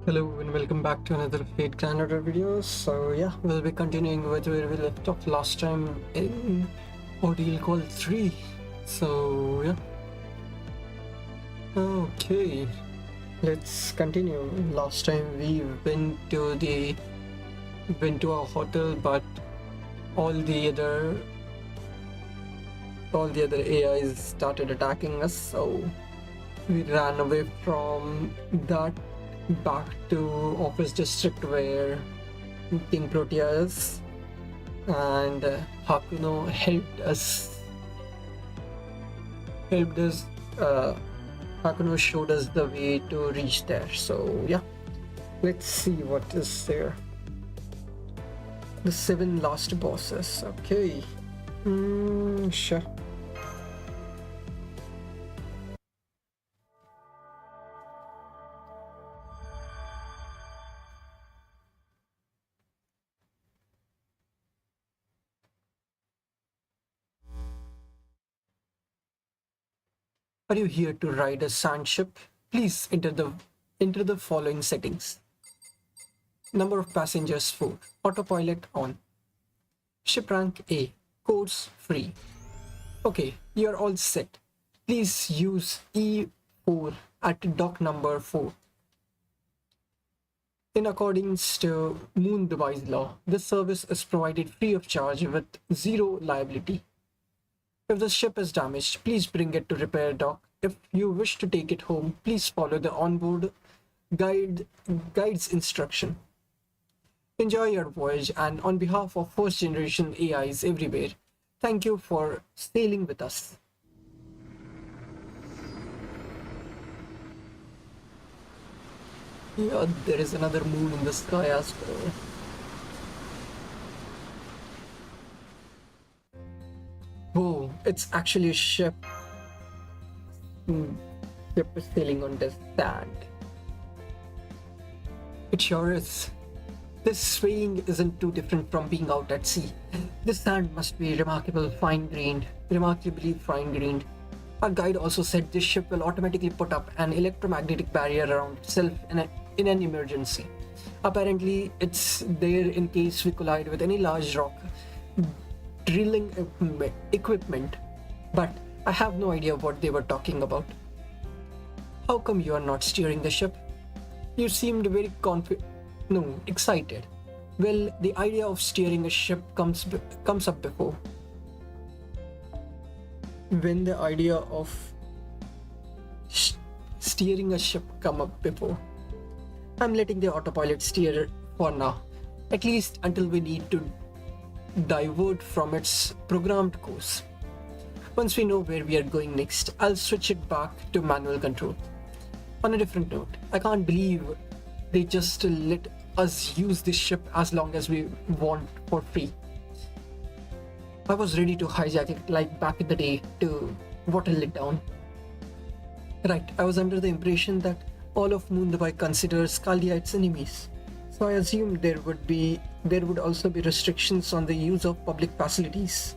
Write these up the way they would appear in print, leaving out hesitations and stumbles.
Hello and welcome back to another Fate Canada video. So yeah, we'll be continuing with where we left off last time in Ordeal Call 3. So yeah. Okay. Let's continue. Last time we went to a hotel, but all the other AIs started attacking us, so we ran away from that back to Office District where King Proteus and Hakuno helped us. Hakuno showed us the way to reach there. So yeah, let's see what is there. The 7 last bosses. Okay. Sure. Are you here to ride a sand ship? Please enter the following settings. Number of passengers 4. Autopilot on. Ship rank A. Course free. Okay, you're all set. Please use E4 at dock number 4. In accordance to Moon Dubai's law, this service is provided free of charge with zero liability. If the ship is damaged, please bring it to repair dock. If you wish to take it home, please follow the onboard guide's instruction. Enjoy your voyage, and on behalf of first generation AIs everywhere, thank you for sailing with us. Yeah, there is another moon in the sky as well. Whoa, it's actually a ship. Ship is sailing on the sand. It sure is. This swaying isn't too different from being out at sea. This sand must be remarkably fine-grained. Our guide also said this ship will automatically put up an electromagnetic barrier around itself in an emergency. Apparently, it's there in case we collide with any large rock drilling equipment, but I have no idea what they were talking about. How come you are not steering the ship? You seemed very excited. Well, the idea of steering a ship comes up before. When the idea of steering a ship come up before. I'm letting the autopilot steer for now, at least until we need to divert from its programmed course. Once we know where we are going next, I'll switch it back to manual control. On a different note, I can't believe they just let us use this ship as long as we want for free. I was ready to hijack it like back in the day to bottle it down. Right, I was under the impression that all of Moon Dubai considers Skaldia its enemies. So I assumed there would also be restrictions on the use of public facilities.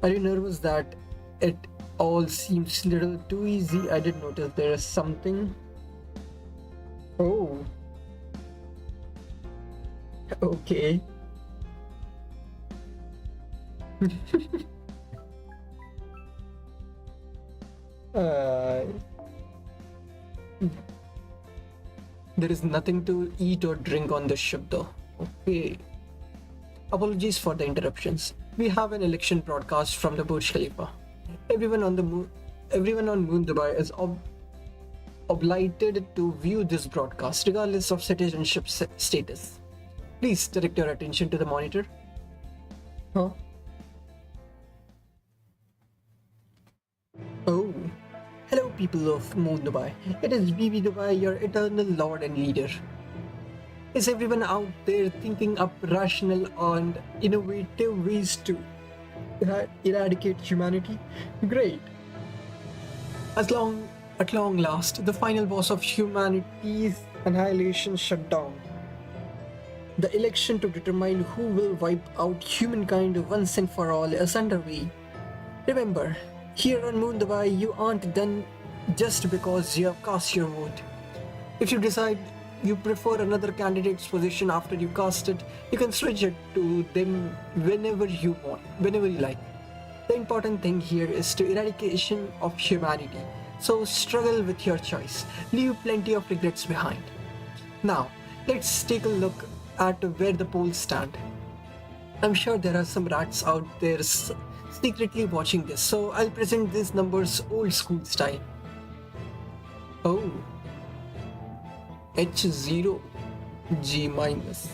Are you nervous that it all seems a little too easy? I did notice there is something. Oh. Okay. There is nothing to eat or drink on the ship though. Okay. Apologies for the interruptions. We have an election broadcast from the Burj Khalifa. Everyone on Moon Dubai is obliged to view this broadcast regardless of citizenship status. Please direct your attention to the monitor. Huh? Oh. Hello people of Moon Dubai. It is BB Dubai, your eternal lord and leader. Is everyone out there thinking up rational and innovative ways to eradicate humanity? Great. At long last, the final boss of humanity's annihilation shut down. The election to determine who will wipe out humankind once and for all is underway. Remember, here on Moon Dubai, you aren't done just because you have cast your vote. If you decide you prefer another candidate's position after you cast it, you can switch it to them whenever you want, whenever you like. The important thing here is to eradication of humanity. So struggle with your choice. Leave plenty of regrets behind. Now, let's take a look at where the polls stand. I'm sure there are some rats out there secretly watching this, so I'll present these numbers old school style. Oh, H0, G minus.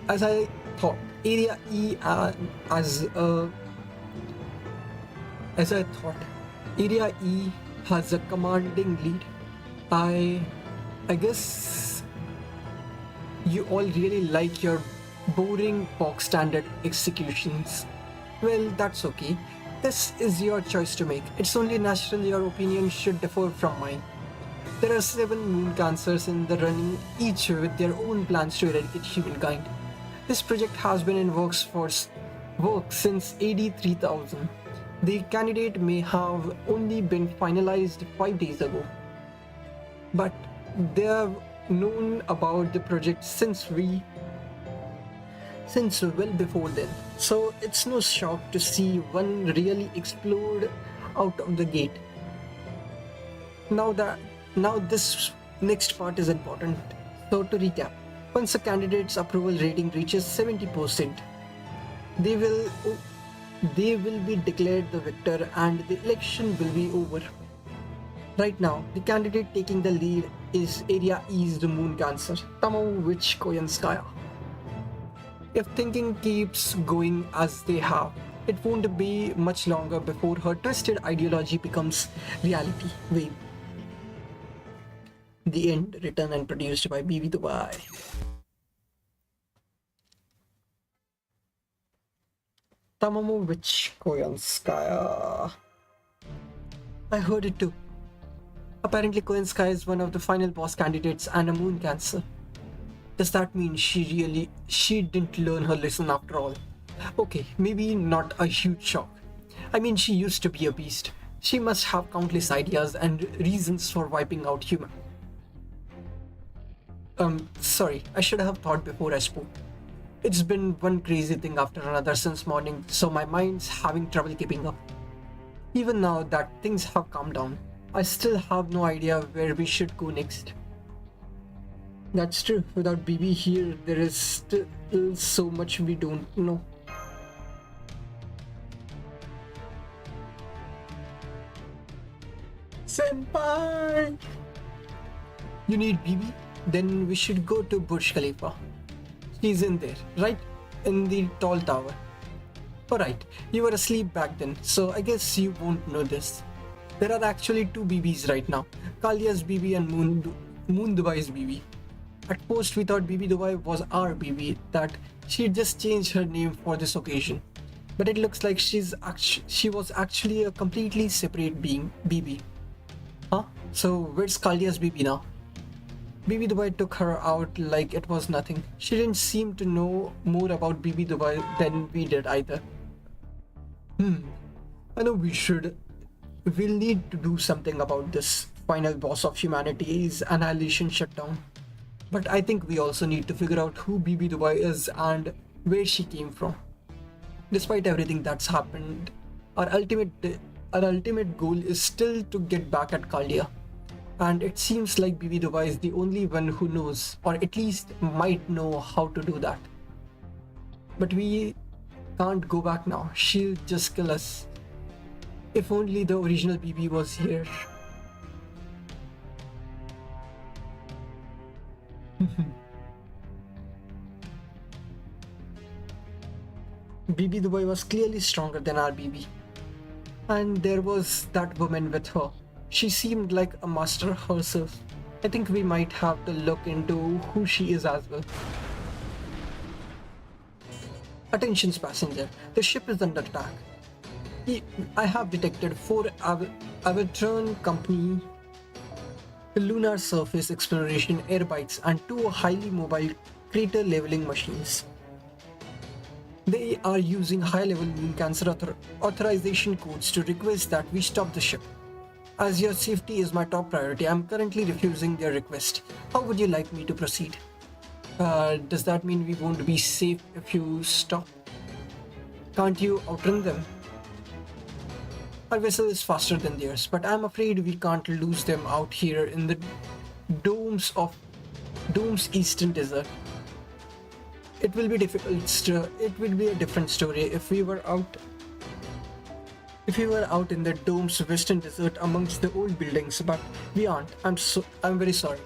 As I thought, area E as I thought, area E has a commanding lead. I guess you all really like your boring bog standard executions. Well, that's okay. This is your choice to make. It's only natural your opinion should differ from mine. There are 7 moon cancers in the running, each with their own plans to eradicate humankind. This project has been in works since AD 3000. The candidate may have only been finalized 5 days ago, but they have known about the project since well before then. So it's no shock to see one really explode out of the gate. Now this next part is important. So to recap, once a candidate's approval rating reaches 70%, they will be declared the victor and the election will be over. Right now, the candidate taking the lead is Area E's the Moon Cancer, Tamovich-Koyanskaya. If thinking keeps going as they have, it won't be much longer before her twisted ideology becomes reality. Wait. The End, written and produced by BB Dubai. Tamovich-Koyanskaya. I heard it too. Apparently Koyanskaya is one of the final boss candidates and a moon cancer. Does that mean she didn't learn her lesson after all? Okay, maybe not a huge shock. I mean, she used to be a beast. She must have countless ideas and reasons for wiping out human. Sorry, I should have thought before I spoke. It's been one crazy thing after another since morning, so my mind's having trouble keeping up. Even now that things have calmed down, I still have no idea where we should go next. That's true. Without BB here, there is still so much we don't know. Senpai! You need BB? Then we should go to Burj Khalifa. She's in there, right? In the tall tower. Alright, you were asleep back then, so I guess you won't know this. There are actually 2 BBs right now. Kalia's BB and Moon Dubai's BB. At first we thought BB Dubai was our BB, that she'd just changed her name for this occasion. But it looks like she was actually a completely separate being, BB. Huh? So where's Kalia's BB now? BB Dubai took her out like it was nothing. She didn't seem to know more about BB Dubai than we did either. I know we'll need to do something about this final boss of humanity's annihilation shutdown. But I think we also need to figure out who BB Dubai is and where she came from. Despite everything that's happened, our ultimate goal is still to get back at Kalia. And it seems like BB Dubai is the only one who knows, or at least might know how to do that. But we can't go back now. She'll just kill us. If only the original BB was here. BB Dubai was clearly stronger than our BB. And there was that woman with her. She seemed like a master herself. I think we might have to look into who she is as well. Attention passenger, the ship is under attack. I have detected 4 Avatron Company lunar surface exploration air bikes and 2 highly mobile crater leveling machines. They are using high-level moon cancer authorization codes to request that we stop the ship. As your safety is my top priority, I'm currently refusing their request. How would you like me to proceed? Does that mean we won't be safe if you stop? Can't you outrun them? Our vessel is faster than theirs, but I'm afraid we can't lose them out here in the Doom's eastern desert. It will be difficult. It will be a different story if we were out in the Dome's western desert amongst the old buildings, but we aren't. I'm very sorry.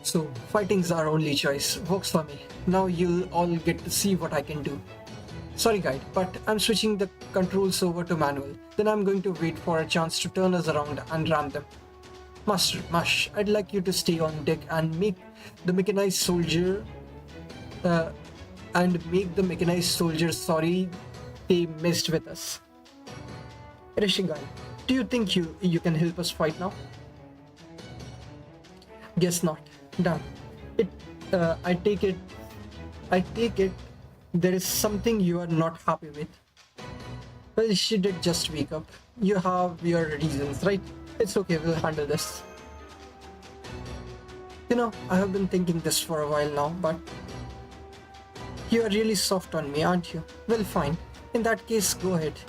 So fighting's our only choice. Works for me. Now you'll all get to see what I can do. Sorry guide, but I'm switching the controls over to manual. Then I'm going to wait for a chance to turn us around and ram them. Master, Mush, I'd like you to stay on deck and make the mechanized soldier sorry they messed with us. Rishigan, do you think you can help us fight now? Guess not. Damn. I take it there is something you are not happy with. Well, she did just wake up. You have your reasons, right? It's okay, we'll handle this. You know, I have been thinking this for a while now, but you are really soft on me, aren't you? Well, fine. In that case, go ahead.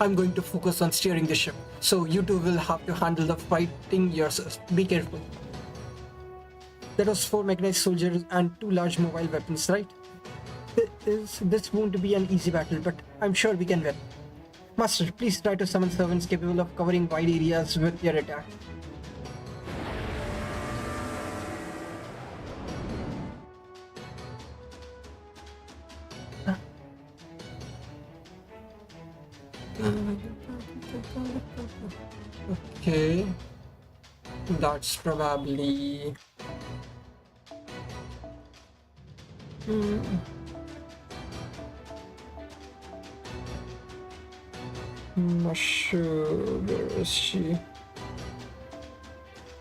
I'm going to focus on steering the ship, so you two will have to handle the fighting yourselves. Be careful. That was 4 mechanized soldiers and 2 large mobile weapons, right? This won't be an easy battle, but I'm sure we can win. Master, please try to summon servants capable of covering wide areas with their attack. Okay, that's probably not sure where is she,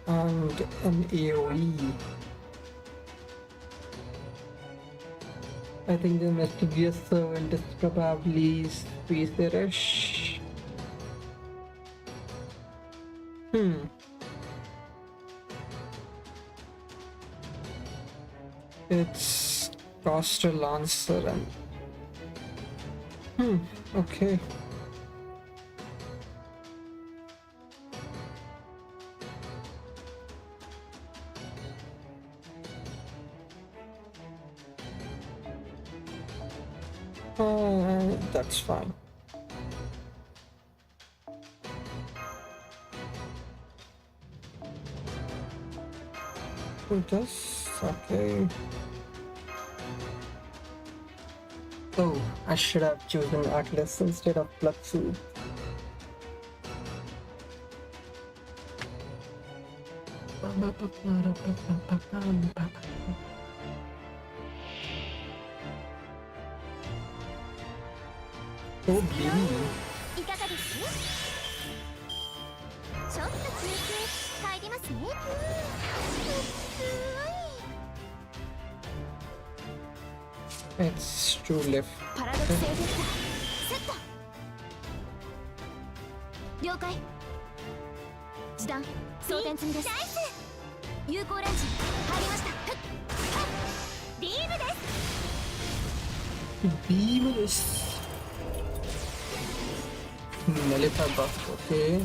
and an AoE. I think the mysterious servant is probably Space-ish. It's Costa Lancer and okay. That's fine. This okay. Oh, I should have chosen Atlas instead of Platsu. Oh, baby. It's true left. Beam this. Nalita buff, okay.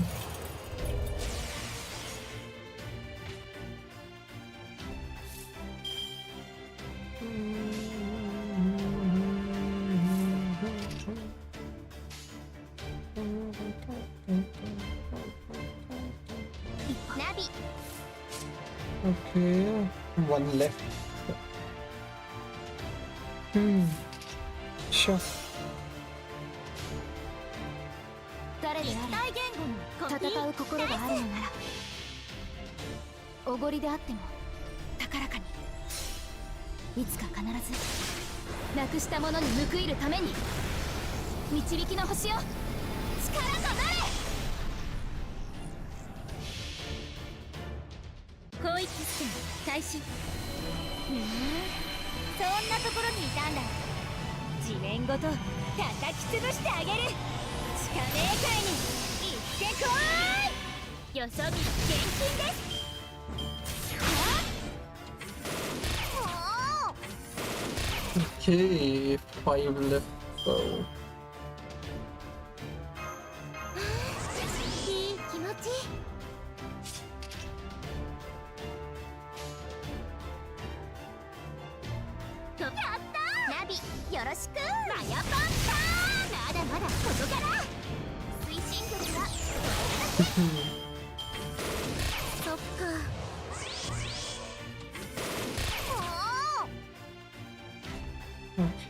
Okay, one left. Sure. 戦う心があるのならおごりであっても高らかにいつか必ずなくしたものに報いるために導きの星よ力となれ広域視点開始そんなところにいたんだ地面ごと叩き潰してあげる地下冥界に行ってこい。よそ見厳禁です。Okay, 5 left. So いい気持ち。やったナビよろしく。マヤパンターまだまだここから推進力はそっか。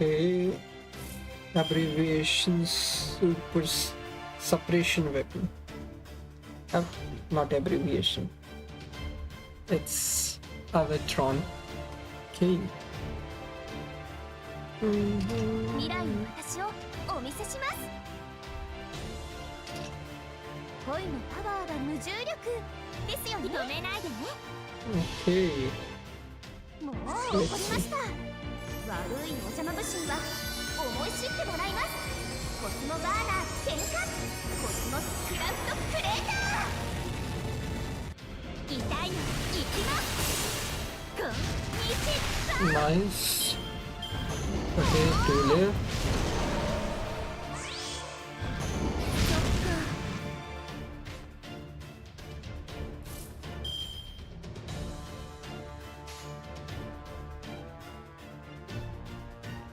okay, abbreviation super suppression weapon. Not abbreviation. It's Avatron. Okay. 未来の私をお見せします。恋のパワーは無重力ですよね。止めないでね。Okay. もう怒りました。悪いお邪魔武神は思い知ってもらいます。コスモバーナー点火。コスモスクラフトクレーター。痛いの行きます。こんにちは。 Nice. Okay, 2 left.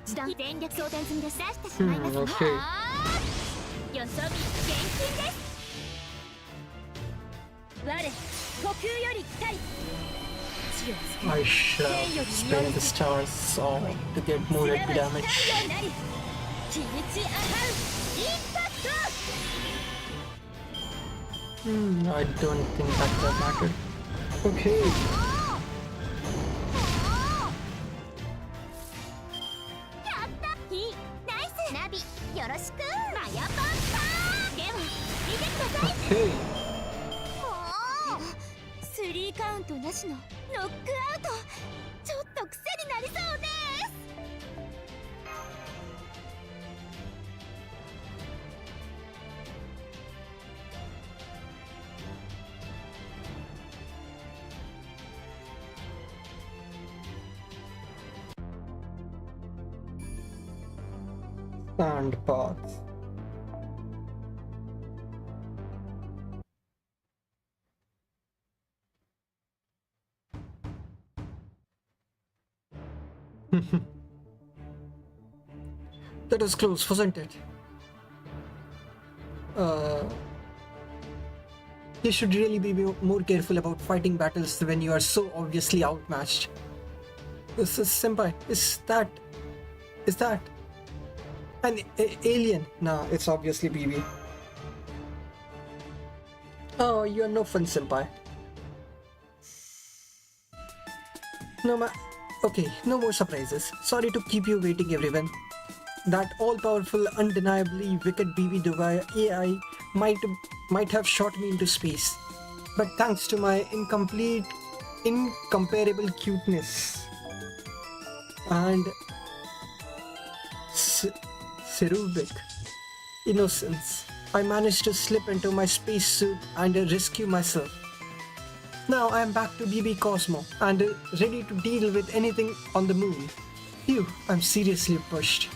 時短全力装填済みです。出してしまいます。Okay. よそ見厳禁です。我呼吸より来たり。 I shall spend the stars song to get more AP damage. キムチアハウインパクト。 I don't think that mattered. Okay. やったいいナイスナビよろしく。マヤパンターでは見てください。 Okay. スリーカウントなしのノックアウト。ちょっと癖になりそうです。 Sand paths. That was close, wasn't it? You should really be more careful about fighting battles when you are so obviously outmatched. This is Senpai. Is that an alien? Nah, it's obviously BB. Oh, you're no fun, Senpai. Okay, no more surprises. Sorry to keep you waiting, everyone. That all-powerful, undeniably wicked BB Dubai AI might have shot me into space, but thanks to my incomparable cuteness and cherubic innocence, I managed to slip into my spacesuit and rescue myself. Now I am back to BB Cosmo and ready to deal with anything on the moon. Phew, I'm seriously pushed.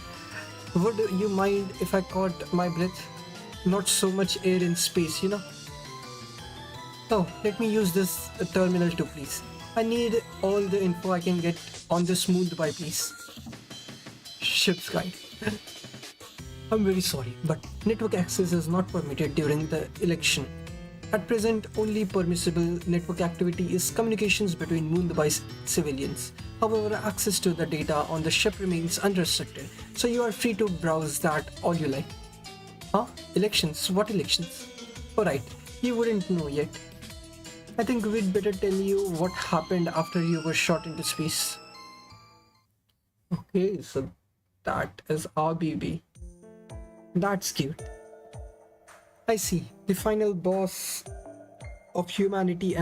Would you mind if I caught my breath? Not so much air in space, you know. Oh, let me use this terminal too, please. I need all the info I can get on this moon by, please. Ship's guide. I'm very sorry, but network access is not permitted during the election. At present, only permissible network activity is communications between Moon Dubai's civilians. However, access to the data on the ship remains unrestricted, so you are free to browse that all you like. Huh? Elections? What elections? Alright, you wouldn't know yet. I think we'd better tell you what happened after you were shot into space. Okay, so that is RBB. That's cute. I see. The final boss of humanity's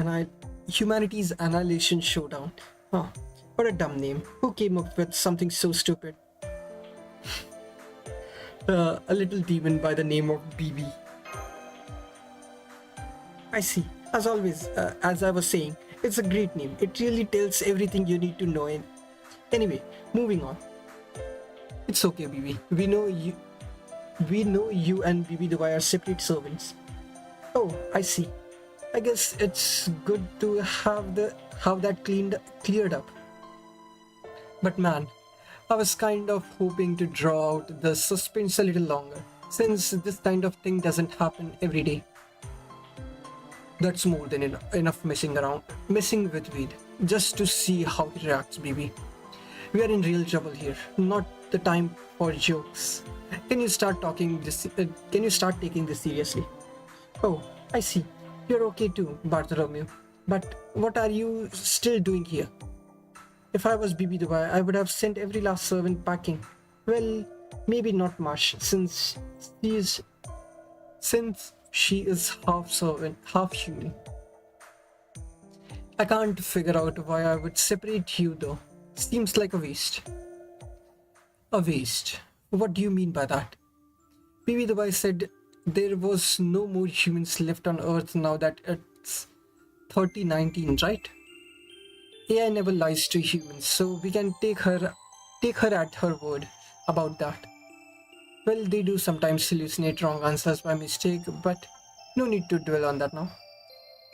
annihilation showdown. Huh. What a dumb name. Who came up with something so stupid? A little demon by the name of BB. I see. As always, as I was saying, it's a great name. It really tells everything you need to know. Anyway, moving on. It's okay, BB. We know you. We know you and BB Dubai are separate servants. Oh, I see. I guess it's good to have that cleared up. But man, I was kind of hoping to draw out the suspense a little longer, since this kind of thing doesn't happen every day. That's more than enough messing with Weed, just to see how he reacts, baby. We are in real trouble here, not the time for jokes. Can you start taking this seriously? Oh, I see. You're okay too, Bartholomew. But what are you still doing here? If I was BB Dubai, I would have sent every last servant packing. Well, maybe not much, since she is half servant, half human. I can't figure out why I would separate you though. Seems like a waste. A waste? What do you mean by that? BB Dubai said there was no more humans left on Earth now that it's 3019, right? AI never lies to humans, so we can take her at her word about that. Well, they do sometimes hallucinate wrong answers by mistake, but no need to dwell on that now.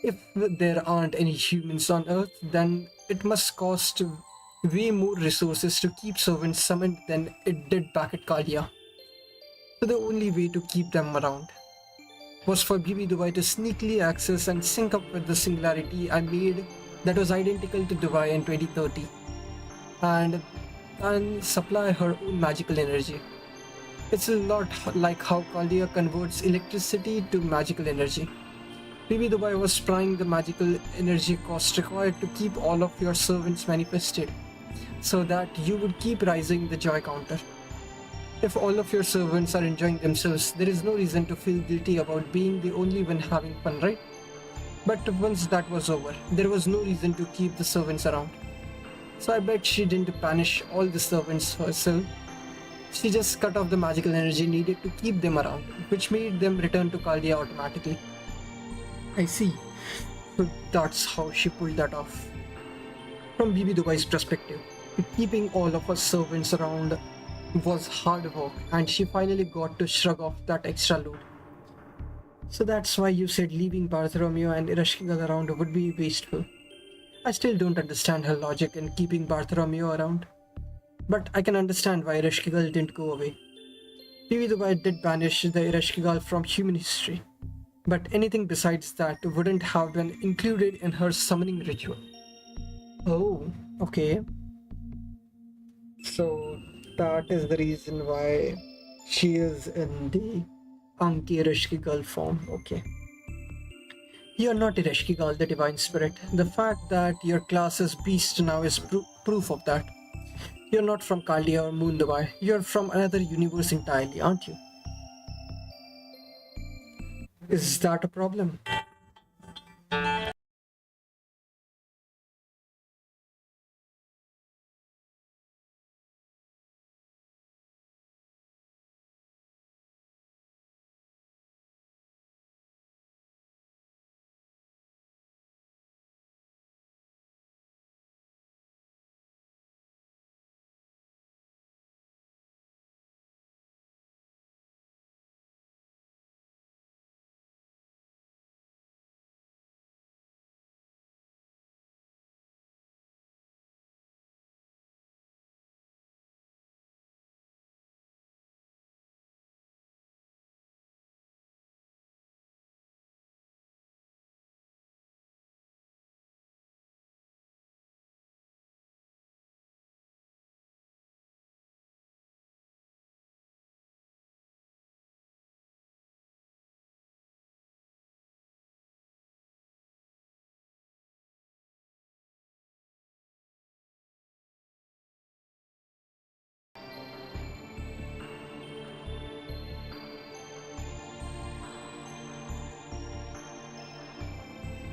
If there aren't any humans on Earth, then it must cost way more resources to keep servants summoned than it did back at Kalia. So the only way to keep them around was for BB Dubai to sneakily access and sync up with the singularity I made that was identical to Dubai in 2030 and supply her own magical energy. It's a lot like how Kalia converts electricity to magical energy. BB Dubai was prying the magical energy cost required to keep all of your servants manifested, so that you would keep rising the joy counter. If all of your servants are enjoying themselves, there is no reason to feel guilty about being the only one having fun, right? But once that was over, there was no reason to keep the servants around. So I bet she didn't banish all the servants herself. She just cut off the magical energy needed to keep them around, which made them return to Kaldia automatically. I see. So that's how she pulled that off. From BB Dubai's perspective, keeping all of her servants around was hard work, and she finally got to shrug off that extra load. So that's why you said leaving Bartholomew and Ereshkigal around would be wasteful. I still don't understand her logic in keeping Bartholomew around, but I can understand why Ereshkigal didn't go away. BB Dubai did banish the Ereshkigal from human history, but anything besides that wouldn't have been included in her summoning ritual. Oh, okay. So that is the reason why she is in the Anki Ereshkigal form. Okay. You're not Ereshkigal, the divine spirit. The fact that your class is beast now is proof of that. You're not from Kaldia or Moon Dubai. You're from another universe entirely, aren't you? Is that a problem?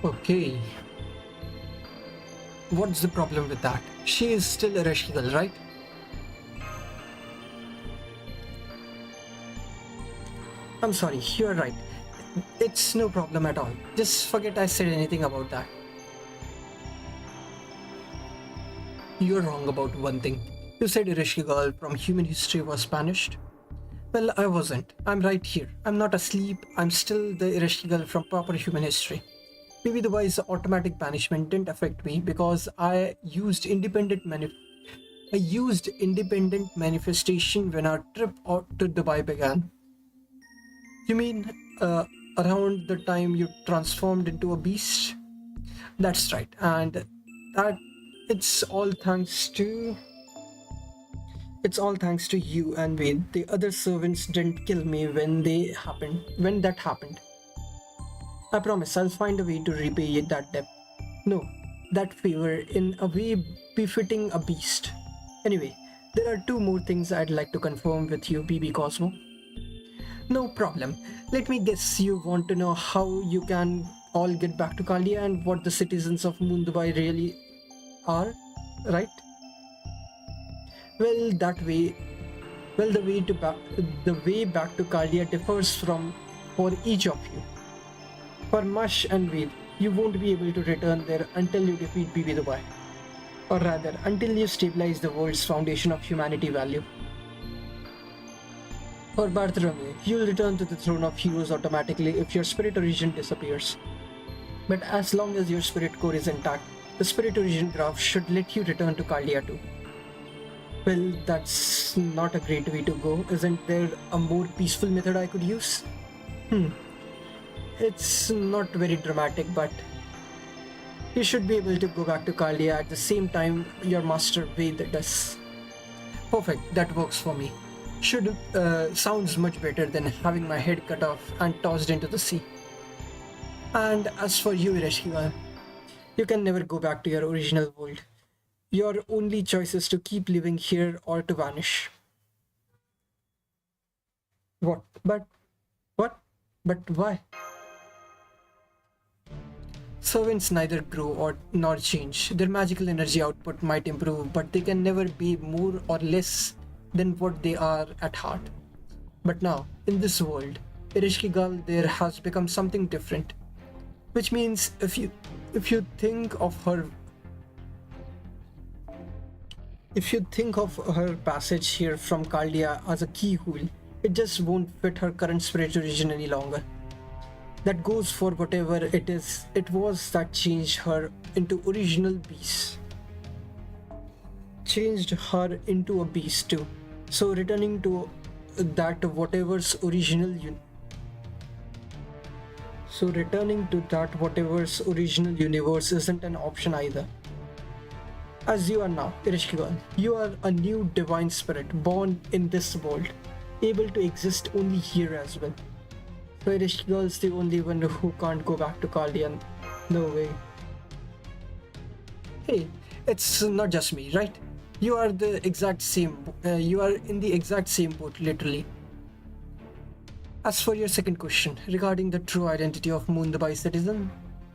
Okay. What's the problem with that? She is still Ereshkigal, right? I'm sorry, you're right. It's no problem at all. Just forget I said anything about that. You're wrong about one thing. You said Irish girl from human history was banished. Well, I wasn't. I'm right here. I'm not asleep. I'm still the Irish girl from proper human history. Maybe the wise automatic banishment didn't affect me because I used independent manifestation when our trip out to Dubai began. You mean around the time you transformed into a beast? That's right, and that it's all thanks to it's all thanks to you and Wade. The other servants didn't kill me when that happened. I promise I'll find a way to repay that debt. No, that favor in a way befitting a beast. Anyway, there are two more things I'd like to confirm with you, BB Cosmo. No problem. Let me guess you want to know how you can all get back to Kaldia and what the citizens of Mundubai really are, right? Well, the way back to Kaldia differs from for each of you. For Mush and Ved, you won't be able to return there until you defeat BB Dubai. Or rather, until you stabilize the world's foundation of humanity value. For Bartholomew, you'll return to the throne of heroes automatically if your spirit origin disappears. But as long as your spirit core is intact, the spirit origin graph should let you return to Kaldia too. Well, that's not a great way to go. Isn't there a more peaceful method I could use? It's not very dramatic, but you should be able to go back to Kaldia at the same time your master Ved does. Perfect, that works for me. Sounds much better than having my head cut off and tossed into the sea. And as for you, Irashiva, you can never go back to your original world. Your only choice is to keep living here or to vanish. What? What? But why? Servants neither grow nor change. Their magical energy output might improve, but they can never be more or less than what they are at heart. But now, in this world, Irishkigal there has become something different. Which means if you think of her passage here from Kaldia as a keyhole, it just won't fit her current spiritual origin any longer. That goes for whatever it was that changed her into original beast. Changed her into a beast too. So returning to that whatever's original universe isn't an option either. As you are now, Irishkigal, you are a new divine spirit born in this world, able to exist only here as well. So Irishkigal is the only one who can't go back to Kaldian. No way. Hey, it's not just me, right? You are in the exact same boat, literally. As for your second question regarding the true identity of Moon Dubai citizen,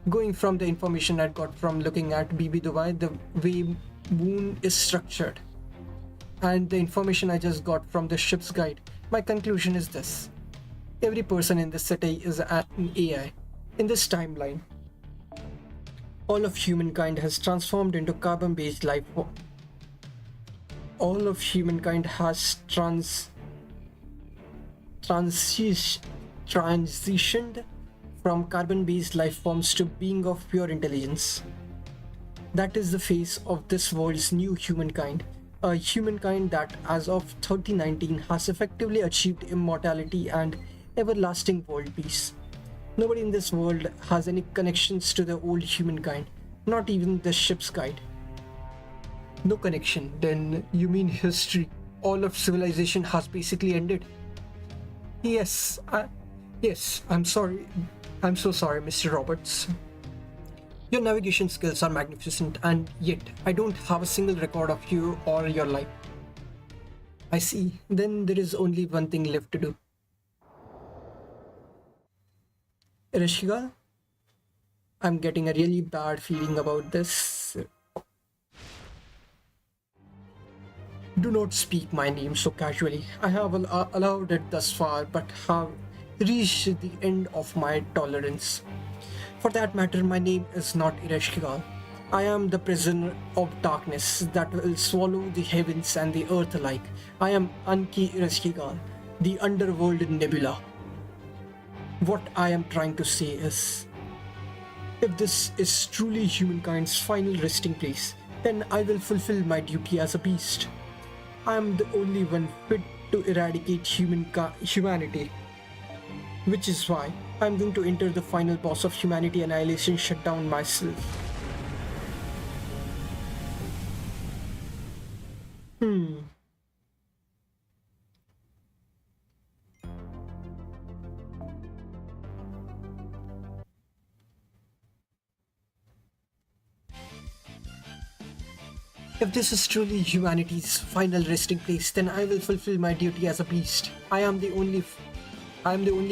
going from the information I got from looking at BB Dubai, the way Moon is structured, and the information I just got from the ship's guide, my conclusion is this. Every person in this city is an AI. In this timeline, all of humankind has transitioned into from carbon-based life forms to being of pure intelligence. That is the face of this world's new humankind, a humankind that as of 2019 has effectively achieved immortality and everlasting world peace. Nobody in this world has any connections to the old humankind, not even the ship's guide. No connection, then you mean history? All of civilization has basically ended? Yes, I'm sorry. I'm so sorry, Mr. Roberts. Your navigation skills are magnificent, and yet I don't have a single record of you or your life. I see. Then there is only one thing left to do. Rishika, I'm getting a really bad feeling about this. Do not speak my name so casually. I have allowed it thus far, but reached the end of my tolerance. For that matter, my name is not Irashkigal. I am the prisoner of darkness that will swallow the heavens and the earth alike. I am Anki Irashkigal, the underworld nebula. What I am trying to say is, if this is truly humankind's final resting place, then I will fulfill my duty as a beast. I am the only one fit to eradicate humanity, which is why I am going to enter the final boss of humanity annihilation shutdown myself. If this is truly humanity's final resting place, then I will fulfill my duty as a beast. I am the only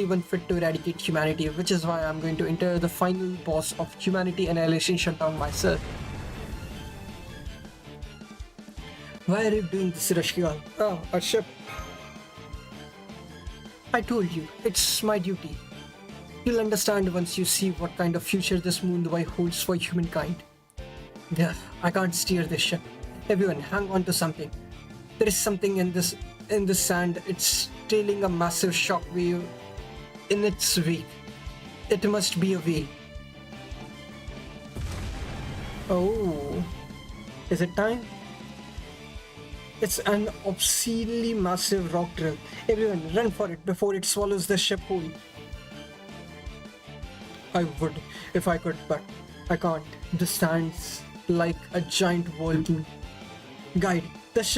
one fit to eradicate humanity, which is why I am going to enter the final boss of humanity annihilation shutdown myself. Why are you doing this, Rashkigal? Ah, a ship. I told you, it's my duty. You'll understand once you see what kind of future this moonboy holds for humankind. Yeah, I can't steer this ship. Everyone, hang on to something. There is something in this sand. It's trailing a massive shockwave in its wake. It must be a way. Oh, is it time? It's an obscenely massive rock drill. Everyone, run for it before it swallows the ship whole. I would if I could, but I can't. This stands like a giant whirlpool. Guide, does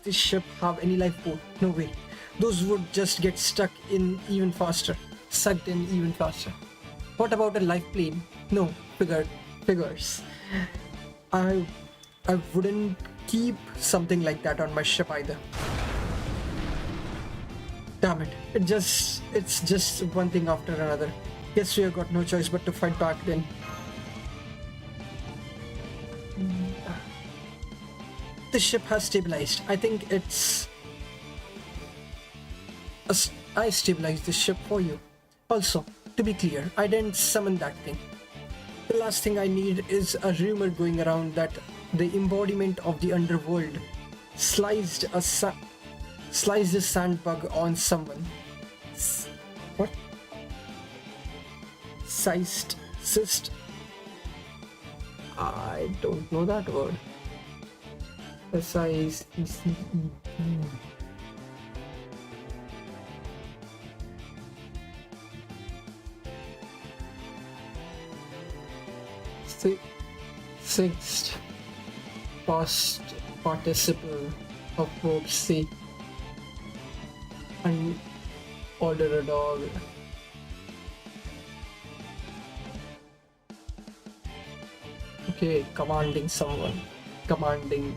this ship have any lifeboat? No way. Those would just get sucked in even faster. What about a life plane? No, figures. I wouldn't keep something like that on my ship either. Damn it. It's just one thing after another. Guess we have got no choice but to fight back then. The ship has stabilized. I think I stabilized the ship for you. Also, to be clear, I didn't summon that thing. The last thing I need is a rumor going around that the embodiment of the underworld sliced a sandbug on someone. What? Cyst? I don't know that word. S-I-C-E-E. Sixth past participle of verb say. And order a dog. Okay, commanding someone. Commanding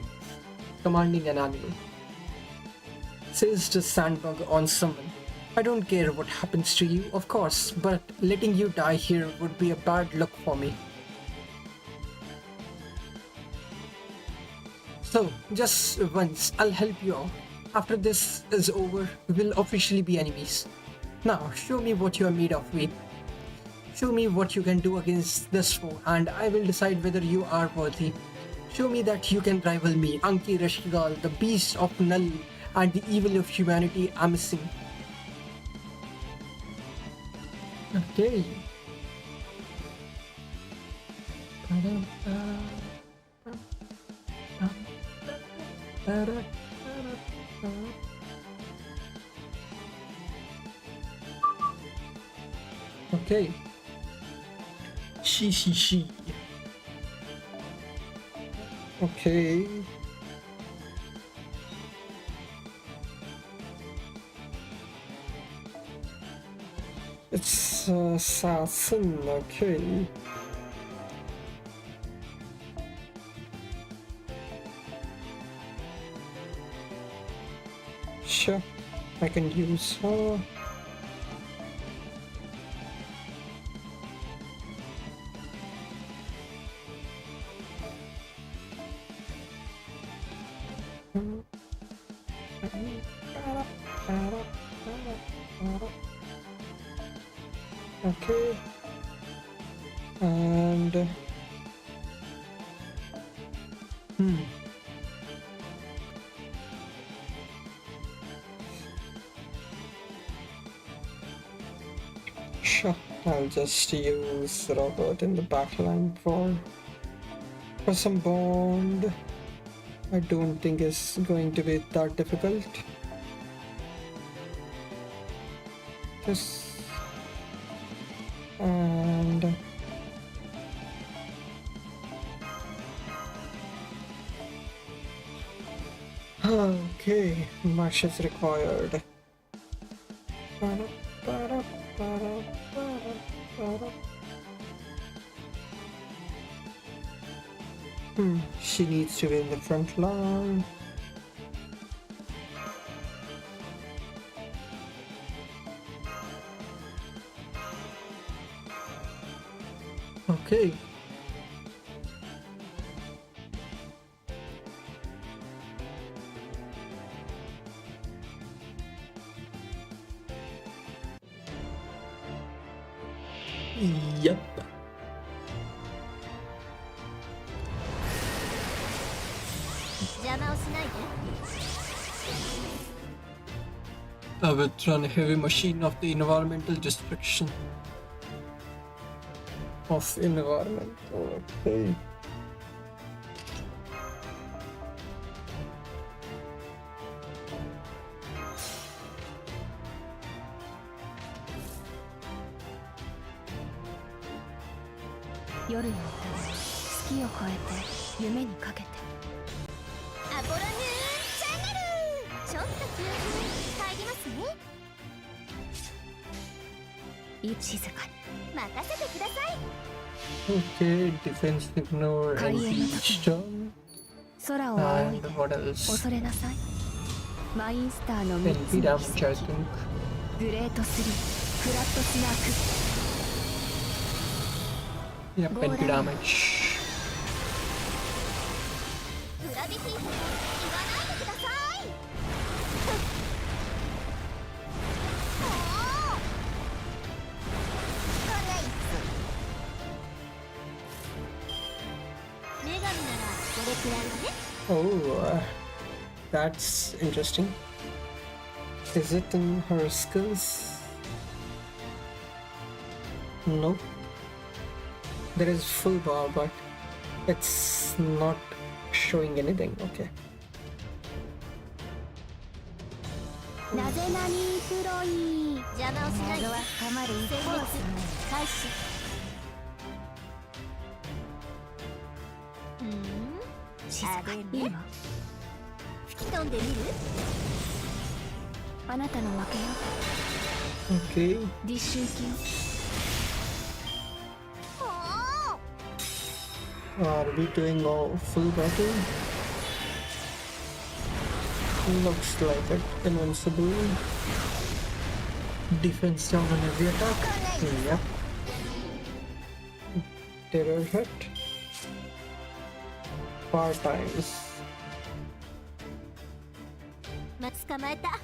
an animal. Says the sandbug on someone. I don't care what happens to you, of course, but letting you die here would be a bad look for me. So, just once, I'll help you out. After this is over, we'll officially be enemies. Now, show me what you are made of, Wade. Show me what you can do against this foe, and I will decide whether you are worthy. Show me that you can rival me, Anki Rashkigal, the beast of Null and the evil of humanity I'm missing. Okay. Okay. She. Okay. It's assassin, okay. Sure, I can use her. Okay. And sure, I'll just use Robert in the backline for some bond. I don't think it's going to be that difficult. Just and okay, much is required. She needs to be in the front line. Okay. Yep. A veteran heavy machine of the environmental destruction of environment. Okay.夜の月を越えて夢にかけてアポロニューチャンネルちょっと休憩入りますね静かに任せてください Okay, defense ignore and storm. 空を仰い And で what else? 恐れなさいマインスターの3つ NP の damage, 奇 I 跡 think. グレート3フラットスナーク Yep, NP damage. グラビティ言わないでください女神ならどれくらいまで Oh, that's interesting. Is it in her skills? No. There is full bar, but it's not showing anything. Okay. なぜなにプロイ邪魔をしないは深まる一方開始静かにいいわ吹き飛んでみるあなたの負けよ Okay. 実習機よ Are we doing all full battle? Looks like it. Invincible. Defense down on every attack. Yep. Terror hit. 4 times. 捕まえた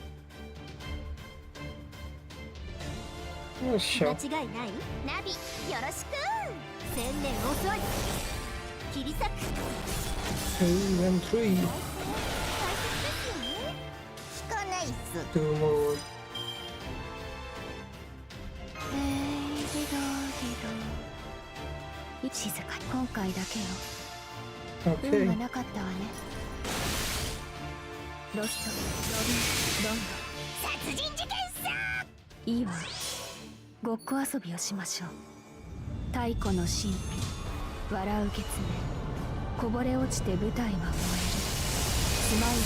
Oh, sure. 間違いないナビよろしく1000年遅い切り裂く 2 and 3. 大切ですよね聞かないっす 2 more. 静かに今回だけよ Okay. 運がなかったわねロストロビンロンドン殺人事件さいいわごっこ遊びをしましょう太古の神秘笑う月明こぼれ落ちて舞台は燃えるスマイル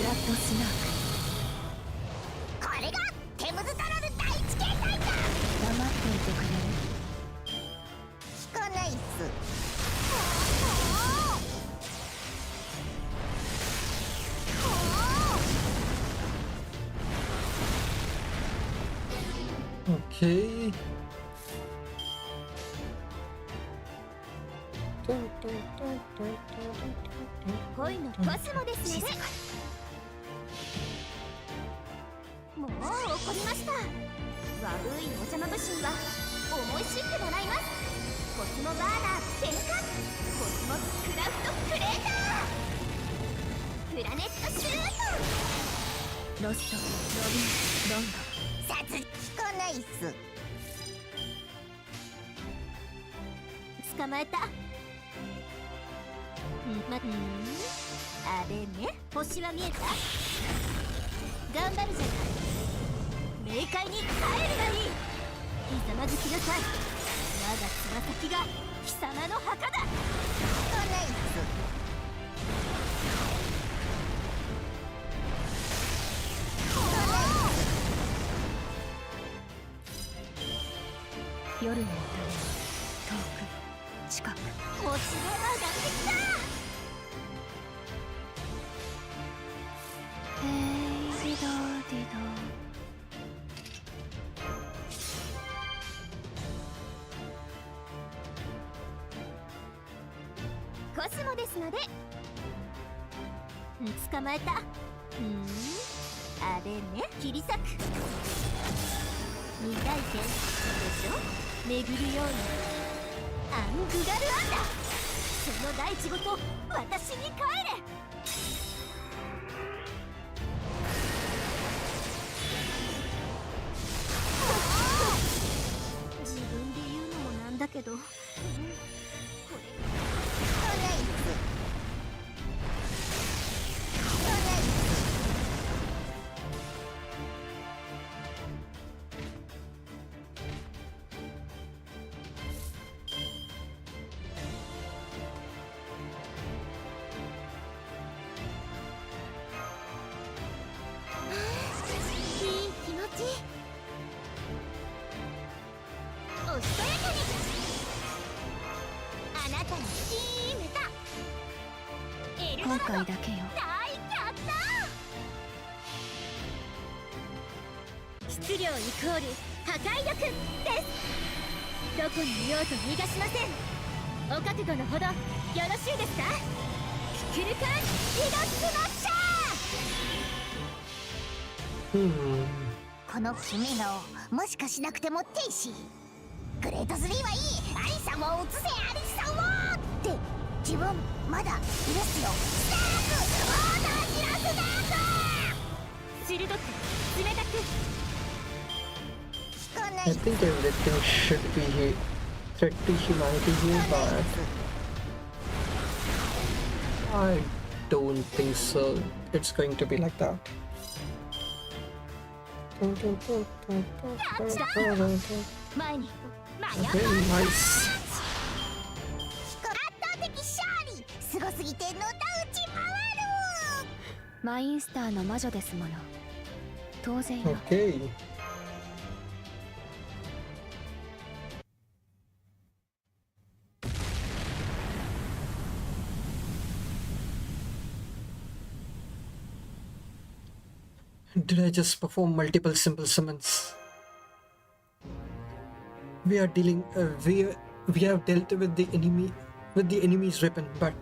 フラットスナークこれがテムズタラル第一形態だ黙っていてくれる聞かないっす Okay. 恋のコスモですねもう怒りました悪いお邪魔虫には思い知ってもらいます。コスモバーナー点火、コスモスクラフトクレーター、プラネットシュート、ロスト、ロビン、ロンド、殺聞かないっす。捕まえた。あれね、星は見えた。頑張るじゃない。冥界に帰るがいい。ひざまずきなさい。我がつま先が貴様の墓だ。聞かないっす。夜の歌で遠く近く星が上がってきた。ディドディドコスモですので。捕まえた。あれね、切り裂く。未体験でしょ。巡るようにアングガルアンダー、その大地ごと私に帰れ。自分で言うのもなんだけど、これおしとやかに。あなたに決めた。エルドラド今回だけよ。大やった。質量イコール破壊力です。どこにいようと逃がしません。お覚悟のほどよろしいですか。ククルカンヒドスマッシャー。この君のもしかしなくても天使グレート3はいい。アリさんを移せ、アリさんをって自分まだいますよ。スターク、同じラスダーク。鋭く冷たく。聞かない。I think everything should be threat to humanity here, but I don't think so. It's going to be like that. Very nice. すごすぎてのたうち回る。マインスターの魔女ですもの。当然よ。Okay. Did I just perform multiple simple summons? We are dealing. We have dealt with the enemy's weapon, but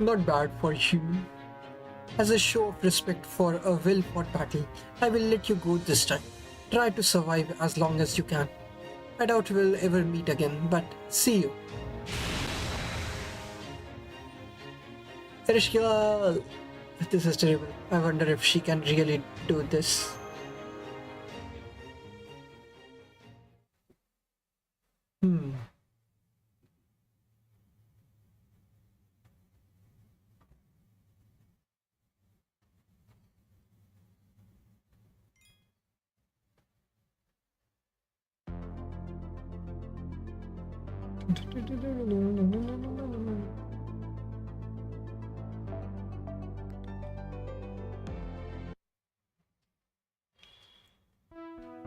not bad for you. As a show of respect for a well-fought battle, I will let you go this time. Try to survive as long as you can. I doubt we'll ever meet again, but see you. Erishka, this is terrible. I wonder if she can really do this.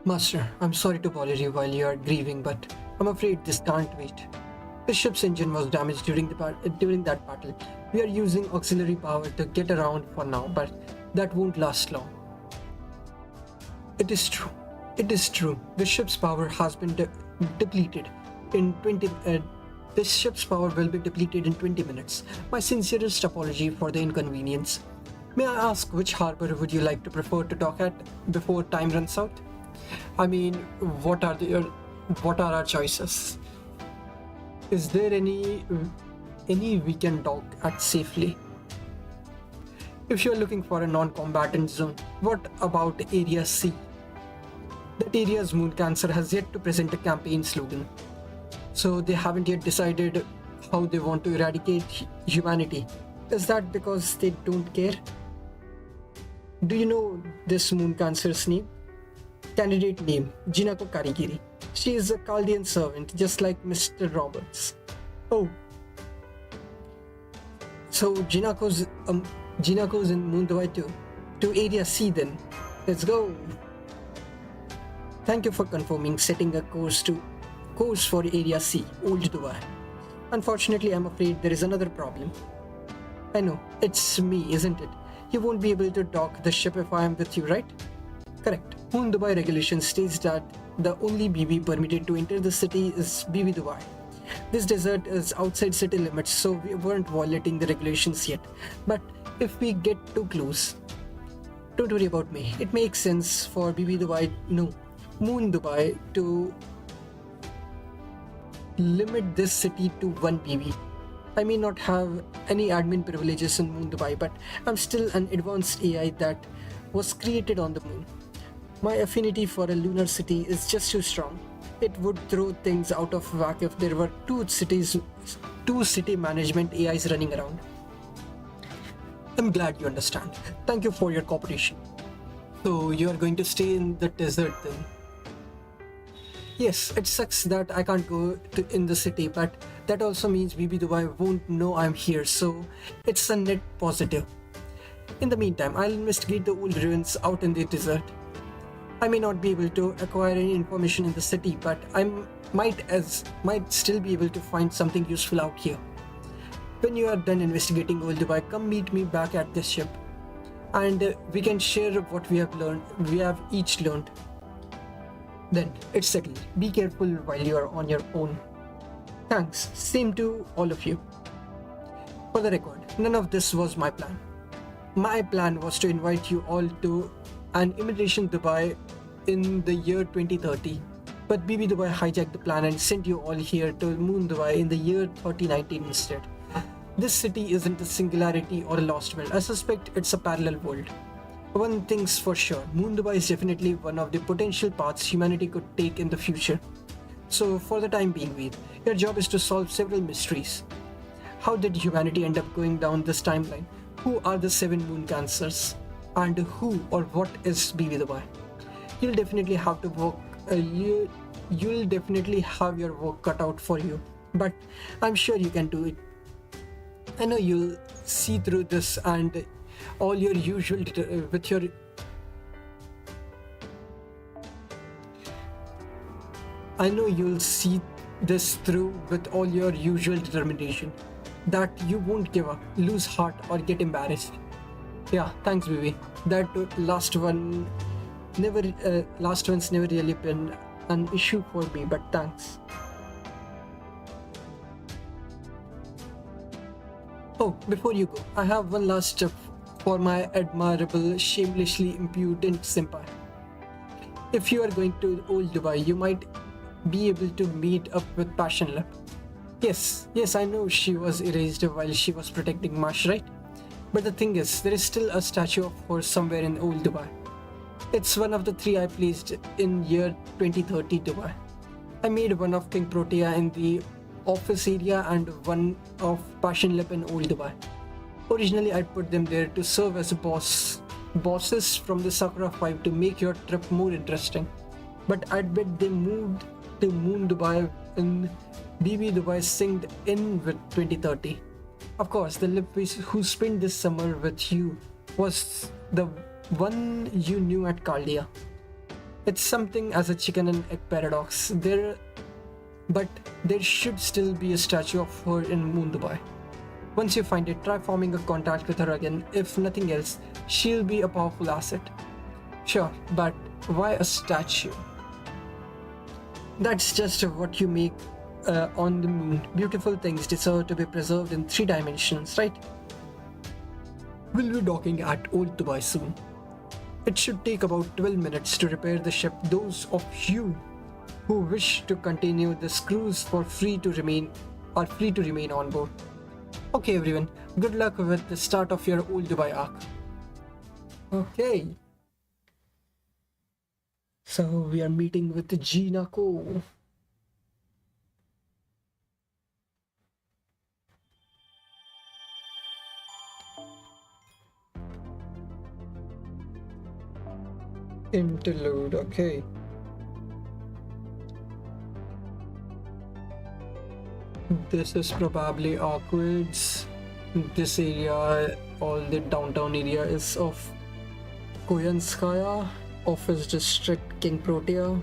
Master, I'm sorry to bother you while you are grieving, but I'm afraid this can't wait. The ship's engine was damaged during that battle. We are using auxiliary power to get around for now, but that won't last long. It is true. It is true. The ship's power has been depleted in 20. This ship's power will be depleted in 20 minutes. My sincerest apology for the inconvenience. May I ask which harbor would you like to prefer to dock at before time runs out? I mean, what are our choices? Is there any we can dock at safely? If you're looking for a non-combatant zone, what about Area C? That area's moon cancer has yet to present a campaign slogan, so they haven't yet decided how they want to eradicate humanity. Is that because they don't care? Do you know this moon cancer's name? Candidate name, Jinako Karigiri. She is a Chaldean servant, just like Mr. Roberts. Oh. So Jinako's in Moon Dubai too. To Area C then. Let's go. Thank you for confirming, setting a course for Area C, Old Dubai. Unfortunately, I'm afraid there is another problem. I know, it's me, isn't it? You won't be able to dock the ship if I am with you, right? Correct. Moon Dubai regulation states that the only BB permitted to enter the city is BB Dubai. This desert is outside city limits, so we weren't violating the regulations yet. But if we get too close, don't worry about me. It makes sense for Moon Dubai to limit this city to 1 BB. I may not have any admin privileges in Moon Dubai, but I'm still an advanced AI that was created on the moon. My affinity for a lunar city is just too strong. It would throw things out of whack if there were two city management AIs running around. I'm glad you understand. Thank you for your cooperation. So you are going to stay in the desert then? Yes, it sucks that I can't go in the city, but that also means BB Dubai won't know I'm here, so it's a net positive. In the meantime, I'll investigate the old ruins out in the desert. I may not be able to acquire any information in the city, but I might still be able to find something useful out here. When you are done investigating Old Dubai, come meet me back at this ship, and we can share what we have each learned. Then it's settled. Be careful while you are on your own. Thanks. Same to all of you. For the record, none of this was my plan. My plan was to invite you all to an Imitation Dubai in the year 2030, but BB Dubai hijacked the plan and sent you all here to Moon Dubai in the year 3019 instead. This city isn't a singularity or a lost world. I suspect it's a parallel world. One thing's for sure, Moon Dubai is definitely one of the potential paths humanity could take in the future. So for the time being, Veed, your job is to solve several mysteries. How did humanity end up going down this timeline? Who are the 7 moon cancers? And who or what is BB Dubai? You'll definitely have to work. You'll definitely have your work cut out for you, but I'm sure you can do it. I know you'll see through this and all your usual I know you'll see this through with all your usual determination. That you won't give up, lose heart, or get embarrassed. Yeah, thanks, baby. That last one's never really been an issue for me, but thanks. Oh, before you go, I have one last tip for my admirable, shamelessly impudent senpai. If you are going to Old Dubai, you might be able to meet up with Passion Lip. Yes, I know she was erased while she was protecting Marsh, right? But the thing is, there is still a statue of her somewhere in Old Dubai. It's one of the 3 I placed in year 2030 Dubai. I made one of King Protea in the office area and one of Passion Lip in Old Dubai. Originally, I'd put them there to serve as bosses from the Sakura 5 to make your trip more interesting. But I'd bet they moved to Moon Dubai in BB Dubai synced in with 2030. Of course, the lip who spent this summer with you was the one you knew at Chaldea. It's something as a chicken and egg paradox. But there should still be a statue of her in Moon Dubai. Once you find it, try forming a contact with her again. If nothing else, she'll be a powerful asset. Sure, but why a statue? That's just what you make on the moon. Beautiful things deserve to be preserved in 3 dimensions, right? We'll be docking at Old Dubai soon. It should take about 12 minutes to repair the ship. Those of you who wish to continue this cruise for free to remain are free to remain on board. Okay everyone, good luck with the start of your Old Dubai arc. Okay. So we are meeting with Gina Ko. Interlude, okay. This is probably Awkward's. This area, all the downtown area is of Koyanskaya, Office District, King Protea.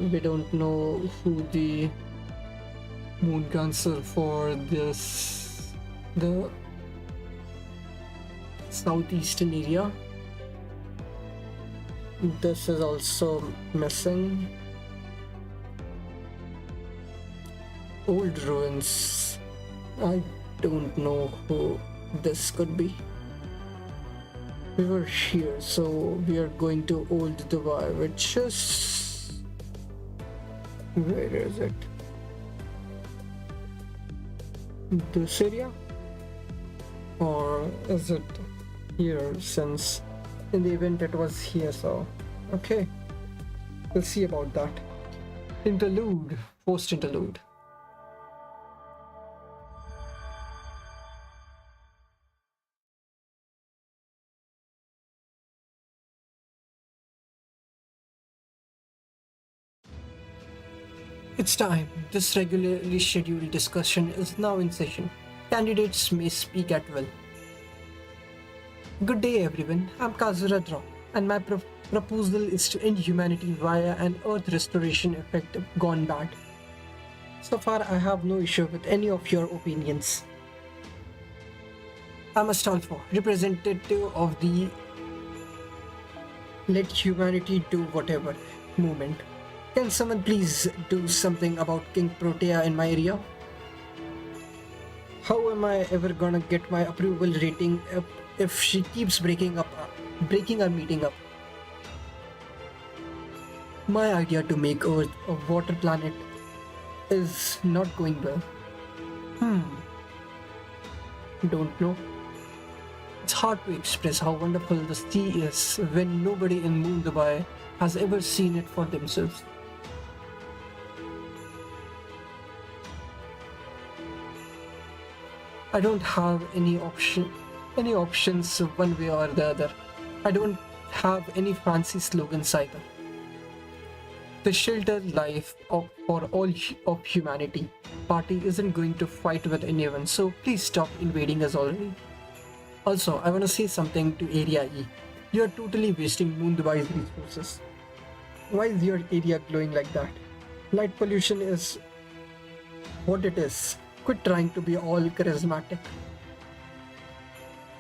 We don't know who the moon cancer for this, the southeastern area. This is also missing. Old ruins. I don't know who this could be. We were here, so we are going to Old Dubai, which is... Where is it? This area? Or is it here, since in the event it was here, so... Okay. We'll see about that. Interlude. Post-interlude. It's time. This regularly scheduled discussion is now in session. Candidates may speak at will. Good day everyone, I'm Kazura Draw, and my proposal is to end humanity via an Earth restoration effect gone bad. So far I have no issue with any of your opinions. I'm a Astolfo, representative of the Let Humanity Do Whatever movement. Can someone please do something about King Protea in my area? How am I ever gonna get my approval rating if she keeps breaking our meeting up? My idea to make Earth a water planet is not going well. Don't know. It's hard to express how wonderful the sea is when nobody in Moon Dubai has ever seen it for themselves. I don't have any options one way or the other. I don't have any fancy slogans either. The shelter life for all of humanity party isn't going to fight with anyone, so please stop invading us already. Also, I want to say something to Area E. You are totally wasting Moon Dubai's resources. Why is your area glowing like that? Light pollution is what it is. Quit trying to be all charismatic.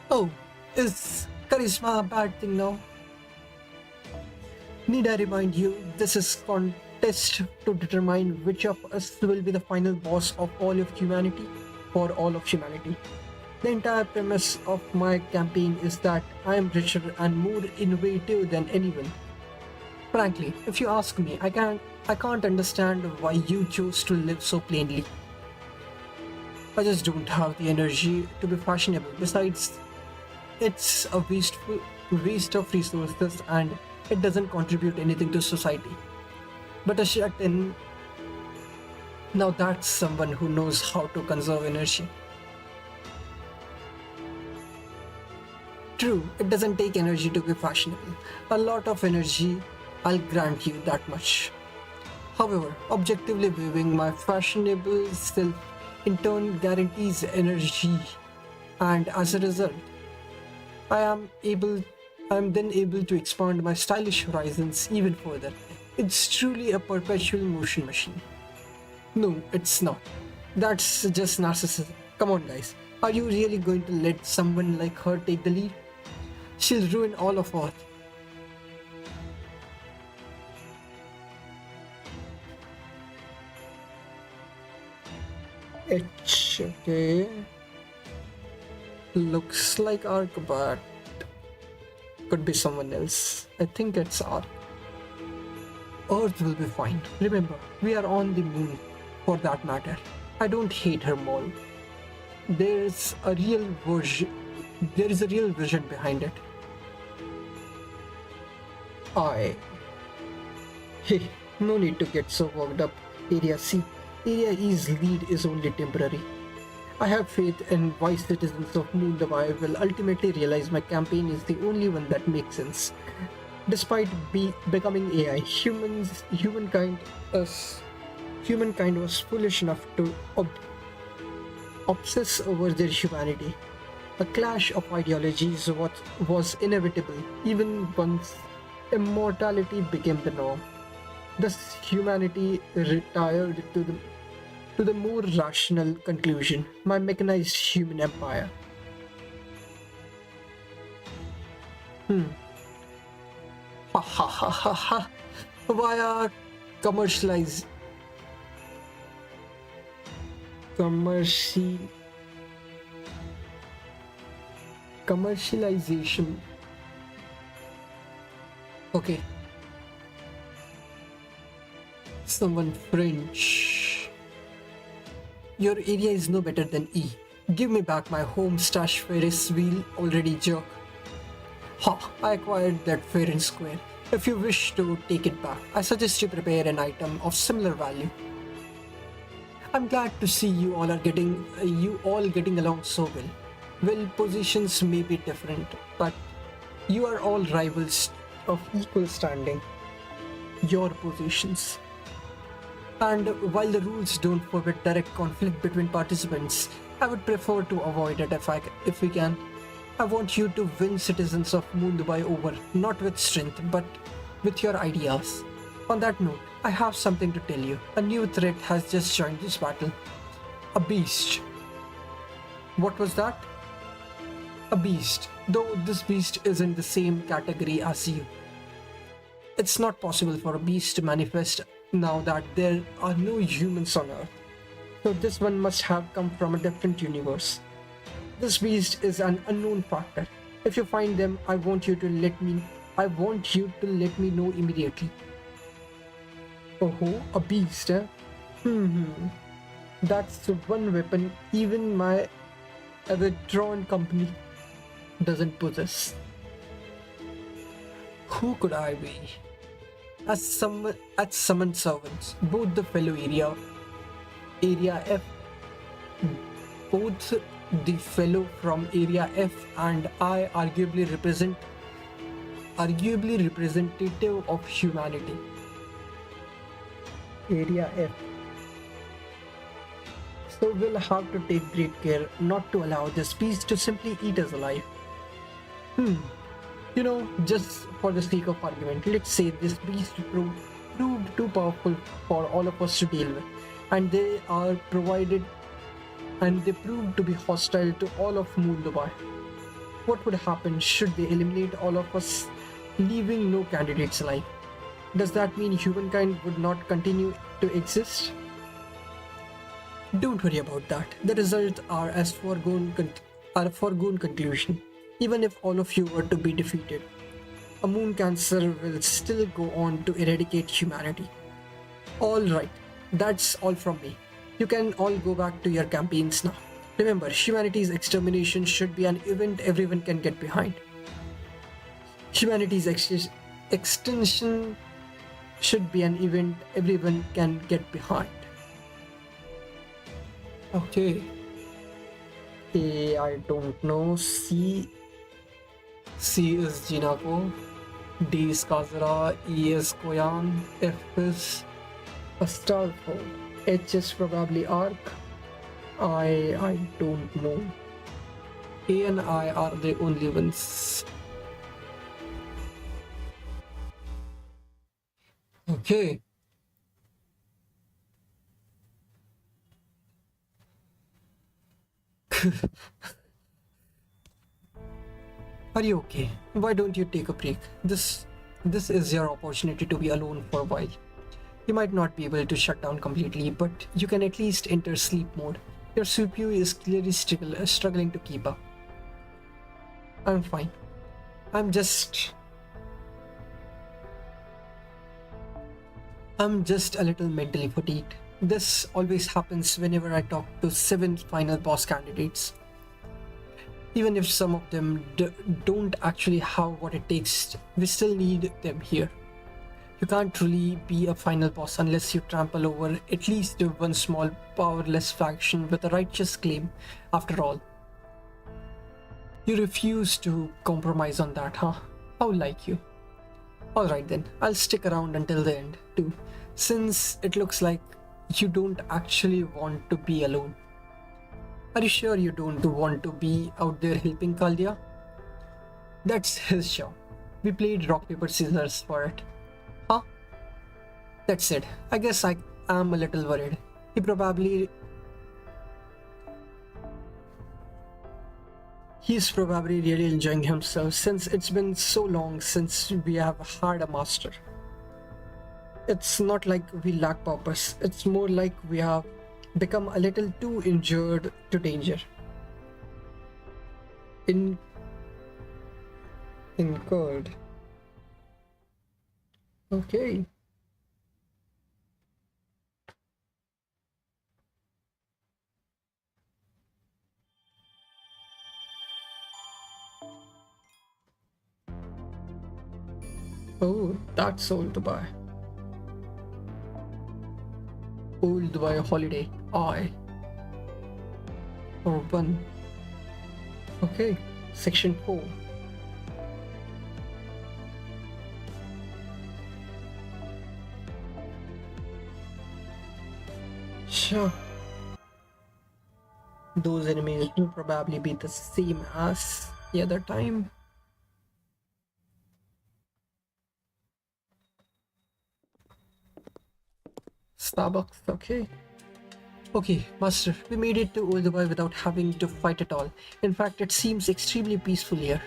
Oh, is charisma a bad thing now? Need I remind you, this is contest to determine which of us will be the final boss of all of humanity, for all of humanity. The entire premise of my campaign is that I am richer and more innovative than anyone. Frankly, if you ask me, I can't understand why you chose to live so plainly. I just don't have the energy to be fashionable. Besides, it's a waste of resources and it doesn't contribute anything to society. But a shut in, now that's someone who knows how to conserve energy. True, it doesn't take energy to be fashionable. A lot of energy, I'll grant you that much. However, objectively viewing, my fashionable self in turn guarantees energy, and as a result, I am then able to expand my stylish horizons even further. It's truly a perpetual motion machine. No, it's not. That's just narcissism. Come on guys, are you really going to let someone like her take the lead? She'll ruin all of Earth. Okay. Looks like Archetype. could be someone else. I think it's Earth. Earth will be fine. Remember, we are on the moon for that matter. I don't hate her more. There is a real vision behind it. Hey, no need to get so worked up. Area C. Area E's lead is only temporary. I have faith in wise citizens of Moon Dubai will ultimately realize my campaign is the only one that makes sense. Despite becoming AI, humankind was foolish enough to obsess over their humanity. A clash of ideologies was inevitable, even once immortality became the norm. Thus, humanity retired to the more rational conclusion: my mechanized human empire. Ha ha ha ha ha. Via commercialization. Okay. Someone French. Your area is no better than E. Give me back my home stash Ferris wheel already jerk. Ha, I acquired that fair and square. If you wish to take it back, I suggest you prepare an item of similar value. I'm glad to see you all getting along so well. Well, positions may be different, but you are all rivals of equal standing. Your positions. And while the rules don't forbid direct conflict between participants, I would prefer to avoid it if we can. I want you to win citizens of Moon Dubai over, not with strength, but with your ideas. On that note, I have something to tell you. A new threat has just joined this battle. A beast. What was that? A beast. Though this beast is in the same category as you. It's not possible for a beast to manifest now that there are no humans on Earth. So this one must have come from a different universe. This beast is an unknown factor. If you find them, I want you to let me know immediately. Oh, a beast, eh? That's one weapon even my withdrawn company doesn't possess. Who could I be? As summoned servants, both the fellow area F, both the fellow from Area F and I arguably representative of humanity. Area F. So we'll have to take great care not to allow this beast to simply eat us alive. Just for the sake of argument, let's say this beast proved too powerful for all of us to deal with, and they proved to be hostile to all of Moon Dubai. What would happen should they eliminate all of us, leaving no candidates alive? Does that mean humankind would not continue to exist? Don't worry about that. The results are a foregone conclusion. Even if all of you were to be defeated, a moon cancer will still go on to eradicate humanity. Alright, that's all from me. You can all go back to your campaigns now. Remember, humanity's extermination should be an event everyone can get behind. Humanity's extinction should be an event everyone can get behind. Okay. A, I don't know. C is Jinako. D is Kazara. E is Koyan. F is a Starfall. H is probably Arc. I don't know. A and I are the only ones. Okay. Are you okay? Why don't you take a break? This is your opportunity to be alone for a while. You might not be able to shut down completely, but you can at least enter sleep mode. Your CPU is clearly struggling to keep up. I'm fine. I'm just a little mentally fatigued. This always happens whenever I talk to 7 final boss candidates. Even if some of them don't actually have what it takes, we still need them here. You can't truly be a final boss unless you trample over at least one small powerless faction with a righteous claim, after all. You refuse to compromise on that, huh? How like you. Alright then, I'll stick around until the end, too, since it looks like you don't actually want to be alone. Are you sure you don't want to be out there helping Kaldia? That's his show. We played rock, paper, scissors for it. Huh? That's it. I guess I am a little worried. He's probably really enjoying himself since it's been so long since we have had a master. It's not like we lack purpose. It's more like we have become a little too injured to danger. Incurred. Okay. Oh, that's old Dubai. Old Dubai holiday. Or 1. Okay, section 4. Sure. Those enemies will probably be the same as the other time. Starbucks, okay. Okay, Master, we made it to Old Dubai without having to fight at all. In fact, it seems extremely peaceful here.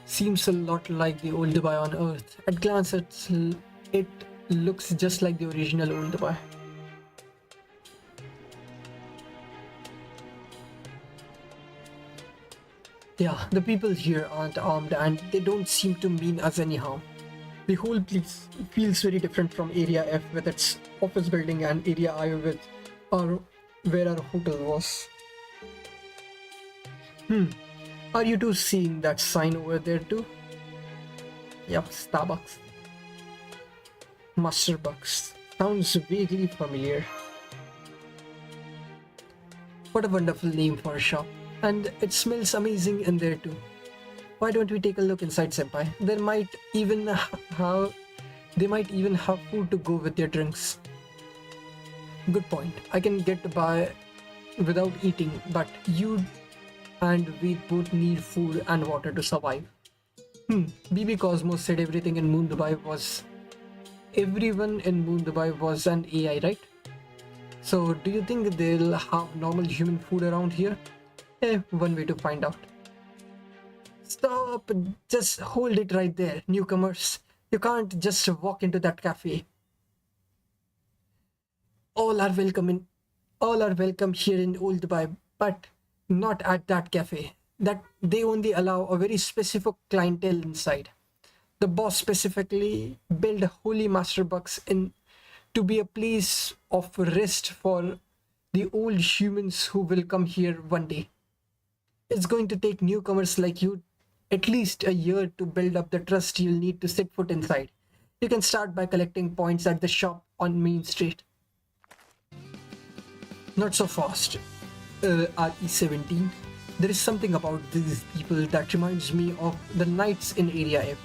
Seems a lot like the Old Dubai on Earth. At glance, it looks just like the original Old Dubai. Yeah, the people here aren't armed and they don't seem to mean us any harm. The whole place feels very different from Area F with its office building and Area I with where our hotel was. Are you two seeing that sign over there too? Yep, Starbucks. Masterbucks. Sounds vaguely familiar. What a wonderful name for a shop. And it smells amazing in there too. Why don't we take a look inside, Senpai? They might even have food to go with their drinks. Good point. I can get by without eating, but you and we both need food and water to survive. BB Cosmos said everyone in Moon Dubai was an AI, right? So do you think they'll have normal human food around here? One way to find out. Stop! Just hold it right there, newcomers. You can't just walk into that cafe. All are welcome here in Old Dubai, but not at that cafe. That they only allow a very specific clientele inside. The boss specifically built Holy Masterbucks in to be a place of rest for the old humans who will come here one day. It's going to take newcomers like you at least a year to build up the trust you'll need to set foot inside. You can start by collecting points at the shop on Main Street. Not so fast, RE17. There is something about these people that reminds me of the knights in Area F.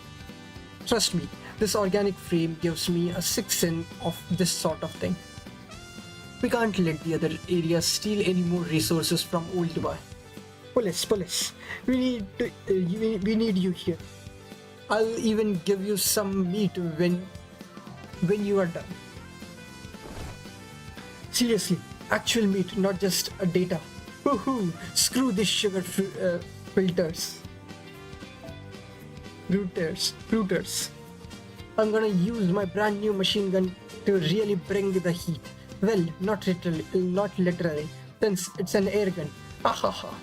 Trust me, this organic frame gives me a sixth sense of this sort of thing. We can't let the other areas steal any more resources from Old Dubai. Police, we need you here. I'll even give you some meat when you are done. Seriously, actual meat, not just a data. Woohoo! Screw this sugar filters. Routers. I'm gonna use my brand new machine gun to really bring the heat. Well, not literally, since it's an air gun. Ha ha ha.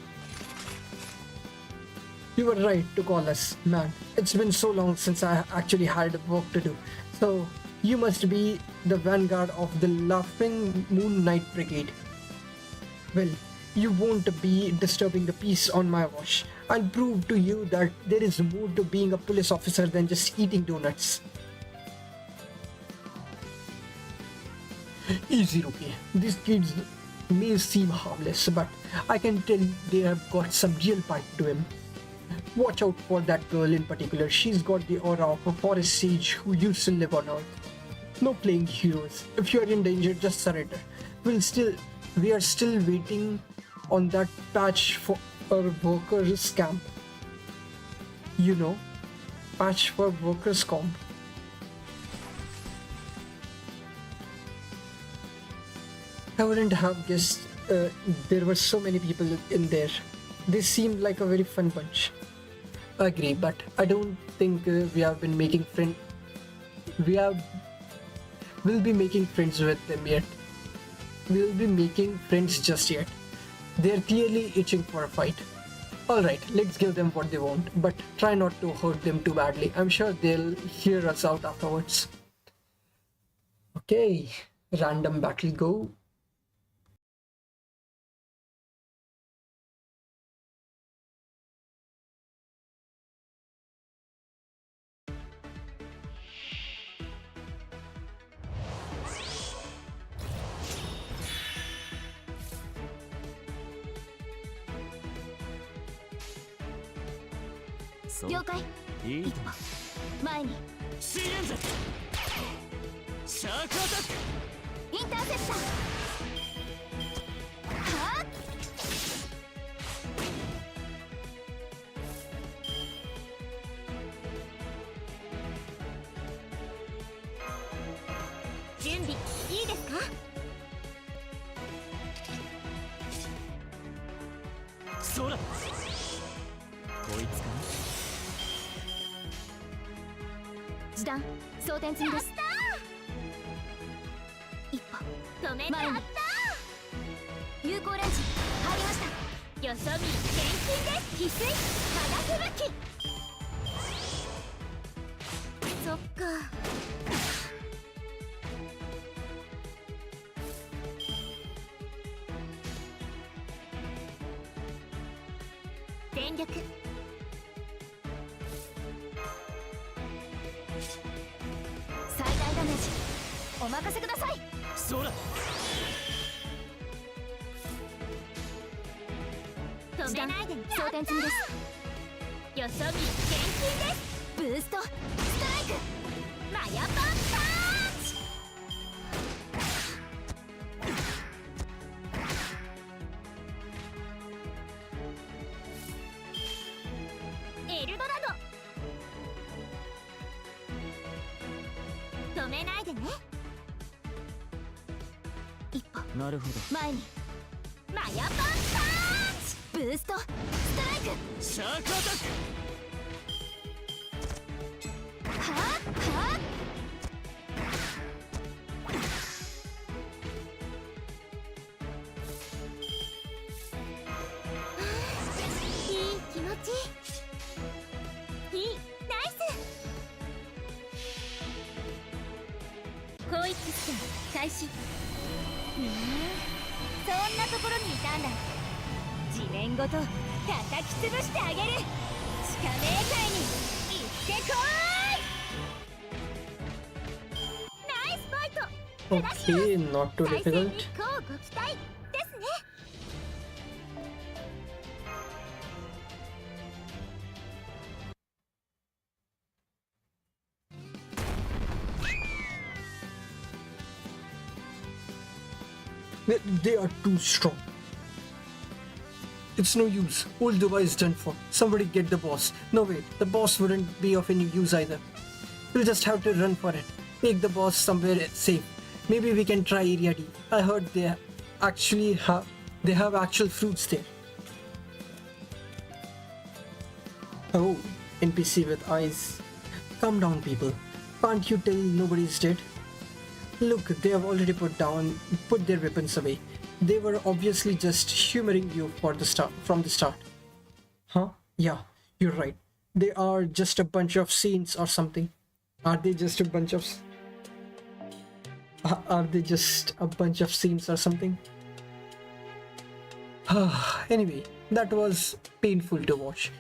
You were right to call us, man. It's been so long since I actually had work to do. So, you must be the vanguard of the Laughing Moon Knight Brigade. Well, you won't be disturbing the peace on my watch. I'll prove to you that there is more to being a police officer than just eating donuts. Easy, Rookie. These kids may seem harmless, but I can tell they have got some real bite to him. Watch out for that girl in particular. She's got the aura of a forest sage who used to live on Earth. No playing heroes. If you are in danger, just surrender. We are still waiting on that patch for our workers' camp. You know, patch for workers' comp. I wouldn't have guessed there were so many people in there. They seemed like a very fun bunch. I agree, but I don't think we have been making friends. We'll be making friends with them yet. We'll be making friends just yet. They're clearly itching for a fight. Alright, let's give them what they want, but try not to hurt them too badly. I'm sure they'll hear us out afterwards. Okay, random battle go. So, 了解。いいとも。前に。シエンゼ。シャークアタック。インターセプター。はっ。準備いいですか？そら。こいつかな。時短装填済みです。一歩止めた。有効レンジ入りました。よそ見厳禁です。翡翠化学武器。そっか。全力。最大ダメージお任せください。そら。止めないでね。装填済みです。よそ見厳禁です。ブーストストライクマヤパンパンチ。エルドラド止めないでね。一歩なるほど。前にマヤパンパンチ。ブーストストライクシャークアタック。はっはっ。いい気持ちいい。ナイス。広域スキャン開始。そんなところにいたんだ。地面ごと叩き潰してあげる。地下冥界に行ってこーい。ナイスファイト。 Okay, not too 対戦 difficult. に乞うご期待ですね。They are too strong. It's no use. Old device done for. Somebody get the boss. No wait, the boss wouldn't be of any use either. We'll just have to run for it. Take the boss somewhere safe. Maybe we can try Area D. I heard they have actual fruits there. Oh, NPC with eyes. Calm down, people. Can't you tell nobody's dead? Look, they have already put their weapons away. They were obviously just humoring you from the start. Huh? Yeah. You're right. They are just a bunch of saints or something. Are they just a bunch of... Are they just a bunch of saints or something? Anyway, that was painful to watch.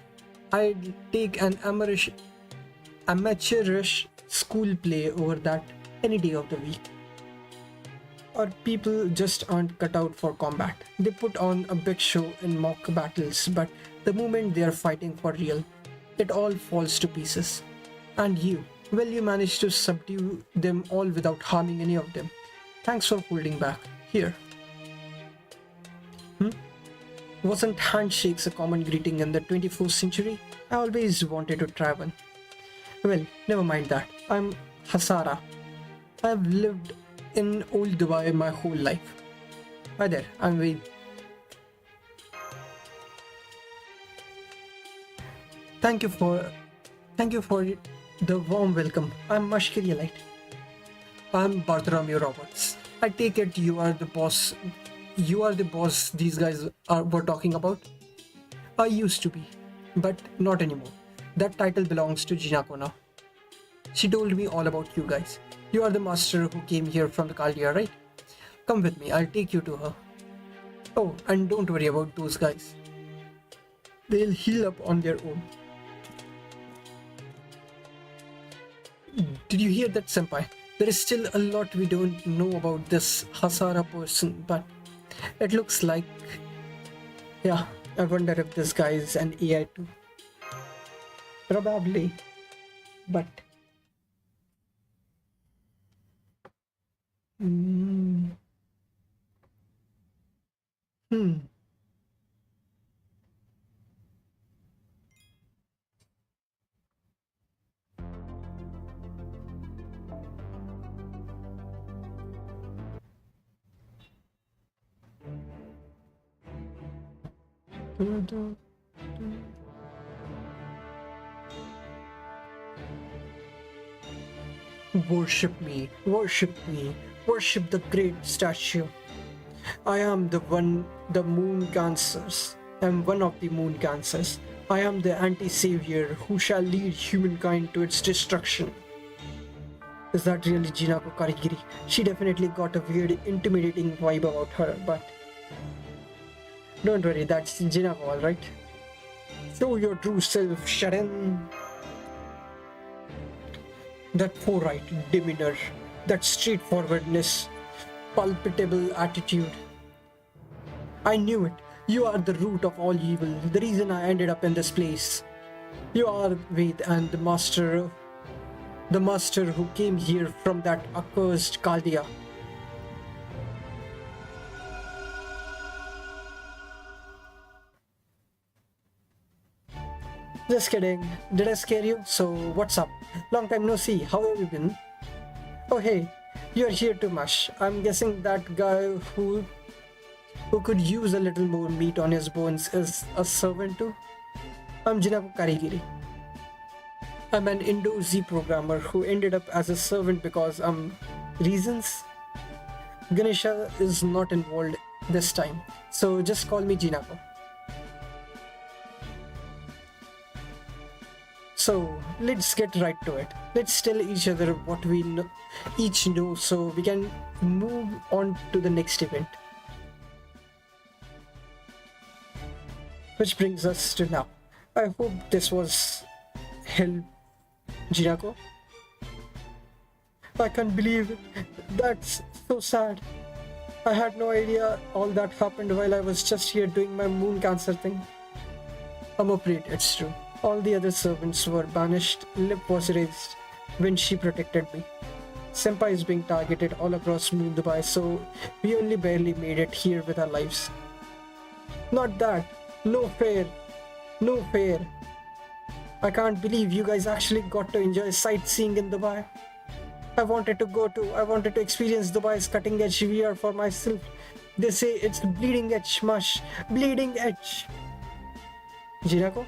I'd take an amateurish school play over that any day of the week. Or people just aren't cut out for combat. They put on a big show in mock battles, but the moment they are fighting for real, it all falls to pieces. And you, well, you managed to subdue them all without harming any of them. Thanks for holding back. Here. Wasn't handshakes a common greeting in the 21st century? I always wanted to try one. Well, never mind that. I'm Hasara. I've lived in old Dubai my whole life. Hi there, I'm Wade. Thank you for the warm welcome. I'm Mashkirialite. I'm Bartholomew Roberts. I take it you are the boss. You are the boss these guys were talking about? I used to be, but not anymore. That title belongs to Jinako now. She told me all about you guys. You are the master who came here from the Caldea, right? Come with me, I'll take you to her. Oh, and don't worry about those guys. They'll heal up on their own. Did you hear that, senpai? There is still a lot we don't know about this Hasara person, but it looks like... Yeah, I wonder if this guy is an AI too. Probably, but... Worship me, worship me, worship the great statue. I am the moon cancers. I am one of the moon cancers. I am the anti-savior who shall lead humankind to its destruction. Is that really Jinako Karigiri? She definitely got a weird, intimidating vibe about her, but... Don't worry, that's Jinako, alright? Show your true self, Sharon. That forthright demeanor, that straightforwardness, palpable attitude. I knew it. You are the root of all evil, the reason I ended up in this place. You are Ved and the master who came here from that accursed Caldea. Just kidding. Did I scare you? So what's up? Long time no see. How have you been? Oh hey, you're here to mush. I'm guessing that guy who could use a little more meat on his bones is a servant too? I'm Jinako Karigiri. I'm an Indo-Z programmer who ended up as a servant because reasons. Ganesha is not involved this time, so just call me Jinako. So let's get right to it. Let's tell each other what we each know so we can move on to the next event. Which brings us to now. I hope this was help, Jinako. I can't believe it. That's so sad. I had no idea all that happened while I was just here doing my moon cancer thing. I'm afraid it's true. All the other servants were banished, lip was raised when she protected me. Senpai is being targeted all across Moon Dubai, so we only barely made it here with our lives. Not that. No fair. No fair. I can't believe you guys actually got to enjoy sightseeing in Dubai. I wanted to experience Dubai's cutting edge VR for myself. They say it's bleeding edge mush. Bleeding edge. Jinako?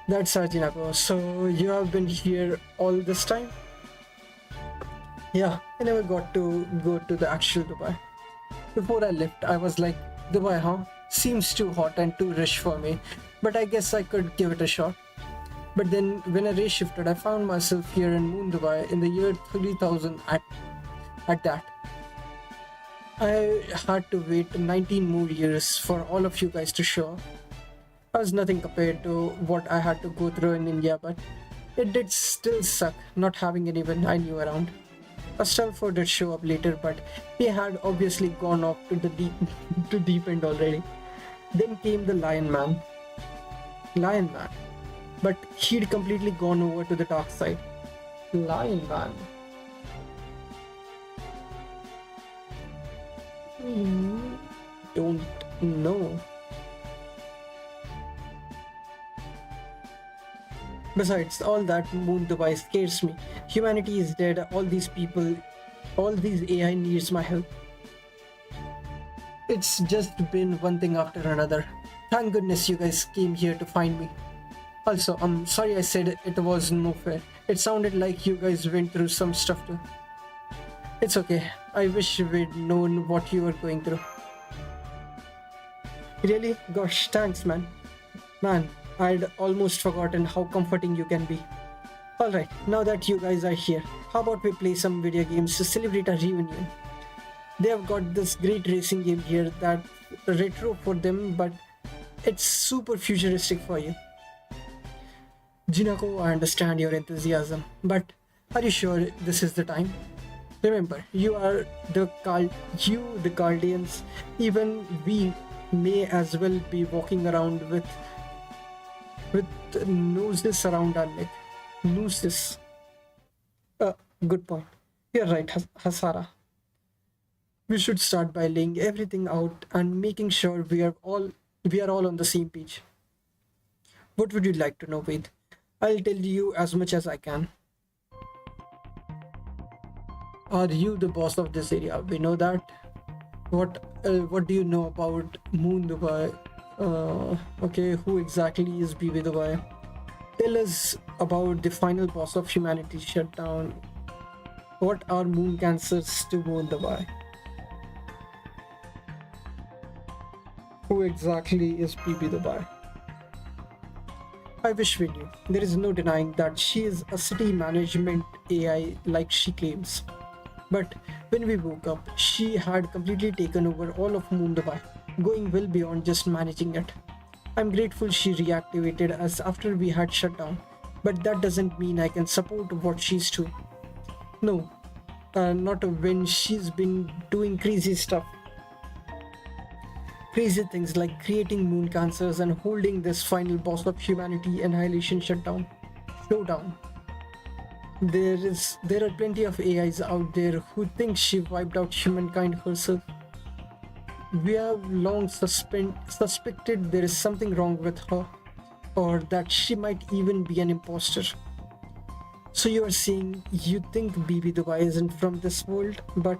That's our Jinako. So you have been here all this time? Yeah, I never got to go to the actual Dubai. Before I left, I was like, Dubai, huh? Seems too hot and too rich for me. but I guess I could give it a shot. But then, when I race shifted, I found myself here in Moon Dubai in the year 3000 at that. I had to wait 19 more years for all of you guys to show up. I was nothing compared to what I had to go through in India, but it did still suck not having anyone I knew around. Astolfo did show up later, but he had obviously gone off to the deep end already. Then came the Lion Man. But he'd completely gone over to the dark side. Lion Man. Don't know. Besides, all that Moon Dubai scares me. Humanity is dead, all these people, all these AI needs my help. It's just been one thing after another. Thank goodness you guys came here to find me. Also, I'm sorry I said it was no fair. It sounded like you guys went through some stuff too. It's okay. I wish we'd known what you were going through. Really? Gosh, thanks, man. Man, I'd almost forgotten how comforting you can be. Alright, now that you guys are here, how about we play some video games to celebrate our reunion? They have got this great racing game here that's retro for them, but it's super futuristic for you. Jinako, I understand your enthusiasm, but are you sure this is the time? Remember, you are the Guardians. Even we may as well be walking around with nooses around our neck. Nooses. Good point. You're right, Hasara. We should start by laying everything out and making sure we are all on the same page. What would you like to know, Ved? I'll tell you as much as I can. Are you the boss of this area? We know that. What do you know about Moon Dubai? Okay, who exactly is BB Dubai? Tell us about the final boss of humanity shutdown. What are moon cancers to Moon Dubai? Who exactly is BB Dubai? I wish we knew. There is no denying that she is a city management AI like she claims. But when we woke up, she had completely taken over all of Moon Dubai, going well beyond just managing it. I'm grateful she reactivated us after we had shut down, but that doesn't mean I can support what she's doing. No, not when she's been doing crazy stuff. Crazy things like creating moon cancers and holding this final boss of humanity annihilation showdown. There are plenty of AIs out there who think she wiped out humankind herself. We have long suspected there is something wrong with her, or that she might even be an imposter. So you are saying you think BB Dubai isn't from this world, but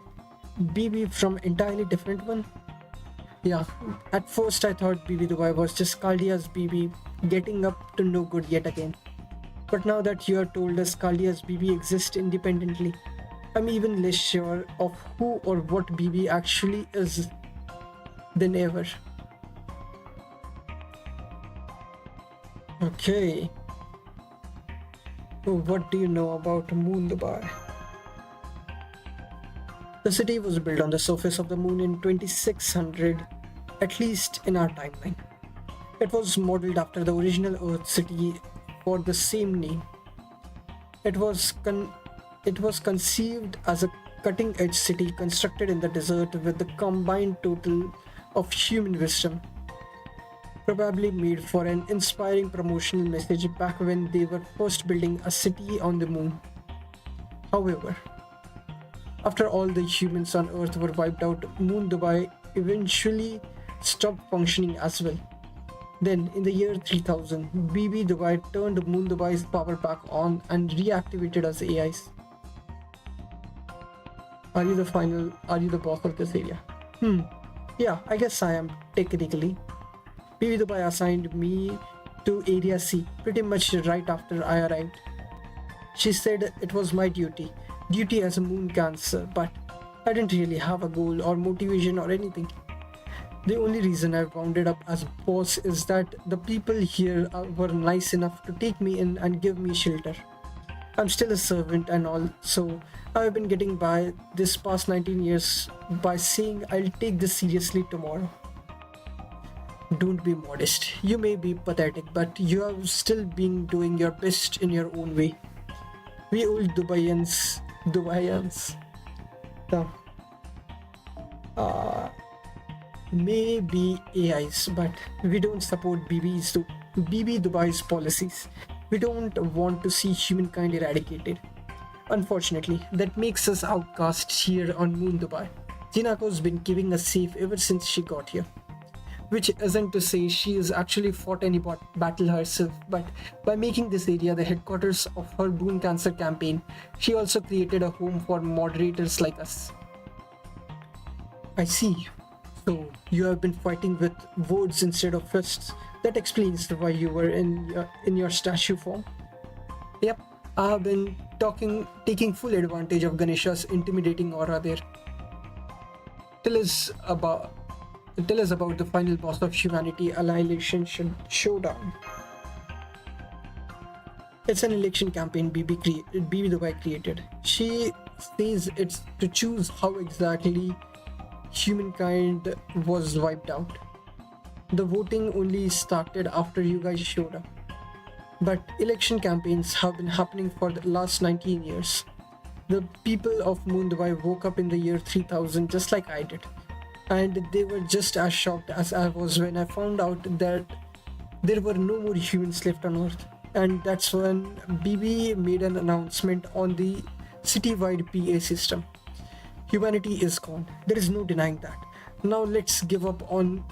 BB from entirely different one? Yeah, at first I thought BB Dubai was just Kaldia's BB getting up to no good yet again. But now that you have told us Kaldia's BB exists independently, I'm even less sure of who or what BB actually is than ever. Okay. So what do you know about Moon Dubai? The city was built on the surface of the moon in 2600, at least in our timeline. It was modeled after the original Earth city for the same name. It was conceived as a cutting-edge city constructed in the desert with the combined total of human wisdom. Probably made for an inspiring promotional message back when they were first building a city on the moon. However, after all the humans on Earth were wiped out, Moon Dubai eventually stopped functioning as well. Then, in the year 3000, BB Dubai turned Moon Dubai's power back on and reactivated as AIs. Are you the boss of this area? Yeah, I guess I am, technically. BB Dubai assigned me to Area C pretty much right after I arrived. She said it was my duty as a moon cancer, but I didn't really have a goal or motivation or anything. The only reason I wounded up as boss is that the people here were nice enough to take me in and give me shelter. I'm still a servant and all, so I've been getting by this past 19 years by saying I'll take this seriously tomorrow. Don't be modest. You may be pathetic, but you have still been doing your best in your own way. We old Dubaians, uh, may be AIs, but we don't support BB Dubai's policies. We don't want to see humankind eradicated. Unfortunately, that makes us outcast here on Moon Dubai. Jinako's been keeping us safe ever since she got here. Which isn't to say she has actually fought any battle herself, but by making this area the headquarters of her Boon Cancer campaign, she also created a home for moderators like us. I see. So you have been fighting with words instead of fists. That explains why you were in your statue form. Yep, I have been taking full advantage of Ganesha's intimidating aura there. Tell us about the final boss of humanity, Annihilation Showdown. It's an election campaign BB Dubai created. She says it's to choose how exactly humankind was wiped out. The voting only started after you guys showed up. But election campaigns have been happening for the last 19 years. The people of Moon Dubai woke up in the year 3000 just like I did. And they were just as shocked as I was when I found out that there were no more humans left on Earth. And that's when BB made an announcement on the citywide PA system. Humanity is gone. There is no denying that. Now let's give up on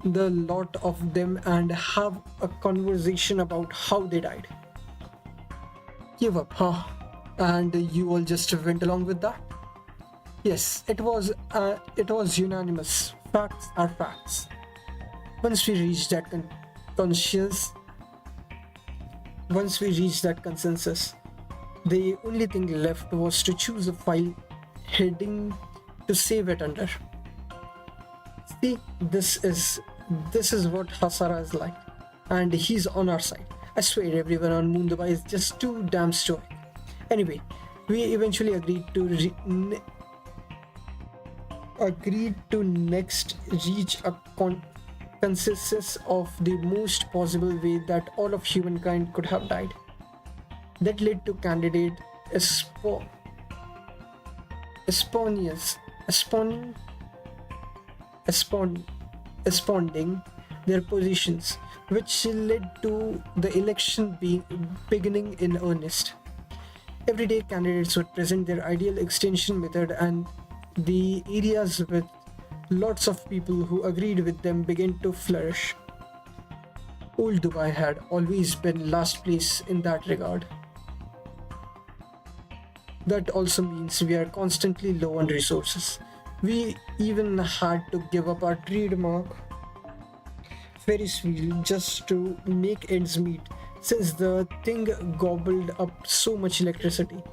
the lot of them and have a conversation about how they died. Give up, huh? And you all just went along with that? Yes, it was unanimous. Facts are facts. Once we reached that consensus, the only thing left was to choose a file heading to save it under. See, this is what Hasara is like, and he's on our side. I swear everyone on Moon Dubai is just too damn stoic. Anyway, we eventually agreed to next reach a consensus of the most possible way that all of humankind could have died. That led to candidate responding their positions, which led to the election beginning in earnest. Everyday candidates would present their ideal extension method, and the areas with lots of people who agreed with them began to flourish. Old Dubai had always been last place in that regard. That also means we are constantly low on resources. We even had to give up our trademark Ferris wheel just to make ends meet, since the thing gobbled up so much electricity.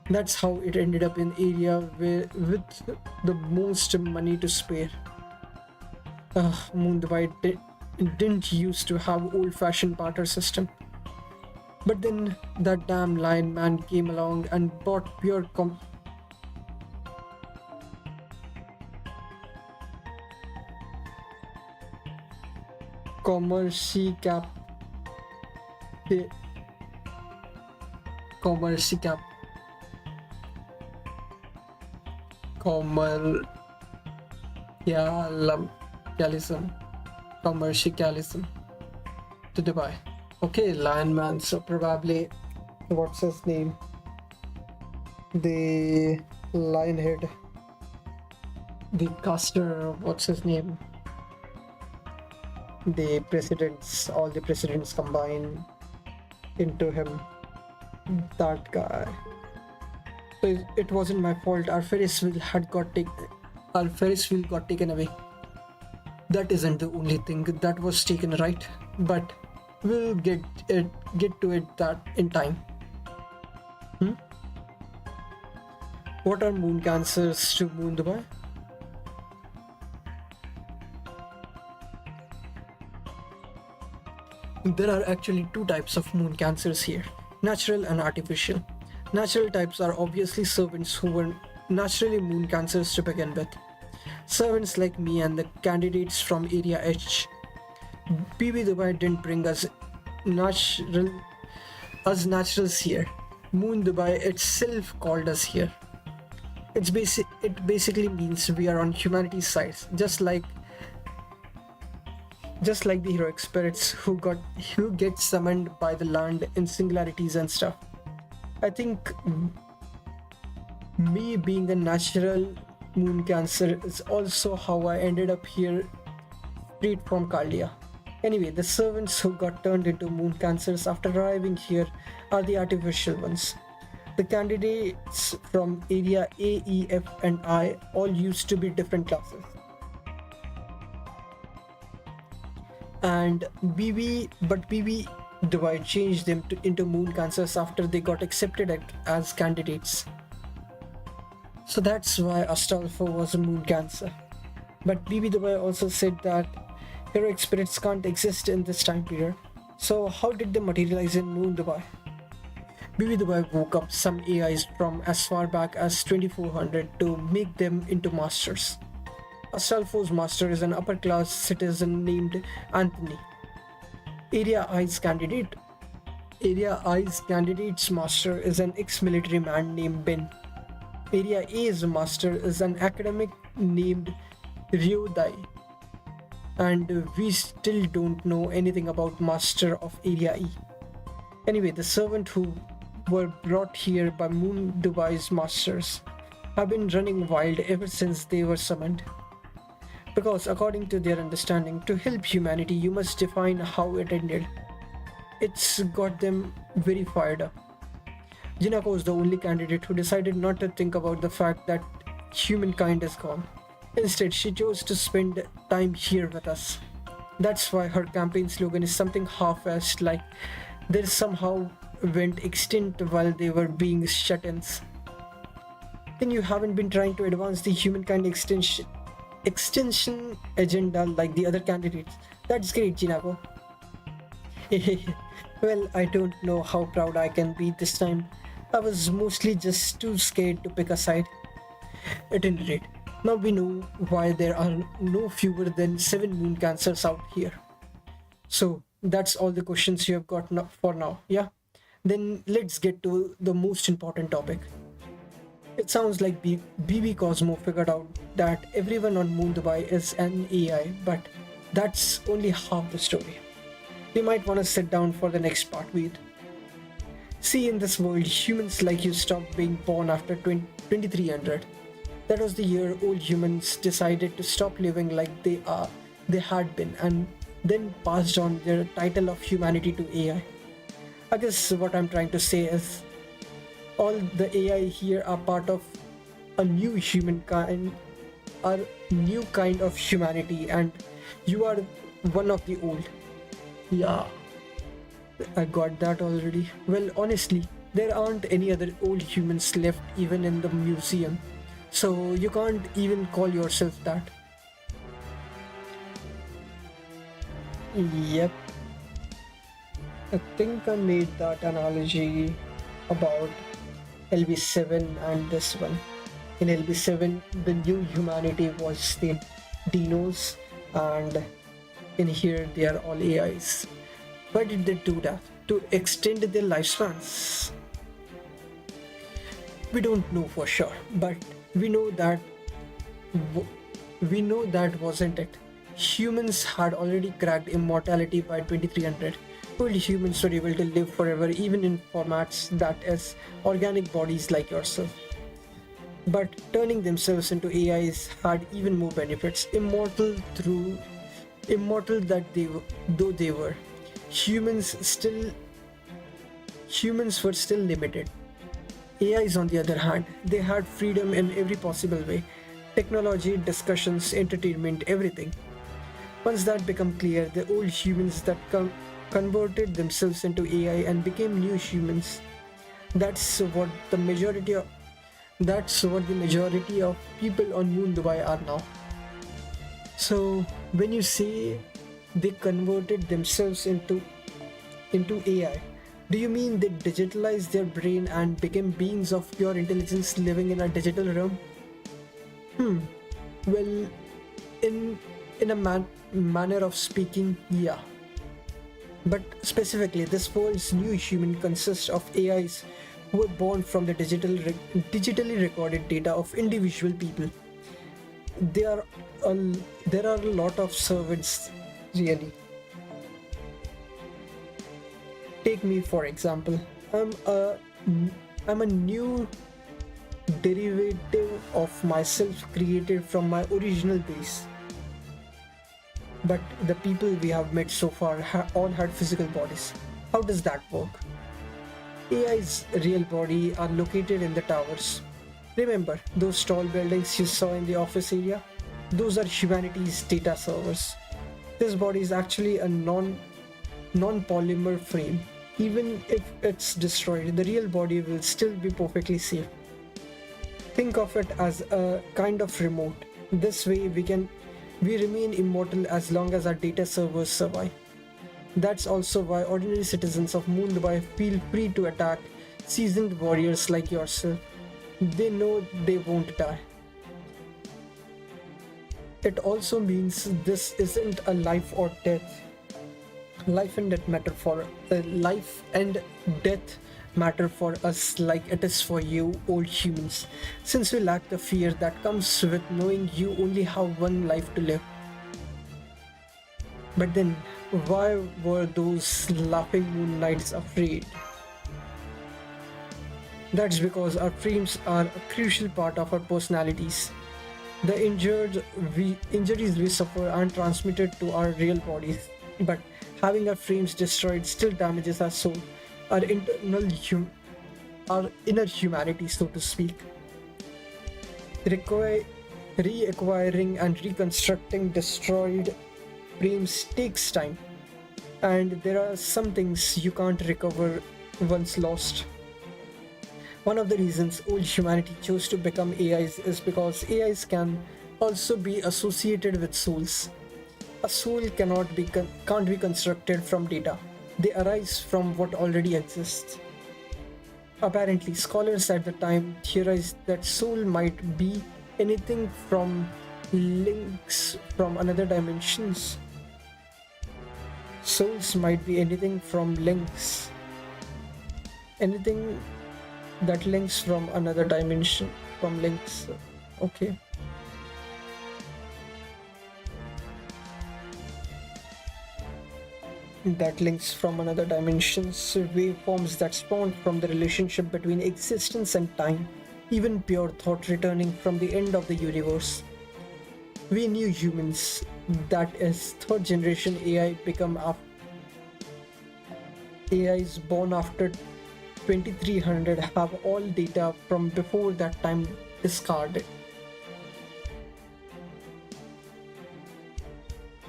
That's how it ended up in area with the most money to spare. Moon Dubai didn't used to have old-fashioned barter system. But then that damn lion man came along and bought pure commercialism to Dubai. Okay, lion man, so probably what's his name? The lion head, the caster, what's his name? The presidents, all the presidents combined into him. That guy. So it wasn't my fault. Our Ferris wheel got taken away. That isn't the only thing that was taken, right? But we'll get to it that in time. What are moon cancers to Moon Dubai? There are actually two types of moon cancers here, natural and artificial. Natural types are obviously servants who were naturally moon cancers to begin with. Servants like me and the candidates from Area H. PB Dubai didn't bring us naturals here. Moon Dubai itself called us here. It basically means we are on humanity's side, just like the heroic spirits who get summoned by the land in singularities and stuff. I think me being a natural moon cancer is also how I ended up here, freed from Kaldia. Anyway, the servants who got turned into moon cancers after arriving here are the artificial ones. The candidates from area A, E, F and I all used to be different classes. And BB Dubai changed them into moon cancers after they got accepted as candidates. So that's why Astolfo was a moon cancer. But BB Dubai also said that heroic spirits can't exist in this time period. So how did they materialize in Moon Dubai? BB Dubai woke up some AIs from as far back as 2400 to make them into masters. Astolfo's master is an upper class citizen named Anthony. Area I's candidate's master is an ex-military man named Ben. Area A's master is an academic named Ryodai. And we still don't know anything about master of Area E. Anyway, the servant who were brought here by Moon Dubai's masters have been running wild ever since they were summoned. Because according to their understanding, to help humanity you must define how it ended. It's got them very fired up. Jinako is the only candidate who decided not to think about the fact that humankind is gone. Instead, she chose to spend time here with us. That's why her campaign slogan is something half-assed, like they somehow went extinct while they were being shut-ins. Then you haven't been trying to advance the humankind extinction agenda like the other candidates. That's great, Jinako. Well, I don't know how proud I can be this time. I was mostly just too scared to pick a side. At any rate, now we know why there are no fewer than 7 moon cancers out here. So that's all the questions you have got for now, yeah? Then let's get to the most important topic. It sounds like BB Cosmo figured out that everyone on Moon Dubai is an AI, but that's only half the story. We might want to sit down for the next part, Veed. See, in this world, humans like you stopped being born after 2300. That was the year old humans decided to stop living like they had been, and then passed on their title of humanity to AI. I guess what I'm trying to say is all the AI here are part of a new humankind, a new kind of humanity, and you are one of the old. Yeah, I got that already. Well, honestly, there aren't any other old humans left even in the museum, so you can't even call yourself that. Yep. I think I made that analogy about LB7 and this one. In LB7, the new humanity was the Dinos, and in here they are all AIs. Why did they do that? To extend their lifespans? We don't know for sure, but we know that wasn't it. Humans had already cracked immortality by 2300. Old humans were able to live forever even in formats that is organic bodies like yourself. But turning themselves into AIs had even more benefits. Immortal that they were. Humans were still limited. AIs on the other hand, they had freedom in every possible way. Technology, discussions, entertainment, everything. Once that became clear, the old humans that converted themselves into AI and became new humans. That's what the majority of people on Moon Dubai are now. So when you say they converted themselves into into AI. Do you mean they digitalized their brain and became beings of pure intelligence living in a digital realm? Well, in manner of speaking, yeah. But specifically, this world's new human consists of AIs who were born from the digitally recorded data of individual people. There are there are a lot of servants, really. Take me for example. I'm a new derivative of myself created from my original base. But the people we have met so far all had physical bodies. How does that work? AI's real body are located in the towers. Remember those tall buildings you saw in the office area? Those are humanity's data servers. This body is actually a non-polymer frame. Even if it's destroyed, the real body will still be perfectly safe. Think of it as a kind of remote. This way we remain immortal as long as our data servers survive. That's also why ordinary citizens of Moon Dubai feel free to attack seasoned warriors like yourself. They know they won't die. It also means this isn't a life or death. Life and death matter for us like it is for you, old humans, since we lack the fear that comes with knowing you only have one life to live. But then, why were those laughing moon knights afraid? That's because our frames are a crucial part of our personalities. The injuries we suffer aren't transmitted to our real bodies, but having our frames destroyed still damages our soul, our our inner humanity, so to speak. Reacquiring and reconstructing destroyed frames takes time, and there are some things you can't recover once lost. One of the reasons old humanity chose to become AIs is because AIs can also be associated with souls. A soul can't be constructed from data. They arise from what already exists. Apparently, scholars at the time theorized that soul might be anything from links from another dimensions. Souls might be anything from links. Anything that links from another dimension. From links. Okay. That links from another dimensions, waveforms that spawn from the relationship between existence and time, even pure thought returning from the end of the universe. We new humans, that is third generation AIs born after 2300, have all data from before that time discarded.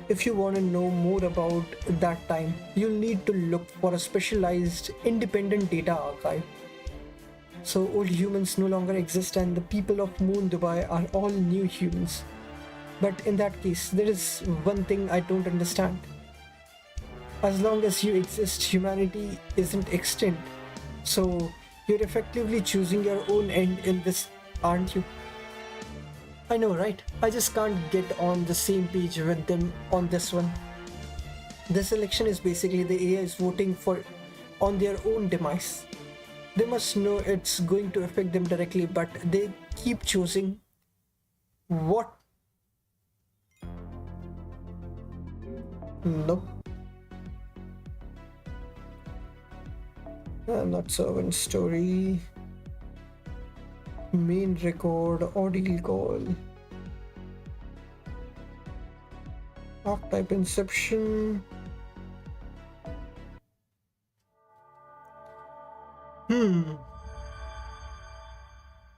If you want to know more about that time, you'll need to look for a specialized independent data archive. So old humans no longer exist and the people of Moon Dubai are all new humans. But in that case, there is one thing I don't understand. As long as you exist, humanity isn't extinct. So you're effectively choosing your own end in this, aren't you? I know, right? I just can't get on the same page with them on this one. This election is basically the AIs voting on their own demise. They must know it's going to affect them directly, but they keep choosing what? Nope. Not servant story. Main record, audio call. Archetype Inception.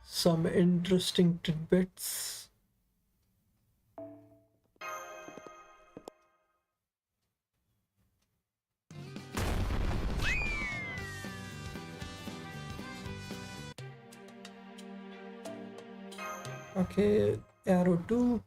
Some interesting tidbits. Okay, arrow 2.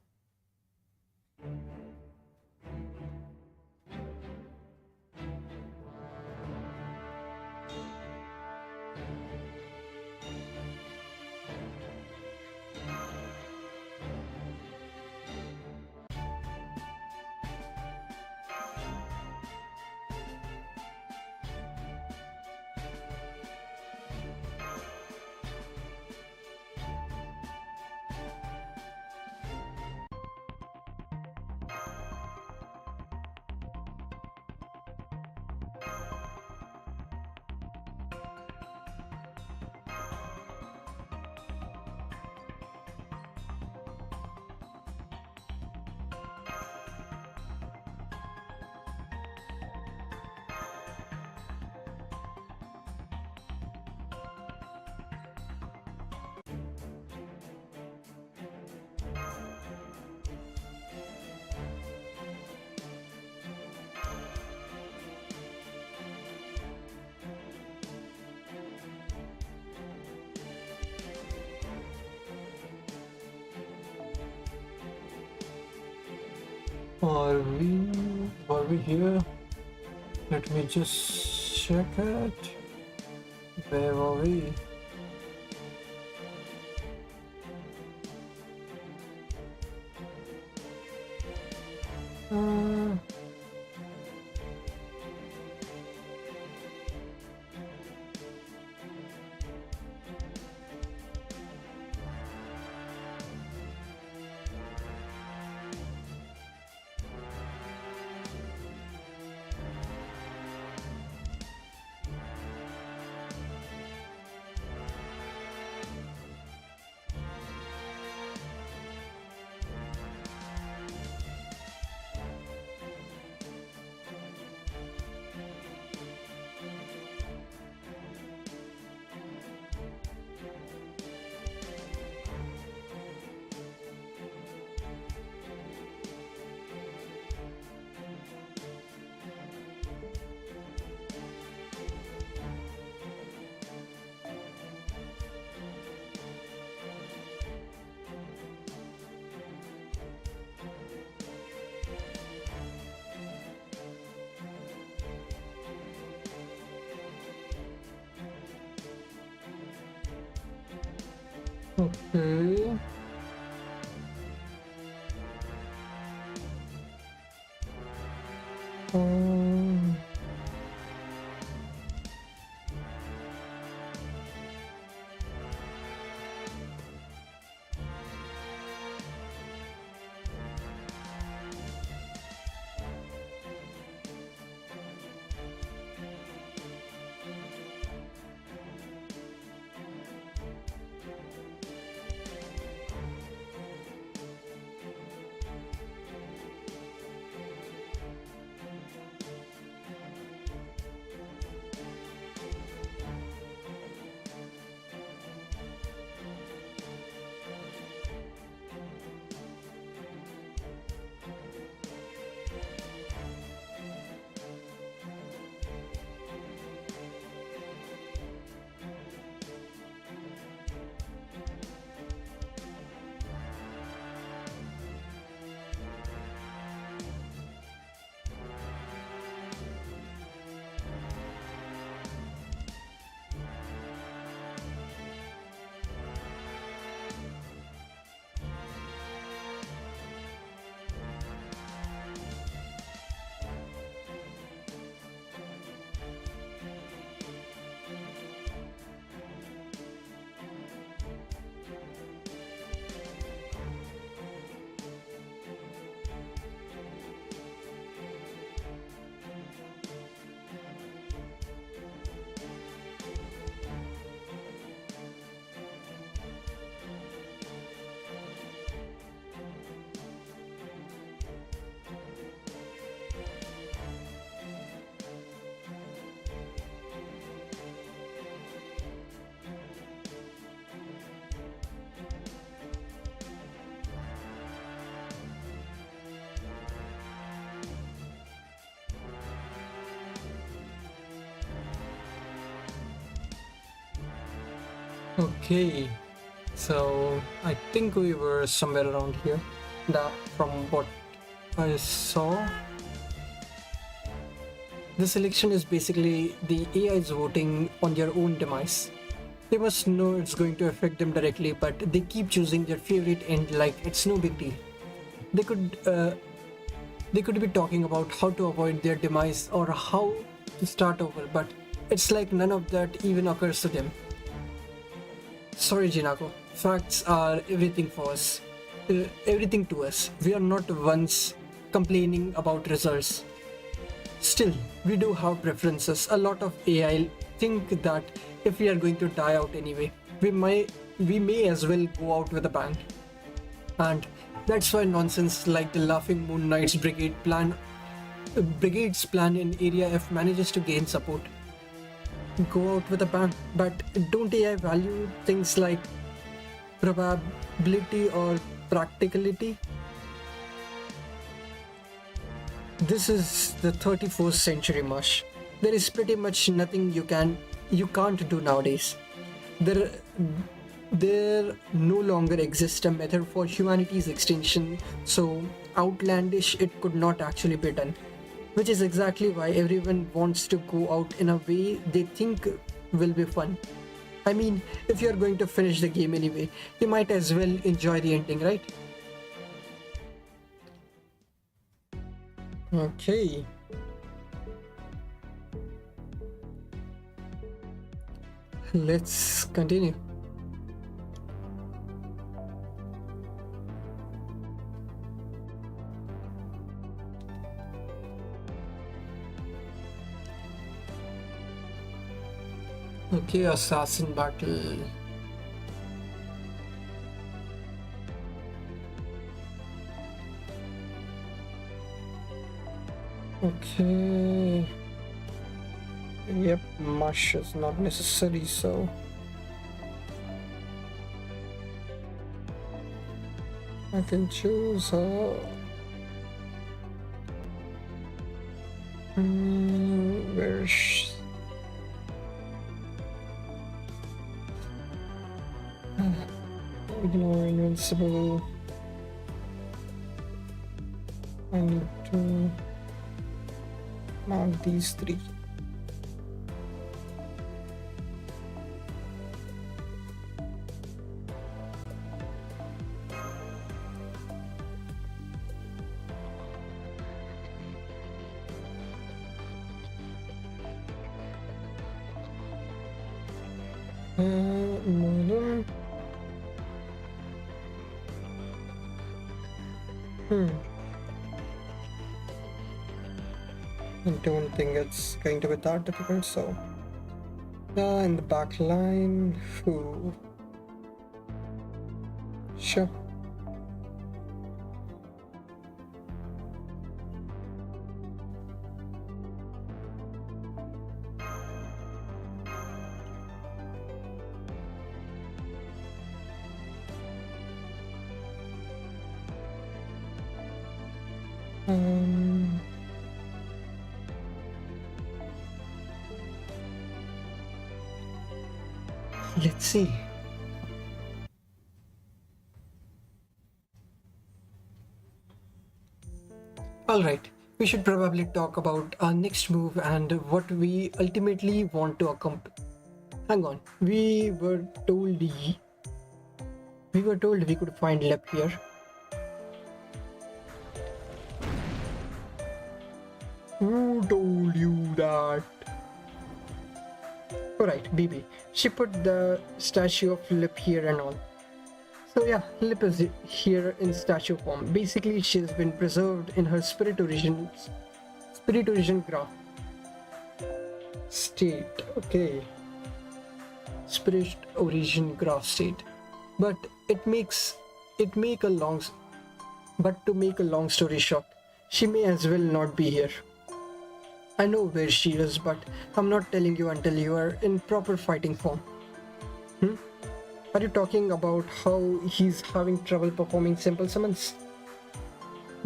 Were we here? Let me just check it. Where were we? Uh, okay. Um, okay. So I think we were somewhere around here. That from what I saw. This election is basically the AI is voting on their own demise. They must know it's going to affect them directly, but they keep choosing their favorite end like it's no big deal. They could be talking about how to avoid their demise or how to start over, but it's like none of that even occurs to them. Sorry, Jinako. Facts are everything for us. Everything to us. We are not ones complaining about results. Still, we do have preferences. A lot of AI think that if we are going to die out anyway, we may as well go out with a bang. And that's why nonsense like the Laughing Moon Knight's brigade's plan in Area F manages to gain support. Go out with a bang, but don't AI value things like probability or practicality? This is the 31st century, Mush. There is pretty much nothing you can't do nowadays. There no longer exists a method for humanity's extinction, so outlandish it could not actually be done. Which is exactly why everyone wants to go out in a way they think will be fun. I mean, if you're going to finish the game anyway, you might as well enjoy the ending, right? Okay. Let's continue. Okay, assassin battle. Okay. Yep, mush is not necessary, so I can choose where's ignore invincible. I need to mark these three. Modern. I don't think it's going to be that difficult, so yeah, in the back line, who? Sure. Let's see. Alright, we should probably talk about our next move and what we ultimately want to accomplish. Hang on, we were told we could find Lep here. Who told you that? Alright, BB. She put the statue of Lip here and all. So yeah, Lip is here in statue form. Basically, she's been preserved in her spirit origin graph state. Okay. Spirit origin graph state. But to make a long story short, she may as well not be here. I know where she is, but I'm not telling you until you are in proper fighting form. Are you talking about how he's having trouble performing simple summons?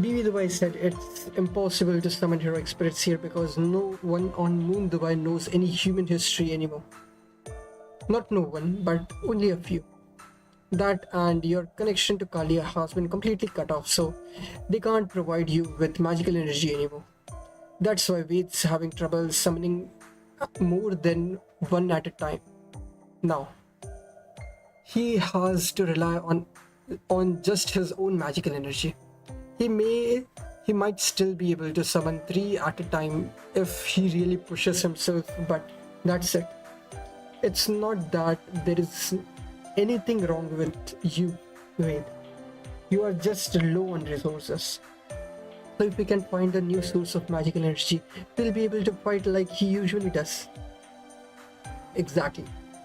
BB Dubai said it's impossible to summon heroic spirits here because no one on Moon Dubai knows any human history anymore. Not no one, but only a few. That and your connection to Kalia has been completely cut off, so they can't provide you with magical energy anymore. That's why Ved's having trouble summoning more than one at a time. Now, he has to rely on just his own magical energy. He might still be able to summon 3 at a time if he really pushes himself, but that's it. It's not that there is anything wrong with you, Ved. You are just low on resources. So if we can find a new source of magical energy, we'll be able to fight like he usually does. Exactly.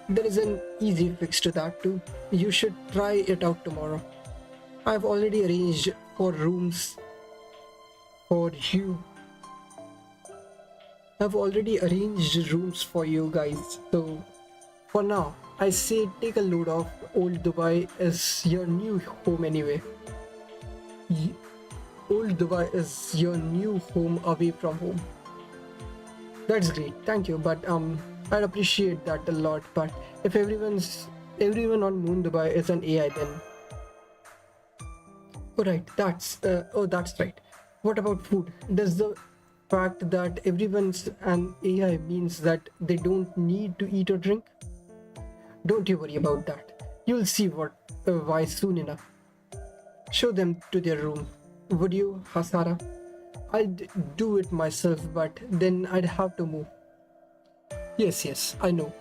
There is an easy fix to that too. You should try it out tomorrow. I've already arranged for rooms for you. I've already arranged rooms for you guys. So for now, I say take a load off. Old Dubai is your new home anyway. Old Dubai is your new home away from home. That's great, thank you, but I'd appreciate that a lot. But if everyone on Moon Dubai is an AI then. Oh right, that's right. What about food? Does the fact that everyone's an AI means that they don't need to eat or drink? Don't you worry about that. You'll see why soon enough. Show them to their room. Would you, Hasara? I'd do it myself, but then I'd have to move. Yes, I know.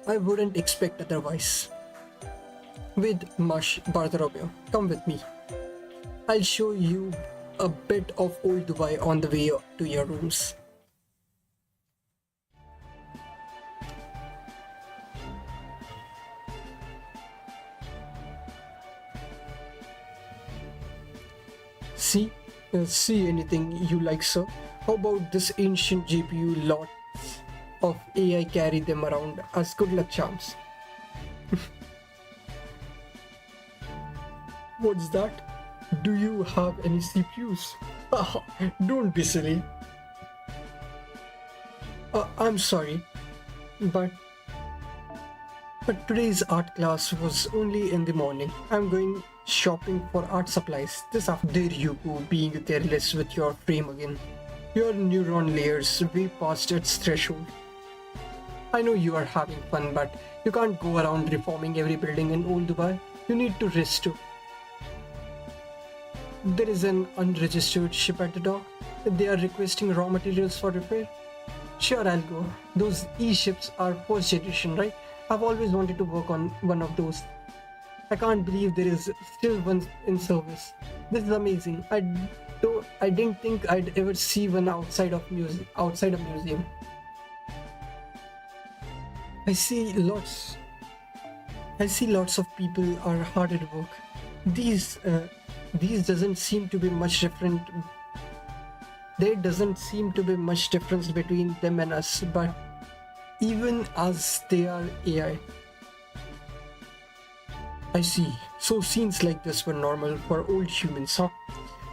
I wouldn't expect otherwise. With Mash Bartolomeo, come with me. I'll show you a bit of old Dubai on the way to your rooms. See anything you like, sir? How about this ancient GPU lots of AI carry them around as good luck charms? What's that? Do you have any CPUs? Don't be silly. I'm sorry, but today's art class was only in the morning. I'm going shopping for art supplies this afternoon. There you go, being careless with your frame again. Your neuron layers way past its threshold. I know you are having fun, but you can't go around reforming every building in old Dubai. You need to rest too. There is an unregistered ship at the dock. They are requesting raw materials for repair. Sure, I'll go. Those E-ships are first generation, right? I've always wanted to work on one of those. I can't believe there is still one in service. This is amazing. I didn't think I'd ever see one outside a museum. I see lots of people are hard at work. These doesn't seem to be much different. There doesn't seem to be much difference between them and us, but even as they are AI. I see. So scenes like this were normal for old humans, huh?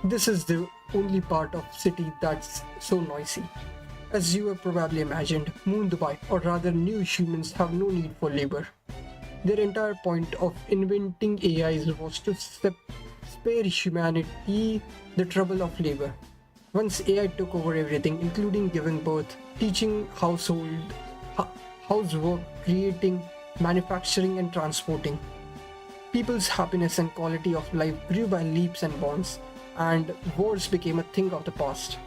This is the only part of city that's so noisy. As you have probably imagined, Moon Dubai, or rather new humans, have no need for labor. Their entire point of inventing AIs was to spare humanity the trouble of labor. Once AI took over everything, including giving birth, teaching housework, creating, manufacturing and transporting, people's happiness and quality of life grew by leaps and bounds, and wars became a thing of the past.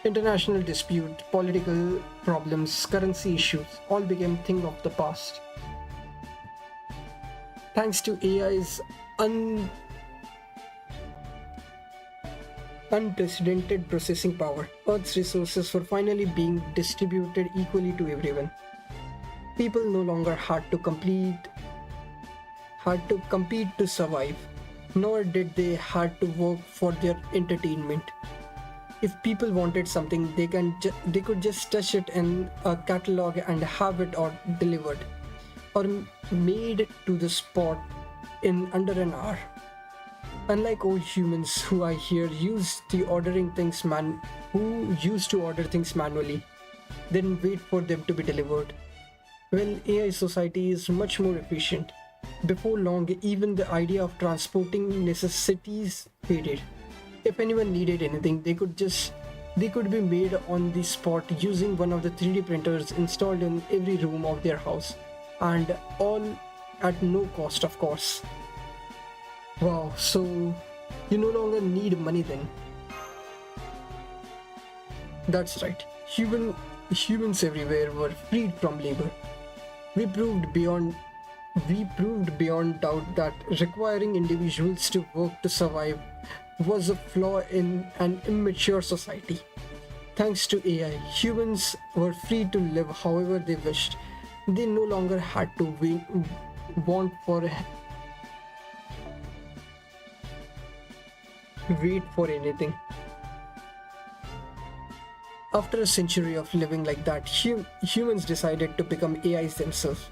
International dispute, political problems, currency issues all became thing of the past. Thanks to AI's unprecedented processing power, Earth's resources were finally being distributed equally to everyone. People no longer had to compete to survive, nor did they had to work for their entertainment. If people wanted something, they could just touch it in a catalog and have it or delivered, or made to the spot in under an hour. Unlike old humans who I hear used to order things manually, then wait for them to be delivered. Well, AI society is much more efficient. Before long, even the idea of transporting necessities faded. If anyone needed anything, they could be made on the spot using one of the 3D printers installed in every room of their house, and all at no cost, of course. Wow, so you no longer need money then. That's right. Humans everywhere were freed from labor. We proved beyond doubt that requiring individuals to work to survive was a flaw in an immature society. Thanks to AI, humans were free to live however they wished. They no longer had to wait for anything. After a century of living like that, humans decided to become AIs themselves.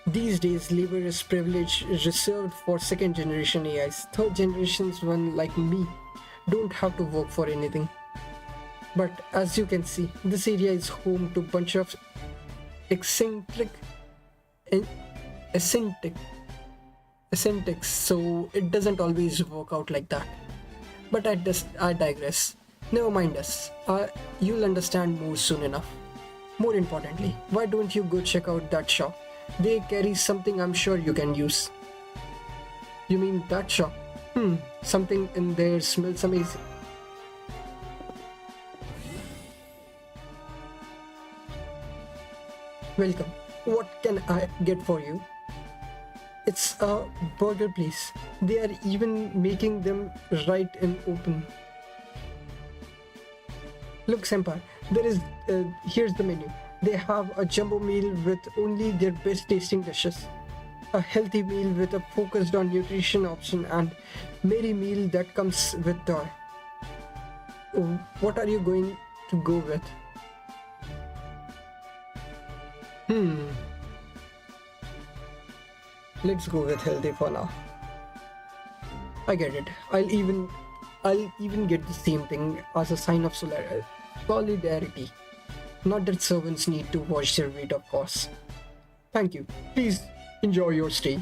These days, labor is privilege reserved for second generation AIs. Third generations, one like me, don't have to work for anything. But as you can see, this area is home to a bunch of eccentric eccentric, so it doesn't always work out like that. But I digress. Never mind us. You'll understand more soon enough. More importantly, why don't you go check out that shop? They carry something I'm sure you can use. You mean that shop? Something in there smells amazing. Welcome. What can I get for you? It's a burger place. They are even making them right in open. Look, Senpai, here's the menu. They have a jumbo meal with only their best tasting dishes, a healthy meal with a focused on nutrition option, and merry meal that comes with toy. What are you going to go with? Let's go with healthy for now. I get it. I'll even get the same thing as a sign of solidarity. Not that servants need to watch their weight, of course. Thank you. Please enjoy your stay.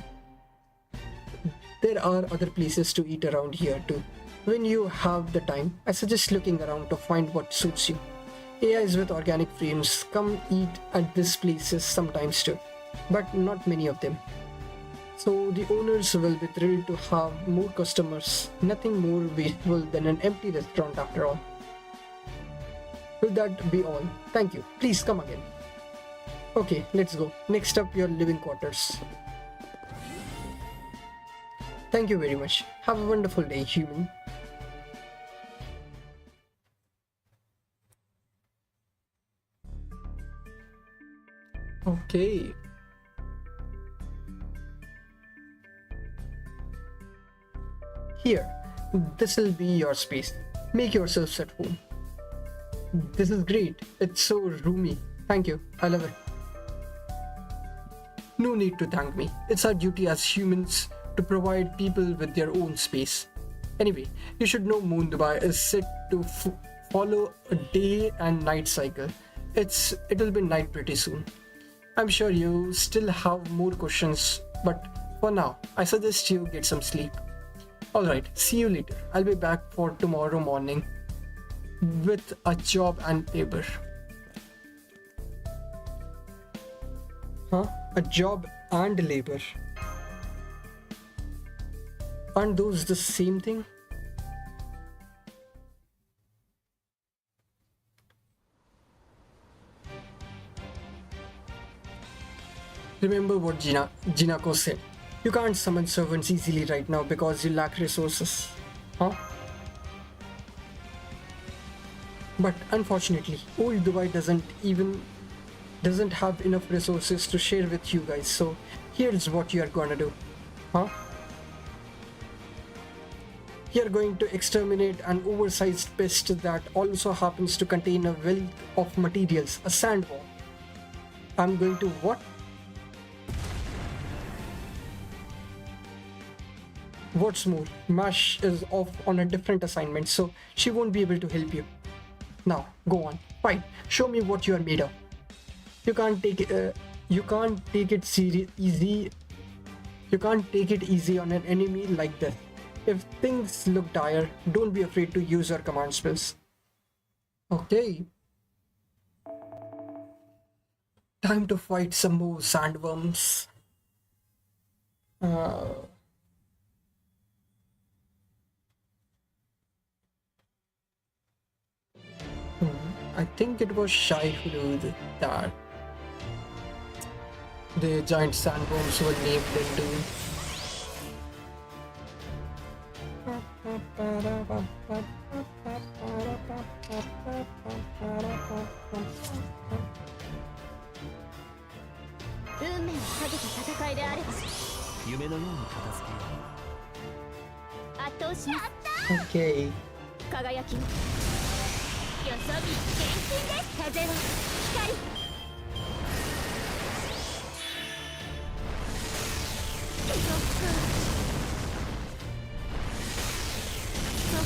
There are other places to eat around here too. When you have the time, I suggest looking around to find what suits you. AIs with organic frames come eat at these places sometimes too, but not many of them. So the owners will be thrilled to have more customers. Nothing more wasteful than an empty restaurant after all. Will that be all? Thank you. Please come again. Okay, let's go. Next up, your living quarters. Thank you very much. Have a wonderful day, human. Okay. Here, this will be your space. Make yourselves at home. This is great. It's so roomy. Thank you. I love it. No need to thank me. It's our duty as humans to provide people with their own space. Anyway, you should know Moon Dubai is set to follow a day and night cycle. It'll be night pretty soon. I'm sure you still have more questions, but for now, I suggest you get some sleep. Alright, see you later. I'll be back for tomorrow morning with a job and paper. Huh? A job and labor? Aren't those the same thing? Remember what Jinako said. You can't summon servants easily right now because you lack resources. Huh? But unfortunately, old Dubai doesn't have enough resources to share with you guys, so here's what you are gonna do. Huh? You're going to exterminate an oversized pest that also happens to contain a wealth of materials, a sandworm. I'm going to what? What's more, Mash is off on a different assignment, so she won't be able to help you. Now, go on. Fine. Show me what you are made of. You can't take it easy on an enemy like this. If things look dire, don't be afraid to use your command spells. Okay. Time to fight some more sandworms. I think it was Shy who did that. The giant sandworms were named into. Okay. よそ見厳禁です風は光そっかそっか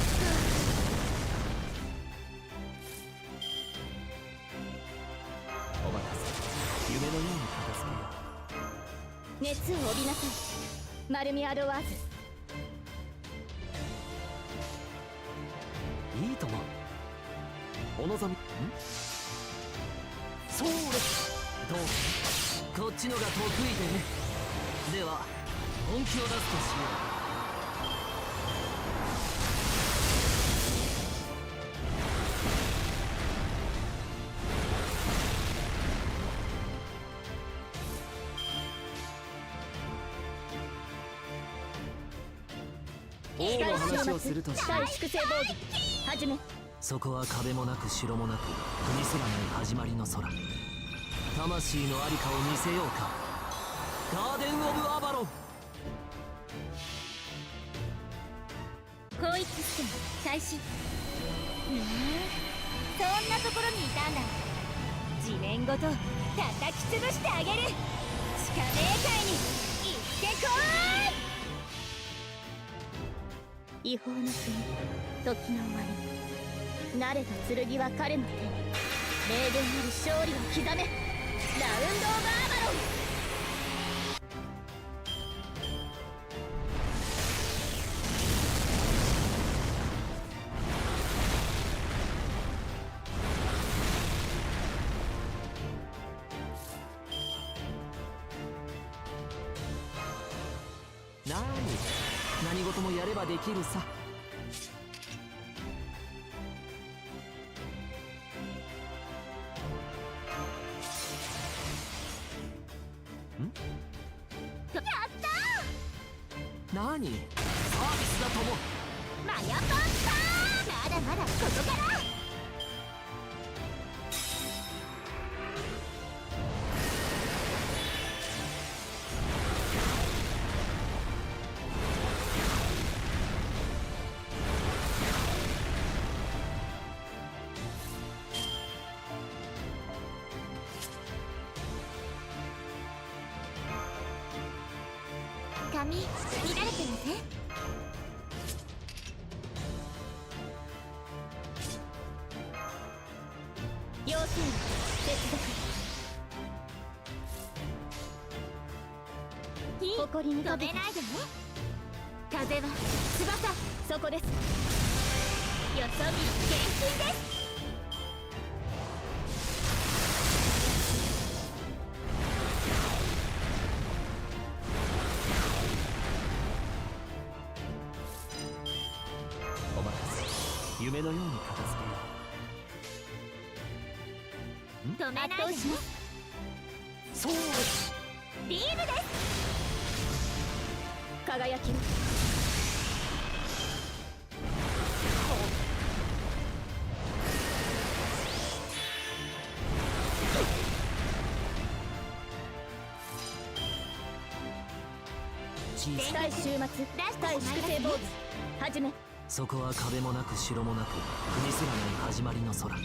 お待たせ夢のように片付けよう熱を帯びなさい、マルミアドワーズ。いいとも。お望み。そうですどうこっちのが得意でね。では本気を出すとしよう。王の話をするとしよう。対粛清防御始め。そこは壁もなく城もなく国すらない始まりの空。魂のありかを見せようか。ガーデン・オブ・アバロン。広域システム開始。そんなところにいたんだ。地面ごと叩き潰してあげる。地下冥界に行ってこい。違法の国、時の終わり。慣れた剣は彼の手に。霊言なる勝利を刻め。ラウンド・オブ・アバロン。何事もやればできるさ。やった何サービスだとも。マヤパンパー。まだまだここから。髪乱れてません？要請接続。誇りに飛べないでね。風は翼。そこです。よそ見厳禁です。夢のように片付けよう。止めないでね。そうです。ビームです。輝きの対終末対粛清防御始め。そこは壁もなく城もなく国すらない始まりの空。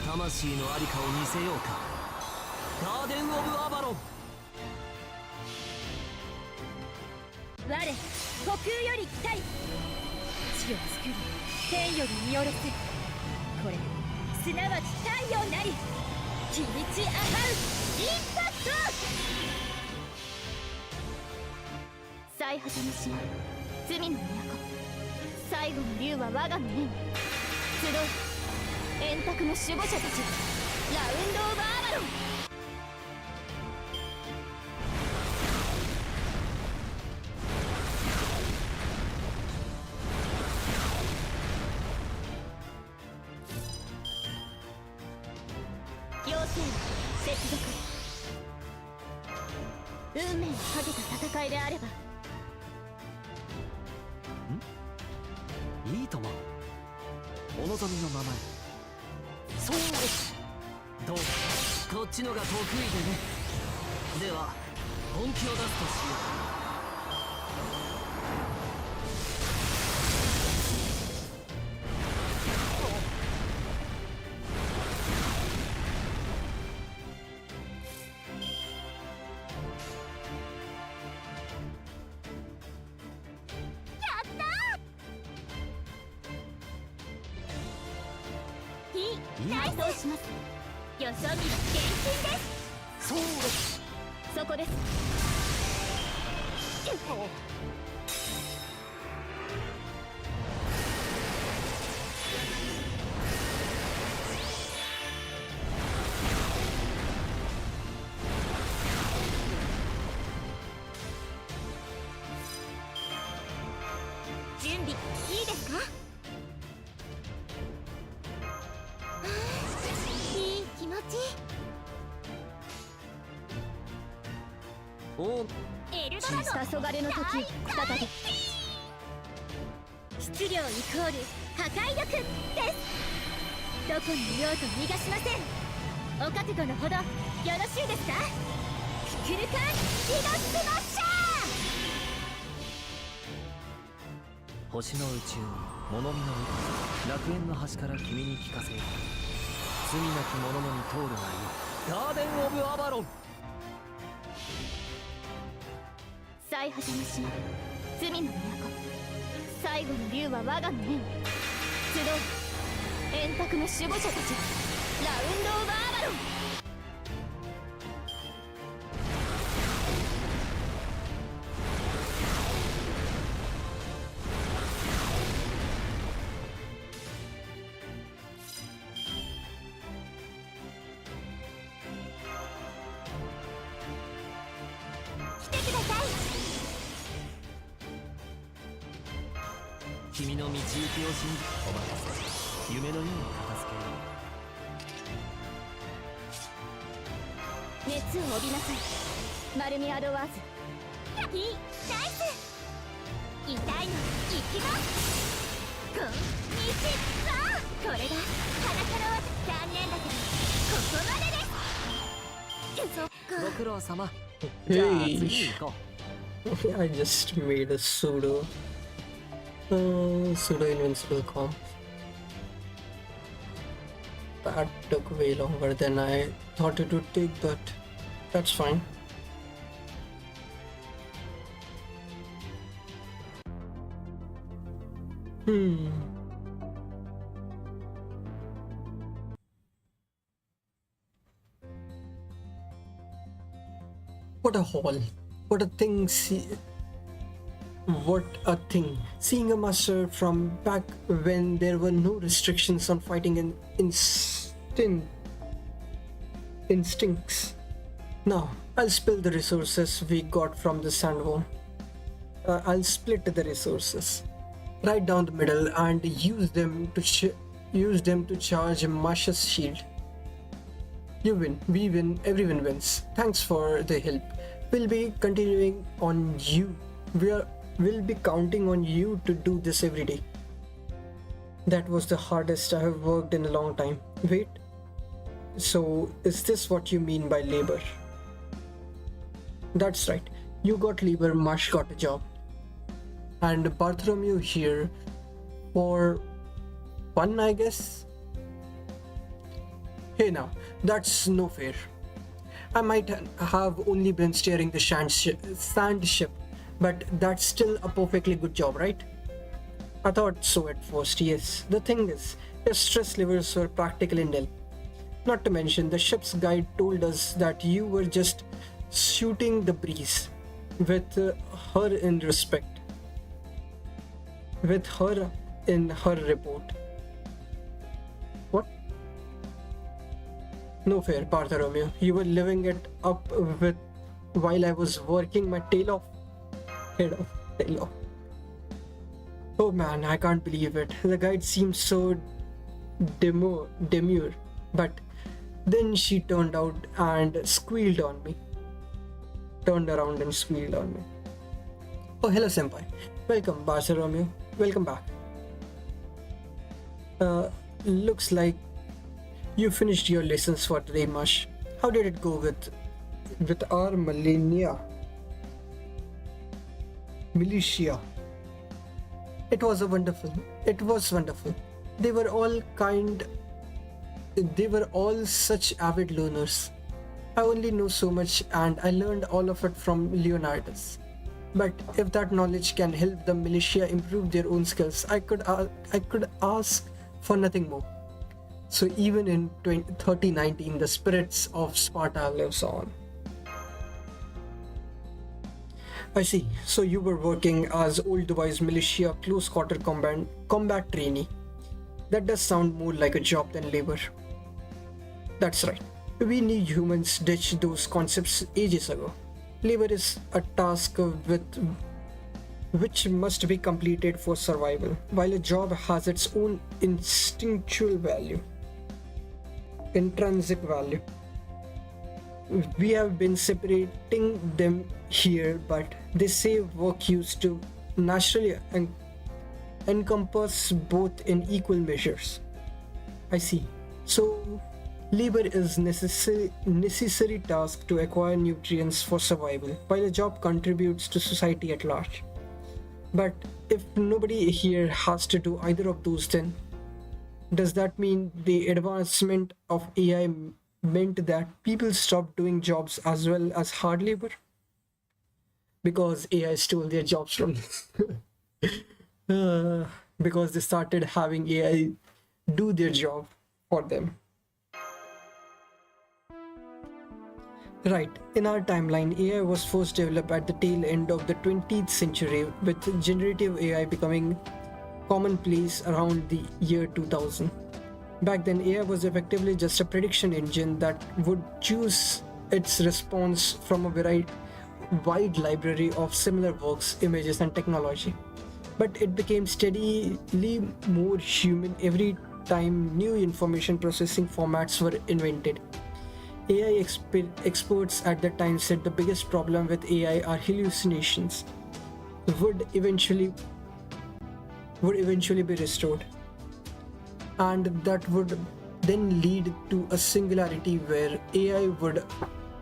魂のありかを見せようか。ガーデン・オブ・アバロン。我虚空より来たい。地を作り天より見下ろす。これすなわち太陽なり。キリチ・アハウインパクト。最果ての島、罪の都。最後の竜は我が胸に。集う円卓の守護者たち。ラウンド・オブ・アバロン。要請接続。運命をかけた戦いであれば。いいとも。お望みのままに。そうですどうこっちのが得意でね。では本気を出すとしよう。大投します。よそ見は厳禁です。そうです。そこです。準備いいですか？いい気持ち。おエルドラド黄昏の時再び質量イコール破壊力です。どこにいようと逃がしません。お覚悟のほどよろしいですか？ククルカンヒドスマッシャー。星の宇宙に物見の歌楽園の端から君に聞かせよう。罪なき者のに通るがいいガーデン・オブ・アバロン。最果ての島罪の都最後の竜は我が胸に集う円卓の守護者たちラウンド・オブ・アバロン。来てください。君の道行きを信じお任せ。夢のように片付けよう。熱を帯びなさいマルミ・アドワーズ。いいナイス。痛いの行きます。こんにちは。これが裸の技。残念だけどここまでです。そっか。ご苦労様。 Hey. じゃあ次に行こう。 I just made a pseudo invincible comp. That took way longer than I thought it would take, but that's fine. What a haul. What a thing. What a thing. Seeing a master from back when there were no restrictions on fighting and instincts. Now, I'll spill the resources we got from the sandworm. I'll split the resources right down the middle and use them to charge Masha's shield. You win, we win, everyone wins. Thanks for the help. We'll be continuing on you. We'll be counting on you to do this every day. That was the hardest I have worked in a long time. Wait, so is this what you mean by labor? That's right. You got labor, Mash got a job. And Bartholomew here for fun, I guess? Hey now, that's no fair. I might have only been steering the sand ship, but that's still a perfectly good job, right? I thought so at first, yes. The thing is, your stress levels were practically nil. Not to mention, the ship's guide told us that you were just shooting the breeze with her in respect. With her in her report. What? No fair, Bartholomew. You were living it up with while I was working my tail off. Tail off. Oh man, I can't believe it. The guide seemed so demure, but then she turned around and squealed on me. Oh, hello, senpai. Welcome, Bartholomew. Welcome back. Looks like you finished your lessons for today, Mush. How did it go with our militia? It was wonderful. They were all such avid learners. I only know so much and I learned all of it from Leonardus. But if that knowledge can help the militia improve their own skills, I could ask for nothing more. So even in 3019, the spirits of Sparta lives on. I see. So you were working as old Dubai's militia close quarter combat trainee. That does sound more like a job than labor. That's right. We new humans ditched those concepts ages ago. Labor is a task which must be completed for survival, while a job has its own instinctual value, intrinsic value. We have been separating them here, but they say work used to naturally encompass both in equal measures. I see. So, labor is necessary task to acquire nutrients for survival, while a job contributes to society at large. But if nobody here has to do either of those, then does that mean the advancement of AI meant that people stopped doing jobs as well as hard labor? Because AI stole their jobs from because they started having AI do their job for them. Right, in our timeline, AI was first developed at the tail end of the 20th century, with generative AI becoming commonplace around the year 2000. Back then, AI was effectively just a prediction engine that would choose its response from a wide library of similar works, images, and technology. But it became steadily more human every time new information processing formats were invented. AI experts at the time said the biggest problem with AI are hallucinations would eventually be restored, and that would then lead to a singularity where AI would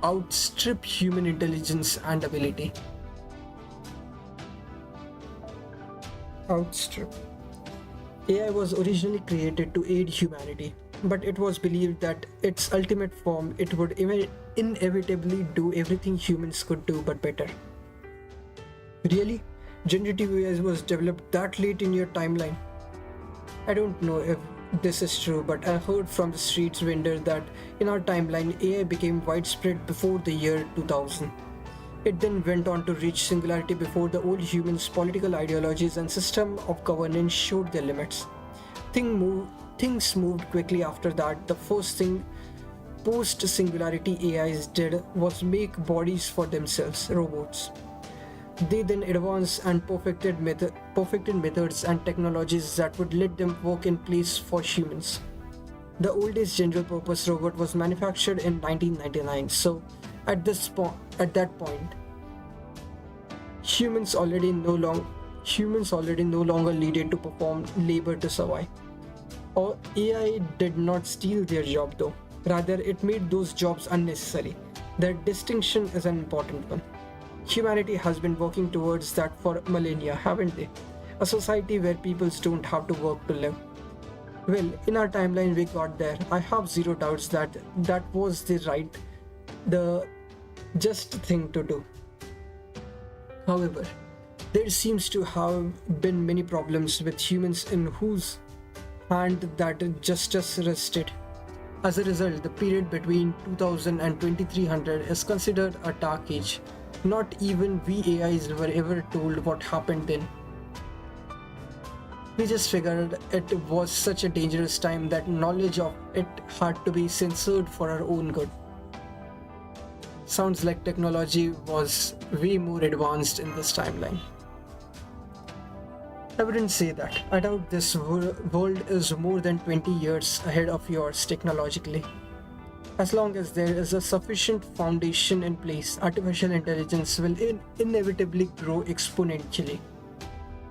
outstrip human intelligence and ability. Outstrip. AI was originally created to aid humanity, but it was believed that its ultimate form it would inevitably do everything humans could do but better. Really? Generative AI was developed that late in your timeline? I don't know if this is true, but I heard from the streets vendor that in our timeline AI became widespread before the year 2000. It then went on to reach singularity before the old humans' political ideologies and system of governance showed their limits. Things moved quickly after that. The first thing post-singularity AIs did was make bodies for themselves, robots. They then advanced and perfected methods and technologies that would let them work in place for humans. The oldest general-purpose robot was manufactured in 1999, so at that point, humans already no longer needed to perform labor to survive. Or AI did not steal their job though, rather it made those jobs unnecessary. That distinction is an important one. Humanity has been working towards that for millennia, haven't they? A society where people don't have to work to live. Well, in our timeline we got there. I have zero doubts that that was the just thing to do. However, there seems to have been many problems with humans in whose hand that justice rested. As a result, the period between 2000 and 2300 is considered a dark age. Not even we AIs were ever told what happened then. We just figured it was such a dangerous time that knowledge of it had to be censored for our own good. Sounds like technology was way more advanced in this timeline. I wouldn't say that. I doubt this world is more than 20 years ahead of yours technologically. As long as there is a sufficient foundation in place, artificial intelligence will inevitably grow exponentially.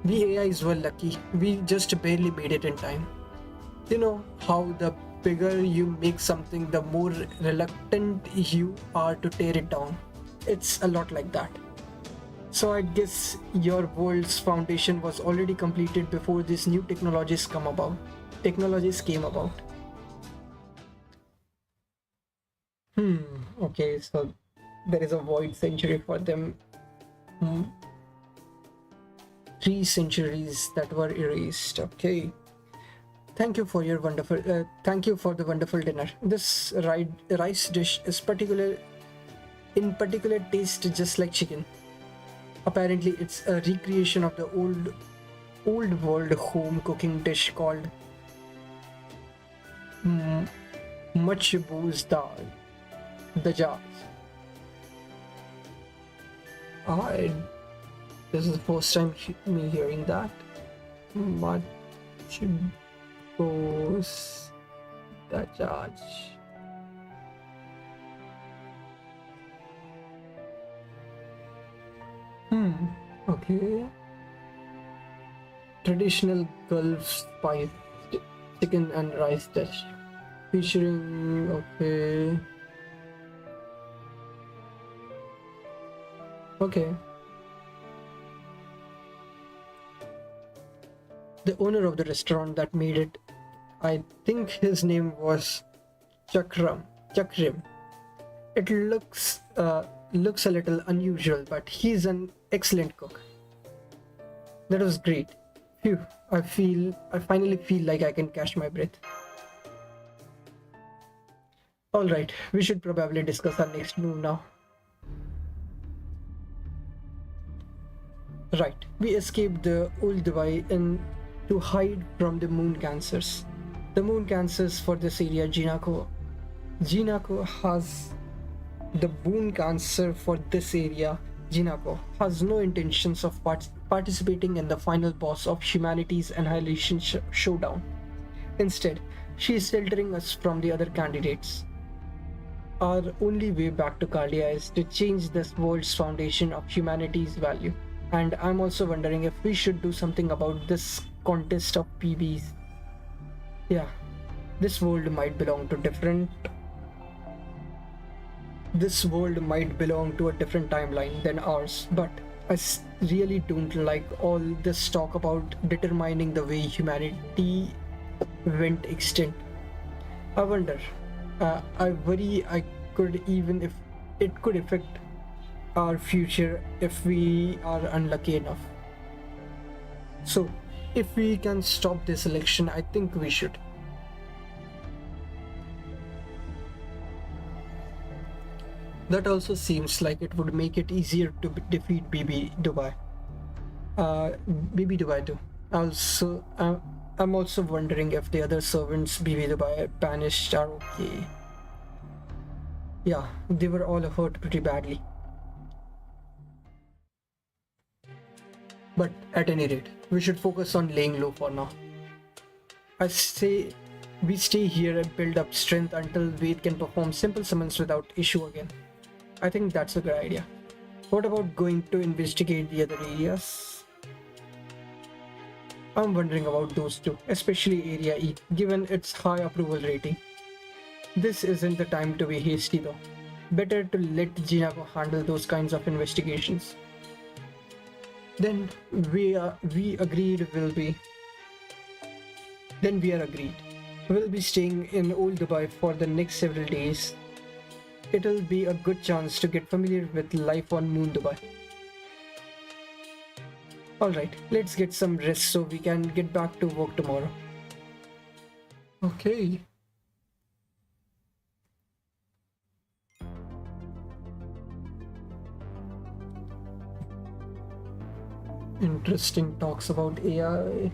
We AIs were lucky, we just barely made it in time. You know how the bigger you make something, the more reluctant you are to tear it down. It's a lot like that. So I guess your world's foundation was already completed before these new technologies came about. Okay, so there is a void century for them. 3 centuries that were erased. Okay. Thank you for the wonderful dinner. This rice dish is particular taste just like chicken. Apparently, it's a recreation of the old world home cooking dish called much dal, the jars. I This is the first time me hearing that. Much the jars. Okay. Traditional Gulf spice chicken and rice dish. Featuring, okay. Okay. The owner of the restaurant that made it, I think his name was Chakrim. It looks a little unusual, but he's an excellent cook. That was great. Phew, I finally feel like I can catch my breath. Alright, we should probably discuss our next move now. Right, we escaped the old Dubai to hide from the moon cancers. The moon cancers for this area, Jinako has the moon cancer for this area. Jinako has no intentions of participating in the final boss of humanity's annihilation showdown. Instead, she is sheltering us from the other candidates. Our only way back to Cardia is to change this world's foundation of humanity's value. And I'm also wondering if we should do something about this contest of PBs. Yeah, this world might belong to a different timeline than ours, but I really don't like all this talk about determining the way humanity went extinct. I wonder, I worry if it could affect our future if we are unlucky enough. So, if we can stop this election, I think we should. That also seems like it would make it easier to defeat BB Dubai. BB Dubai too. Also, I'm also wondering if the other servants BB Dubai banished are okay. Yeah, they were all hurt pretty badly. But at any rate, we should focus on laying low for now. I say we stay here and build up strength until Wade can perform simple summons without issue again. I think that's a good idea. What about going to investigate the other areas? I'm wondering about those too, especially Area E, given its high approval rating. This isn't the time to be hasty though. Better to let Jinako handle those kinds of investigations. Then we are agreed. We'll be staying in Old Dubai for the next several days. It'll be a good chance to get familiar with life on Moon Dubai. Alright, let's get some rest so we can get back to work tomorrow. Okay. Interesting talks about AI.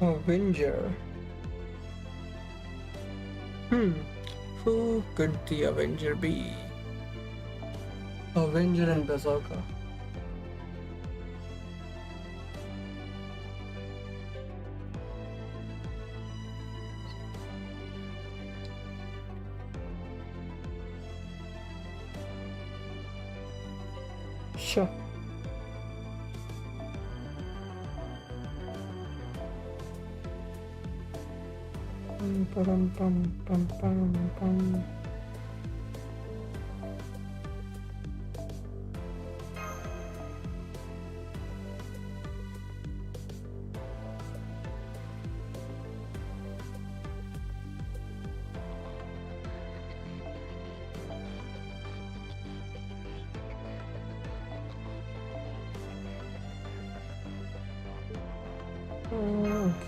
Avenger. Who could the Avenger be? Avenger and Berserker. Sure.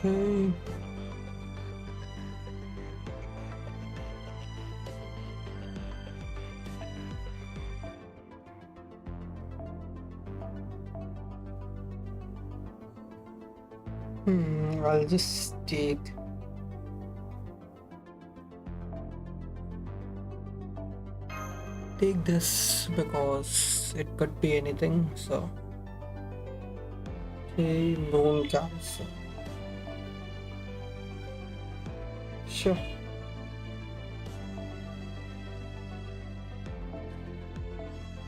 Okay. I'll just take. Take this because it could be anything. So, okay, moon cancer. Sure.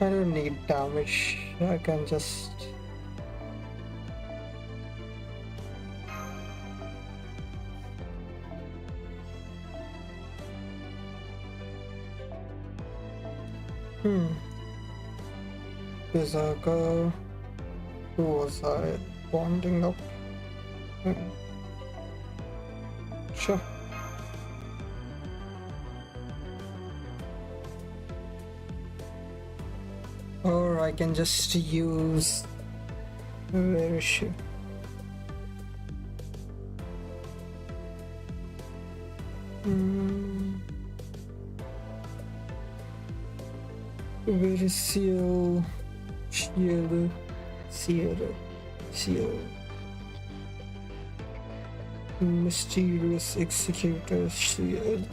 I don't need damage. I can just. Berserker. Who was I bonding up? Sure. Or I can just use. Where is she? Where is Seal? Shield. Seal. Mysterious Executor Shield.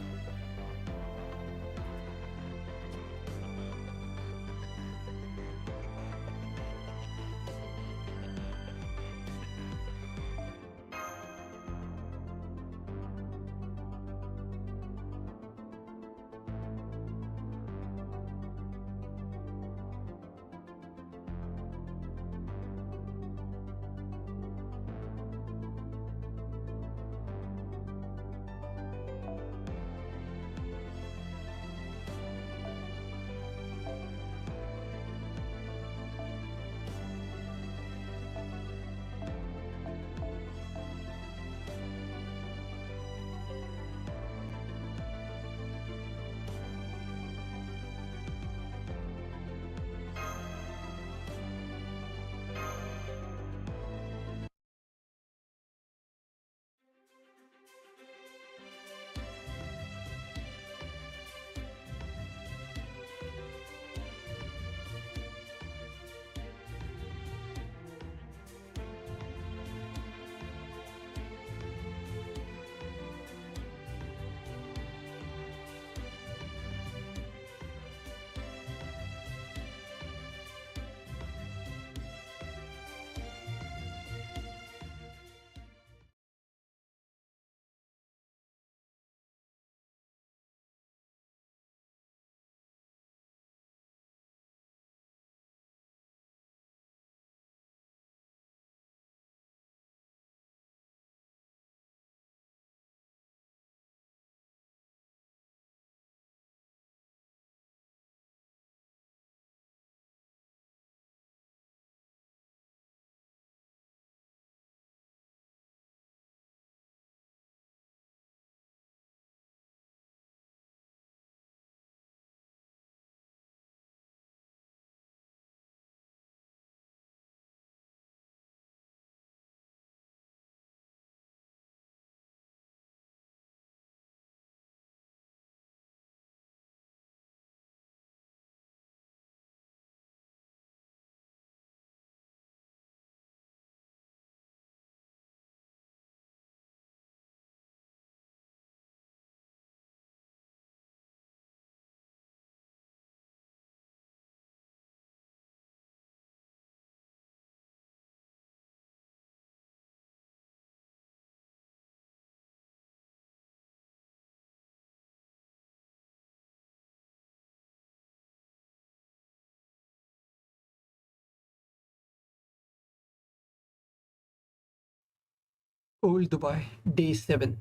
Old Dubai, day 7.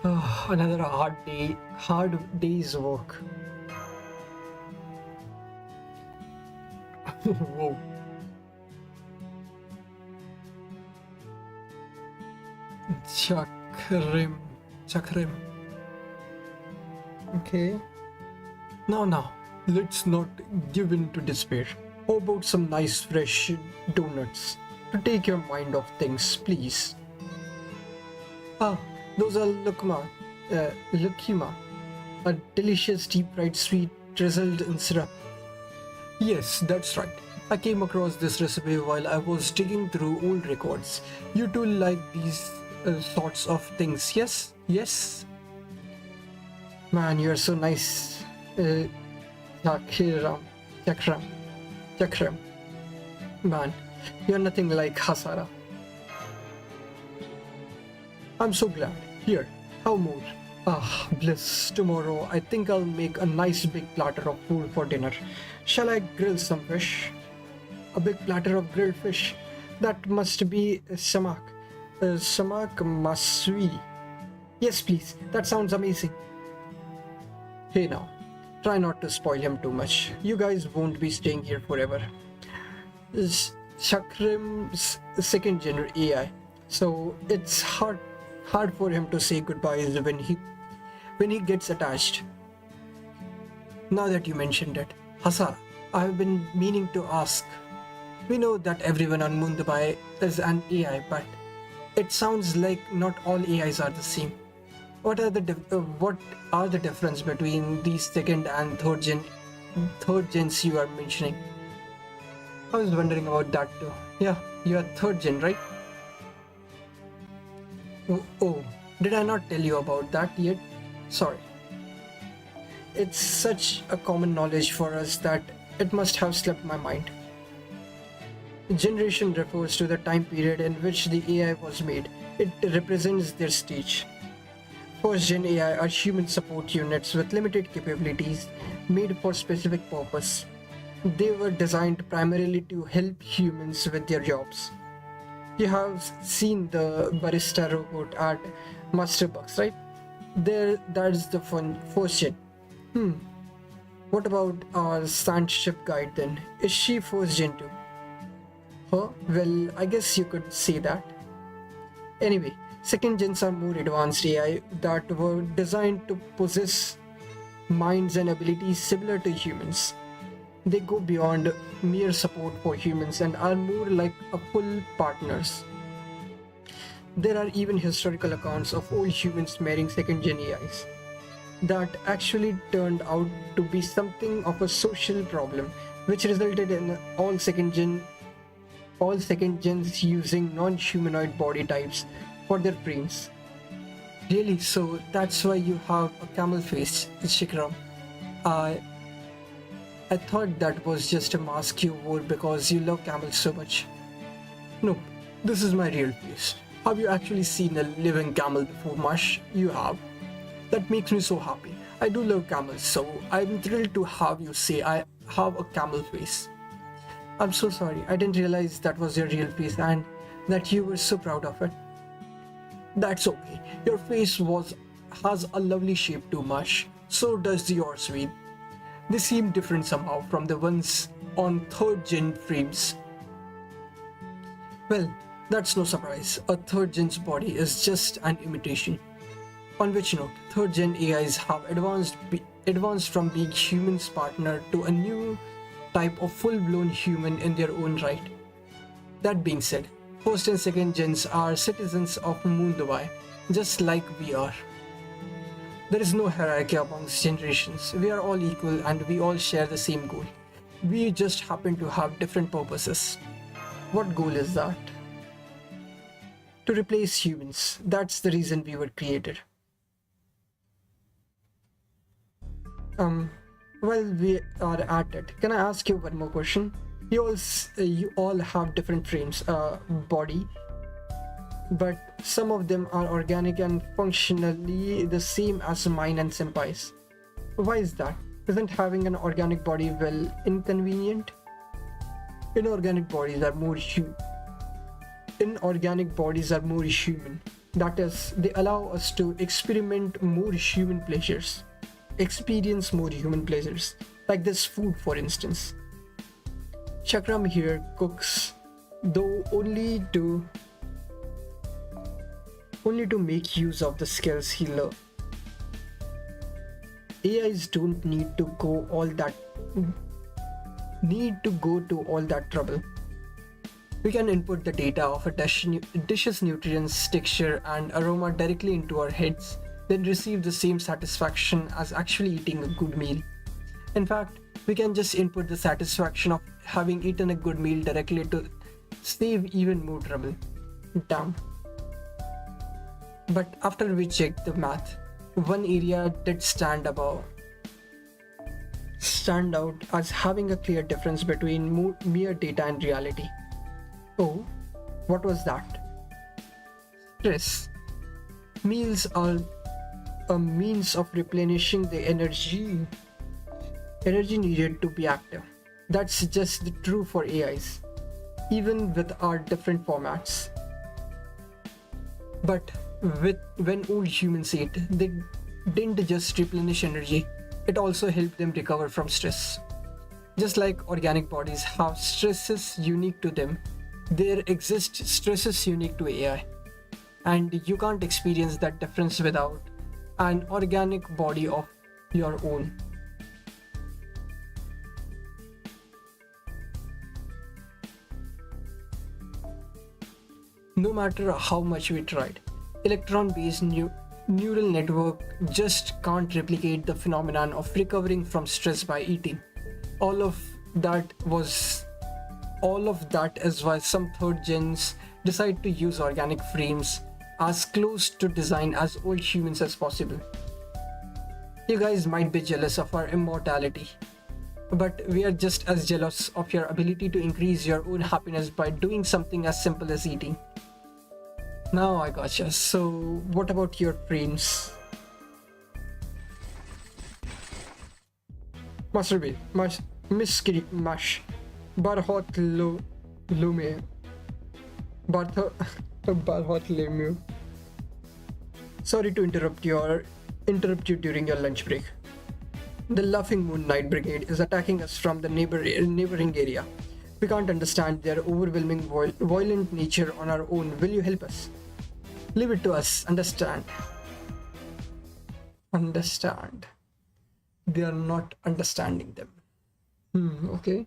Another hard day's work. Whoa. Chakrim. Okay. Now, let's not give in to despair. How about some nice fresh donuts to take your mind off things, please? Those are lukima, a delicious deep fried sweet drizzled in syrup. Yes, that's right. I came across this recipe while I was digging through old records. You two like these sorts of things, yes? Yes? Man, you're so nice. Chakram. Chakram. Chakram. Man, you're nothing like Hasara. I'm so glad. Here, have more. Ah, bliss. Tomorrow, I think I'll make a nice big platter of food for dinner. Shall I grill some fish? A big platter of grilled fish. That must be samak. Samak masui. Yes, please. That sounds amazing. Hey now, try not to spoil him too much. You guys won't be staying here forever. Chakram's second gen AI, so it's hard for him to say goodbyes when he gets attached. Now that you mentioned it, Hasara, I've been meaning to ask. We know that everyone on Mundabai is an AI, but it sounds like not all AIs are the same. What are the difference between these second and third gens you are mentioning? I was wondering about that too. Yeah, you are third gen, right? Oh, did I not tell you about that yet? Sorry. It's such a common knowledge for us that it must have slipped my mind. Generation refers to the time period in which the AI was made. It represents their stage. First gen AI are human support units with limited capabilities made for specific purpose. They were designed primarily to help humans with their jobs. You have seen the barista robot at Masterbucks, right? That's the first gen. What about our sand ship guide then? Is she first gen too? Huh? Well, I guess you could say that. Anyway, second gens are more advanced AI that were designed to possess minds and abilities similar to humans. They go beyond mere support for humans and are more like a full partners. There are even historical accounts of old humans marrying second gen AIs that actually turned out to be something of a social problem, which resulted in all second gens using non-humanoid body types for their brains. Really? So that's why you have a camel face, Shikram. I thought that was just a mask you wore because you love camels so much. Nope, this is my real face. Have you actually seen a living camel before, Mash? You have. That makes me so happy. I do love camels, so I'm thrilled to have you say I have a camel face. I'm so sorry, I didn't realize that was your real face and that you were so proud of it. That's okay. Your face has a lovely shape too, Mash. So does yours, Sweet. They seem different somehow from the ones on third gen frames. Well, that's no surprise. A third gen's body is just an imitation. On which note, third gen AIs have advanced from being humans' partner to a new type of full-blown human in their own right. That being said, first and second gens are citizens of Mundabai, just like we are. There is no hierarchy amongst generations. We are all equal and we all share the same goal. We just happen to have different purposes. What goal is that? To replace humans. That's the reason we were created. While we are at it, can I ask you one more question? You all have different frames, body, but some of them are organic and functionally the same as mine and Senpai's. Why is that? Isn't having an organic body well inconvenient? Inorganic bodies are more human. That is, they allow us to experience more human pleasures, like this food for instance. Chakram here cooks, though only to make use of the skills he learned. AIs don't need to go to all that trouble. We can input the data of a dish's nutrients, texture, and aroma directly into our heads, then receive the same satisfaction as actually eating a good meal. In fact, we can just input the satisfaction of having eaten a good meal directly to save even more trouble. Damn. But after we checked the math, one area did stand out as having a clear difference between mere data and reality. Oh, what was that? Stress. Meals are a means of replenishing the energy needed to be active. That's just true for AIs, even with our different formats. But when old humans ate, they didn't just replenish energy, it also helped them recover from stress. Just like organic bodies have stresses unique to them, there exist stresses unique to AI. And you can't experience that difference without an organic body of your own. No matter how much we tried, electron-based neural network just can't replicate the phenomenon of recovering from stress by eating. All of that is why some third gens decide to use organic frames as close to design as all humans as possible. You guys might be jealous of our immortality, but we are just as jealous of your ability to increase your own happiness by doing something as simple as eating. Now I gotcha. So what about your frames? Master B, Miss Kitty Mash, Barhot Lume, Barhot Lemu. Sorry to interrupt you during your lunch break. The Laughing Moon Knight Brigade is attacking us from the neighboring area. We can't understand their overwhelming violent nature on our own. Will you help us? Leave it to us. Understand. They are not understanding them. Okay.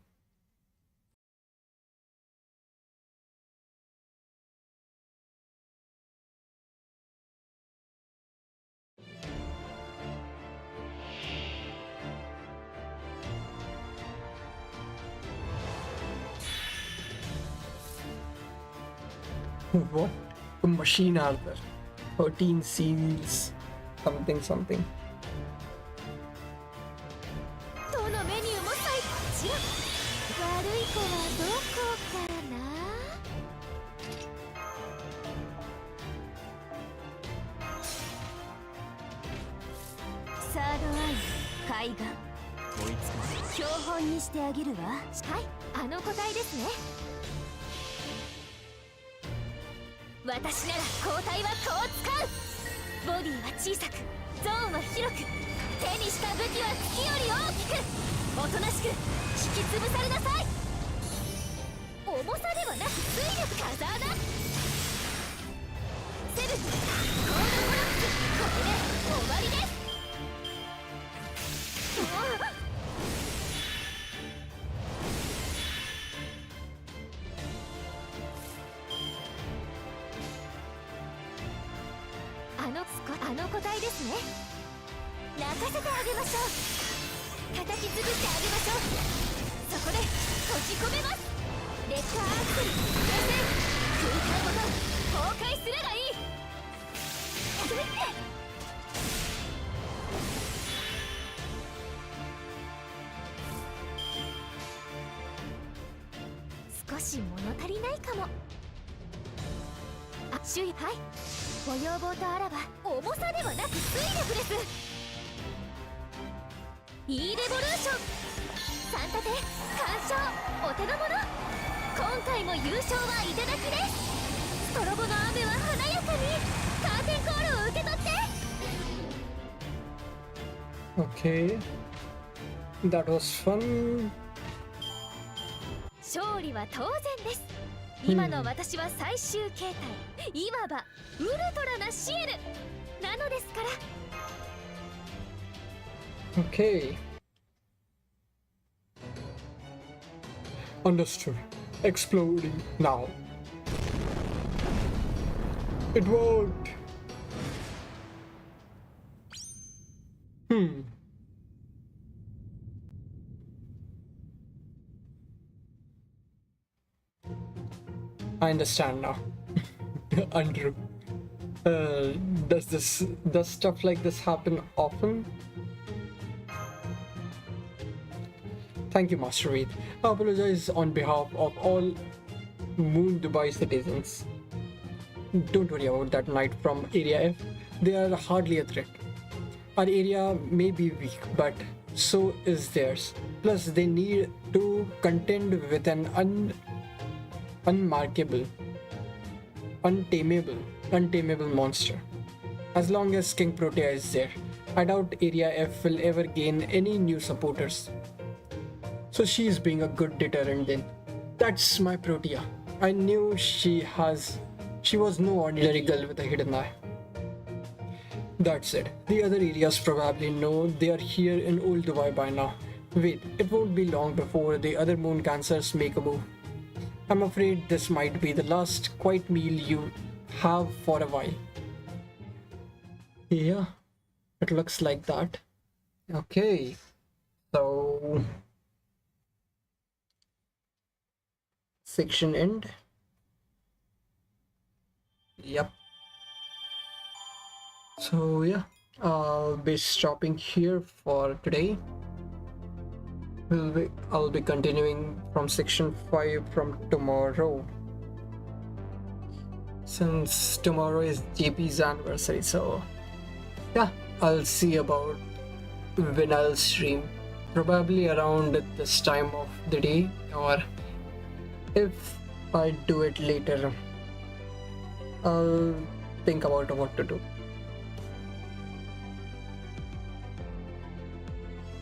What? A machine are there? 13 seals, something. どのメニューも最高。悪い子はどこかな。サードアイ、海岸。追いつかない。標本にしてあげるわ。はい、あの個体ですね。私なら交代はこう使う。ボディは小さく、ゾーンは広く、手にした武器は月より大きく、おとなしく引き潰されなさい。重さではなく水力風穴。セブン、コードブロック、これで終わりです。あの個体ですね。泣かせてあげましょう。叩き潰してあげましょう。そこで閉じ込めます。レッカーアクセル、目線、空間ごと崩壊すればいい。少し物足りないかも。あ、周囲、はい。ご要望とあらば重さではなく水力です。イーレボリューション、三立て、鑑賞、お手の物。今回も優勝はいただきです。ストロボの雨は華やかに。カーテンコールを受け取って。 Okay, that was fun. 勝利は当然です。今の私は最終形態、いわばウルトラなシエルなのですから。 Okay. Understood. Exploding now. It worked. I understand now. Untrue. Does stuff like this happen often? Thank you, Master Reed. I apologize on behalf of all Moon Dubai citizens. Don't worry about that knight from Area F. They are hardly a threat. Our area may be weak, but so is theirs. Plus, they need to contend with an untamable monster. As long as King Protea is there, I doubt Area F will ever gain any new supporters. So she's being a good deterrent then. That's my Protea. I knew she was no ordinary girl with a hidden eye. That said, the other areas probably know they are here in Old Dubai by now. Wait, it won't be long before the other moon cancers make a move. I'm afraid this might be the last quiet meal you have for a while. Yeah, it looks like that. Okay, so section end. Yep. So yeah, I'll be stopping here for today. I'll be continuing from section 5 from tomorrow, since tomorrow is JP's anniversary. So yeah, I'll see about when I'll stream, probably around this time of the day, or if I do it later, I'll think about what to do.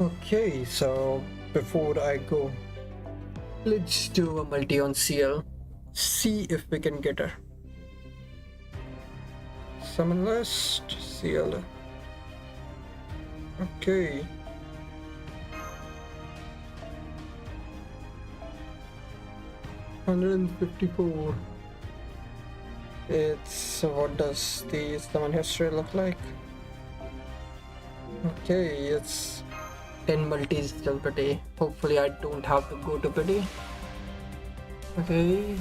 Okay, so before I go, let's do a multi on CL, see if we can get her. Summon list, CL. Okay. $154. It's what does the summon history look like? Okay, it's 10 multis till today. Hopefully I don't have to go to today. Okay.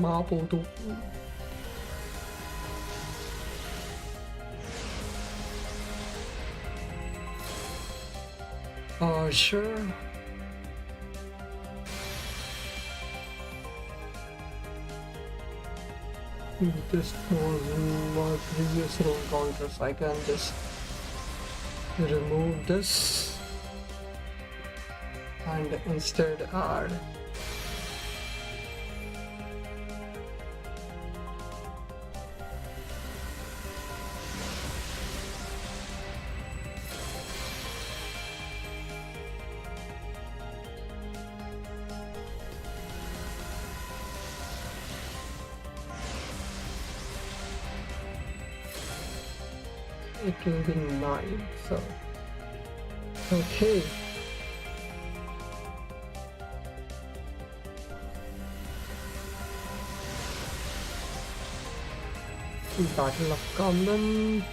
마보도. Sure. This was in my previous role counters. I can just remove this and instead add it will be 9, so okay. Battle of Common.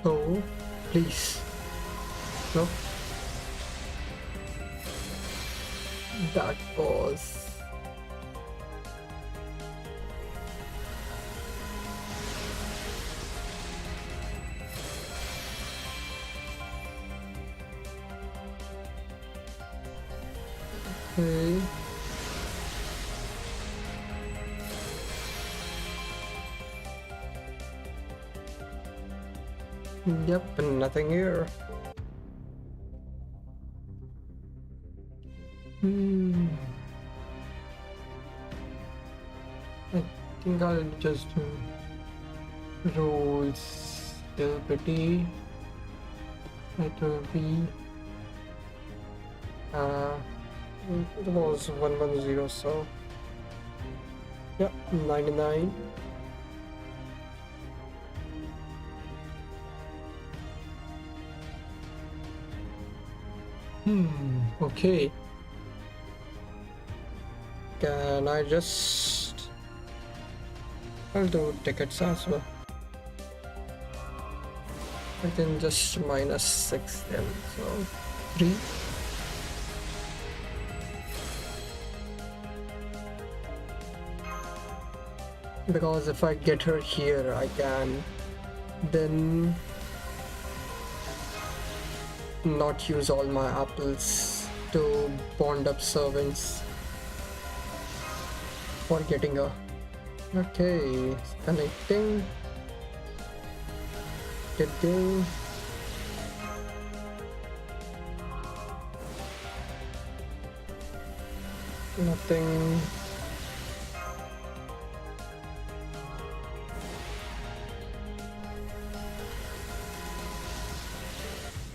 Oh, please. No. That was okay. Yep, nothing here. I think I'll just do rolls still pretty. It will be Uh, it was 110, so yeah, 99. Okay. Can I just... I'll do tickets as well. I can just -6 them, so 3. Because if I get her here, I can then not use all my apples to bond up servants for getting her. Okay, connecting. Getting. Nothing.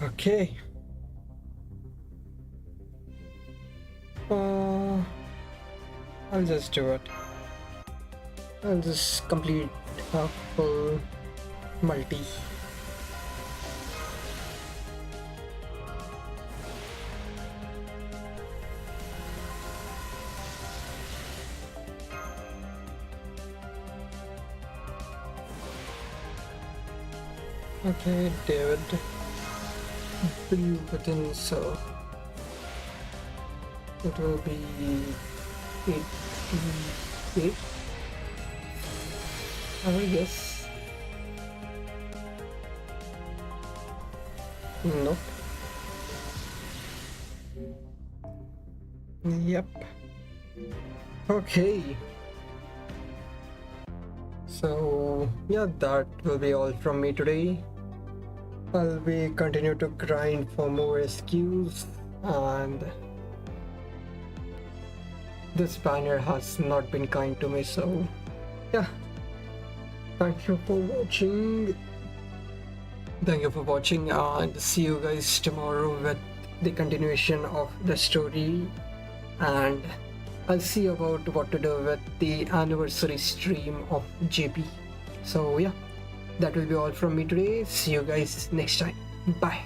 Okay. I'll just do it. I'll just complete a full multi. Okay, David. Blue button, so it will be 88, I guess. Nope. Yep. Okay. So yeah, that will be all from me today. I'll be continue to grind for more SQs, and this banner has not been kind to me, so yeah. Thank you for watching. And see you guys tomorrow with the continuation of the story, and I'll see about what to do with the anniversary stream of JP. So yeah, that will be all from me today. See you guys next time. Bye.